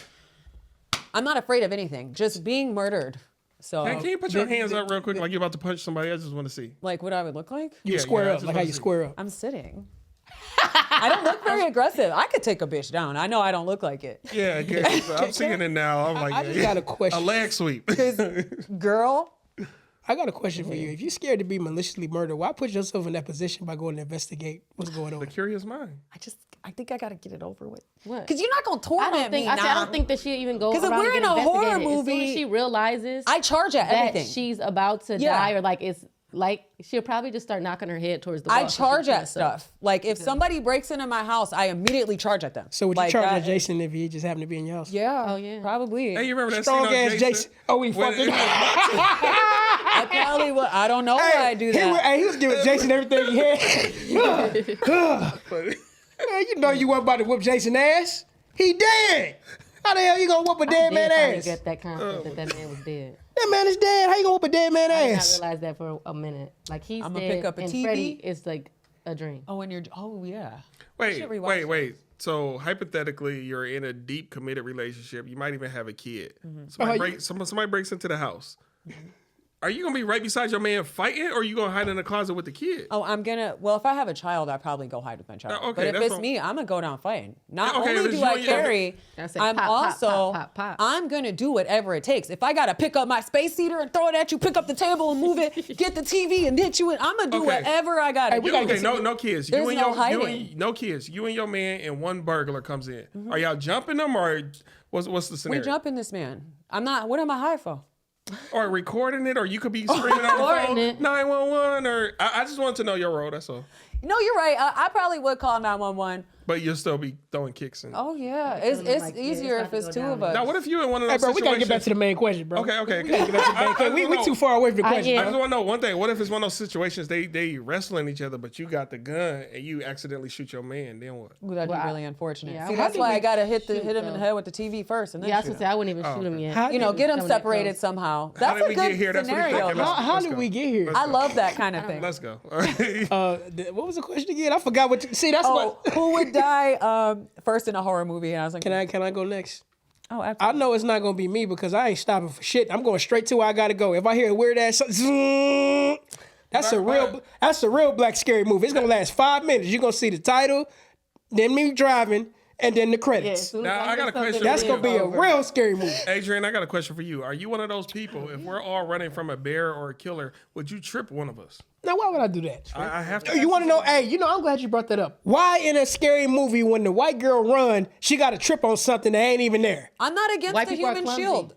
I'm not afraid of anything. Just being murdered. So, Hey, can you put your hands up real quick like you're about to punch somebody? I just want to see. like, what I would look like? You Yeah, square yeah, I up, just like how wanna you see. square up. I'm sitting. I don't look very aggressive. I could take a bitch down. I know I don't look like it. Yeah, I guess. I'm seeing it now. I'm like, I just got a question. A leg sweep. Girl, I got a question for you. If you're scared to be maliciously murdered, why put yourself in that position by going to investigate what's going on? The curious mind. I think I gotta get it over with. What? Because you're not gonna I torment don't think. me I now. don't think that she'll even go. 'Cause if around we're and in a get horror investigated. As soon movie, as she realizes I charge at that everything. she's about to Yeah. die, or like it's like she'll probably just start knocking her head towards the wall. I so charge she at kills herself. stuff. Like if somebody breaks into my house, I immediately charge at them. So would you like charge that- at Jason if he just happened to be in your house? Yeah. Oh, yeah. Probably. Hey, you remember that Strong scene on ass Jason. Oh, we When- fucking. I probably would. I don't know why I do that. He was giving Jason everything he had. Man, you know you wasn't about to whoop Jason ass. He dead. How the hell you gonna whoop a dead man Finally ass? get that confidence that man was dead. That man is dead. How you gonna whoop a dead man I did not ass? realize that for a minute. Like he's I'ma dead, pick up a and TV. Freddie is like a dream. Oh, and you're. Oh, yeah. Wait, should rewatch wait, it. wait. So hypothetically, you're in a deep committed relationship. You might even have a kid. Somebody breaks into the house. Are you gonna be right beside your man fighting, or are you gonna hide in the closet with the kid? Oh, I'm gonna. Well, if I have a child, I probably go hide with my child. Okay, but if that's it's what- me, I'm gonna go down fighting. Not Okay, if only it's do you I and your- carry, I say I'm pop, pop, also pop, pop, pop. I'm gonna do whatever it takes. If I gotta pick up my space heater and throw it at you, pick up the table and move it, get the TV and hit you in, I'm gonna do Okay. whatever I gotta do. Okay, no kids. There's no hiding. No kids. You and your man, and one burglar comes in. Are y'all jumping them, or what's the We scenario? jumping this man. I'm not. What am I high for? Or recording it, or you could be screaming on the Recording phone, it. 911, or I just want to know your role. That's all. No, you're right. I probably would call 911. But you'll still be throwing kicks in. Oh yeah, feeling it's like, yeah, easier it's if about it's to two go of down. us. Now, what if you in one of Hey, those bro, we situations? gotta get back to the main question, bro. Okay. We too far away from the question. yeah. I bro. just want to know one thing. What if it's one of those situations they wrestling each other, but you got the gun and you accidentally shoot your man? Then what? Ooh, that'd Well, be really unfortunate. yeah, See, how that's do why we I gotta hit shoot, him in the though? head with the TV first, and then Yeah, I was shoot gonna say him. I wouldn't even shoot him yet. How- You know, get him Coming that separated close. somehow. How That's did a we get good here? That's what he's scenario. thinking. How Let's did go. we get here? I love that kind of thing. Let's go. What was the question again? I forgot what. See, that's Oh, what. who would die first in a horror movie? And I was like, Can I go next? oh, I absolutely. know it's not gonna be me because I ain't stopping for shit. I'm going straight to where I gotta go. If I hear a weird ass, zoom, that's a real black scary movie. It's gonna last 5 minutes. You're gonna see the title, then me driving, and then the Yeah, credits. as soon as Now, I hear got a something, question. That's it gonna is be a over. real scary movie. Adrian, I got a question for you. Are you one of those people? If we're all running from a bear or a killer, would you trip one of us? Now, why would I do that? I have to. You want to know? Hey, I'm glad you brought that up. Why in a scary movie when the white girl run, she got to trip on something that ain't even there? I'm not against White the people are human clumsy. shield.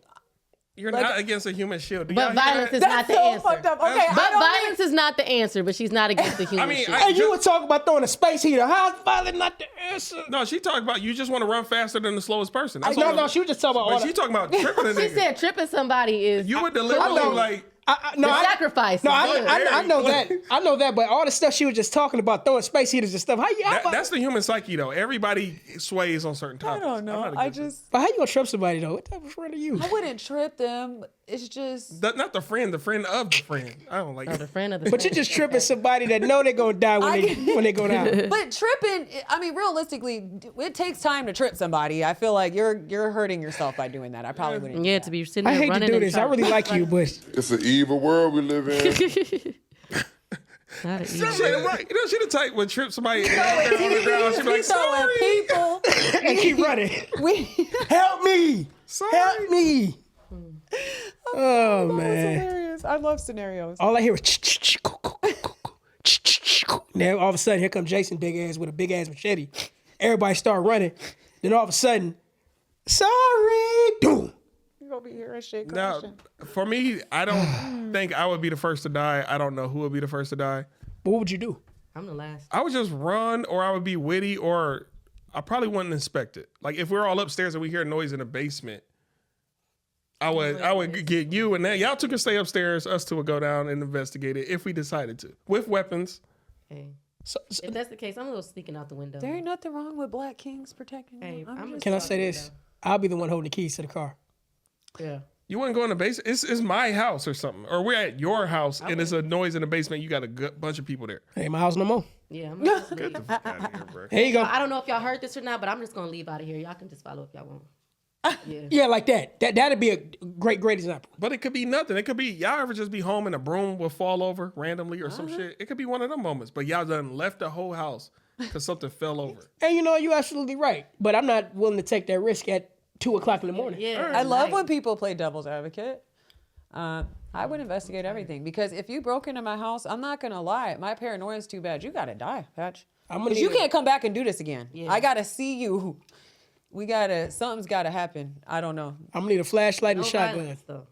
You're not against a human shield. Do But y'all hear violence that? is not That's the so answer. fucked up. Okay, But violence is not the answer, but she's not against the human mean, shield. I- Hey, you were talking about throwing a space heater. How's violence not the answer? No, she talking about you just want to run faster than the slowest person. That's No, all. no, she was just talking about all But she the. talking about tripping a She nigga. said tripping somebody is You would deliberately know. like. No, the sacrifice. No, is I good. know that. I know that. But all the stuff she was just talking about, throwing space heaters and stuff. That's the human psyche, though. Everybody sways on certain I topics. don't I'm know. not I against it. just, But how you gonna trip somebody though? What type of friend are you? I wouldn't trip them. It's just. Not the friend of the friend. I don't like Or it. the friend of the But you're friend. just tripping somebody that know they're gonna die when they go down. But tripping, I mean, realistically, it takes time to trip somebody. I feel like you're hurting yourself by doing that. I probably wouldn't. Yeah, do to be sitting I there hate to running do and this. I trying- really like you, but It's an evil world we live in. Not an She easy- right. You know, she the type would trip somebody on the ground. She be like, So sorry. people, and keep running. we. Help me! Sorry. Help me! Oh That's man! hilarious. I love scenarios. All I hear is now all of a sudden here comes Jason big ass with a big ass machete. Everybody start running. Then all of a sudden, sorry, boom. You're gonna be hearing shit. Now, for me, I don't think I would be the first to die. I don't know who would be the first to die. What would you do? I'm the last. I would just run, or I would be witty, or I probably wouldn't inspect it. Like if we're all upstairs and we hear noise in the basement, I would get you and that y'all two can stay upstairs. Us two would go down and investigate it if we decided to with weapons. Hey. So, If that's the case, I'm a little sneaking out the window. There ain't nothing wrong with black kings protecting you. Hey, I'm can I say this? I'll be the one holding the keys to the car. Yeah. You wouldn't go in the basement. It's my house or something, or we're at your house and there's a noise in the basement. You got a bunch of people there. Ain't my house no more. Yeah. I'm just Get leave. the fuck out of here, bro. There you go. I don't know if y'all heard this or not, but I'm just gonna leave out of here. Y'all can just follow if y'all want. Yeah. Yeah, like that. That'd be a great example. But it could be nothing. It could be y'all ever just be home and a broom will fall over randomly or some shit. It could be one of them moments. But y'all done left the whole house because something fell over. And you're absolutely right. But I'm not willing to take that risk at 2:00 in the morning. Yeah. I love nice. when people play devil's advocate. I would investigate everything because if you broke into my house, I'm not gonna lie. My paranoia is too bad. You gotta die, Patch. I'm gonna Because you need a- can't come back and do this again. Yeah. I gotta see you. Something's gotta happen. I don't know. I'm gonna need a flashlight and No a shotgun. violence, though.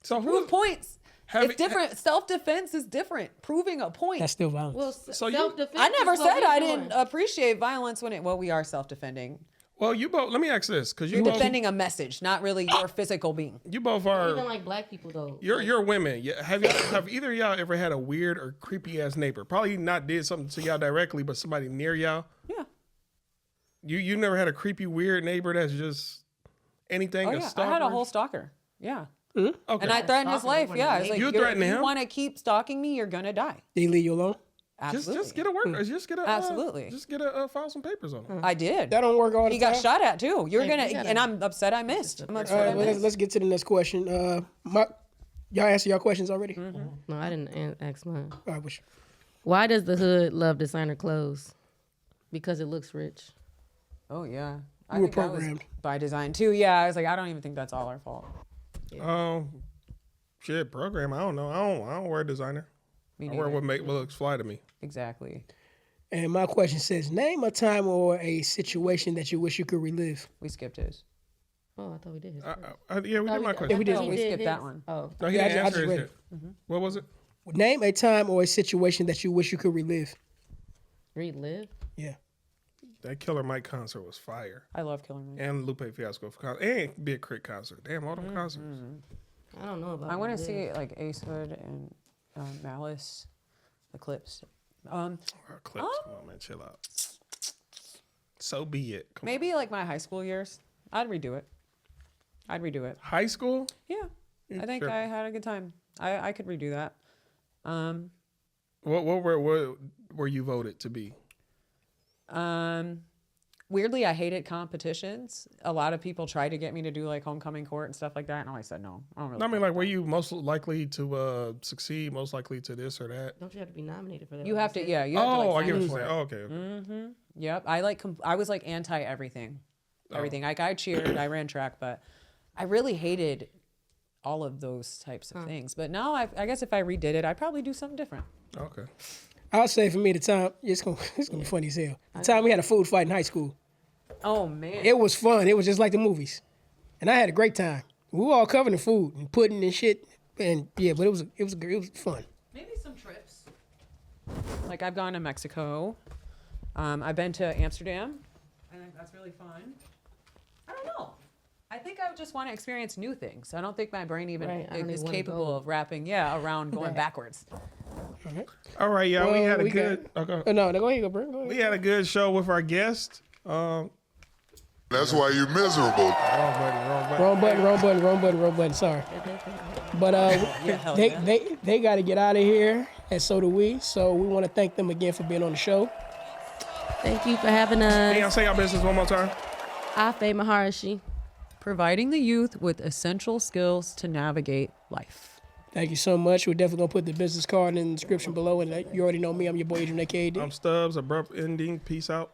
So who Prove points. Have- It's different. Self-defense is different. Proving a point. That's still violence. Well, So you- self-defense. I never is what said we I doing. didn't appreciate violence when we are self-defending. Well, you both. Let me ask this, because you You're both. defending a message, not really your physical being. You both Even are. like black people though. You're women. Have either of y'all ever had a weird or creepy ass neighbor? Probably not did something to y'all directly, but somebody near y'all. Yeah. You never had a creepy weird neighbor that's just anything. Oh a yeah. I stalker? had a whole stalker. Yeah. Okay. And I threatened his Stalker, life. what Yeah. a It's like, You you're- threatened if him? you want to keep stalking me, you're gonna die. They leave you alone. Absolutely. Just get a work. Just get a Absolutely. Just get a file some papers on it. I did. That don't work all the He time. got shot at too. You're Hey, gonna, you gotta- and I'm upset I missed. I'm All upset right, I well, missed. let's get to the next question. Y'all answer your questions already? No, I didn't ask mine. All right, which, Why does the hood love designer clothes? Because it looks rich. Oh yeah. I We were think that was programmed. by design too. Yeah, I was like, I don't even think that's all our fault. Shit, program. I don't know. I don't wear designer. Me I wear neither. what looks fly to me. Exactly. and my question says, name a time or a situation that you wish you could relive. We skipped his. Oh, I thought we did his. Yeah, we did my question. we did. No, we skipped his. that one. Oh, No, he Yeah, didn't I just answer read it. it. What was it? Name a time or a situation that you wish you could relive. relive. Yeah. That Killer Mike concert was fire. I love Killing Me. And Lupe Fiasco for concert. And Big Crit concert. Damn, all them concerts. I don't know about. I want to relive. see like Ace Hood and Malice, Eclipse. Clips. Come on, man. Chill out. So be it. Come Maybe like my high school years. I'd redo it. on. High school? Yeah. I think sure. I had a good time. I could redo that. What were you voted to be? Weirdly, I hated competitions. A lot of people tried to get me to do like homecoming court and stuff like that, and I said no. I don't really. I mean, like, were you most likely to succeed? Most likely to this or that? Don't you have to be nominated for that? You like have you to, said? yeah. You have to, Oh, like, I get what sign you're up saying. for it. Oh, okay. Yep. I was like anti everything. Everything. Like I cheered, I ran track, but I really hated all of those types of things. But now I guess if I redid it, I'd probably do something different. Okay. I'll say for me, the time, it's gonna be funny as hell. The time we had a food fight in high school. Oh man. It was fun. It was just like the movies. And I had a great time. We were all covered in food and pudding and shit. And yeah, but it was fun. Maybe some trips. Like I've gone to Mexico. I've been to Amsterdam. I think that's really fun. I don't know. I think I just want to experience new things. I don't think my brain even Right, I don't is even wanna capable go. of wrapping, around going backwards. All right, y'all. We Well, had a we good. Okay. Oh, no, go ahead, go, bro. Go ahead. We had a good show with our guest. That's why you're miserable. Wrong button. Wrong button. Sorry. But hell yeah. they got to get out of here, and so do we. So we want to thank them again for being on the show. Thank you for having us. Can y'all say your business one more time? AhFayMaharishi. Providing the youth with essential skills to navigate life. Thank you so much. We're definitely going to put the business card in the description below. And you already know me. I'm your boy, Adrian, a.k.a. I'm Stubbs. Abrupt ending. Peace out.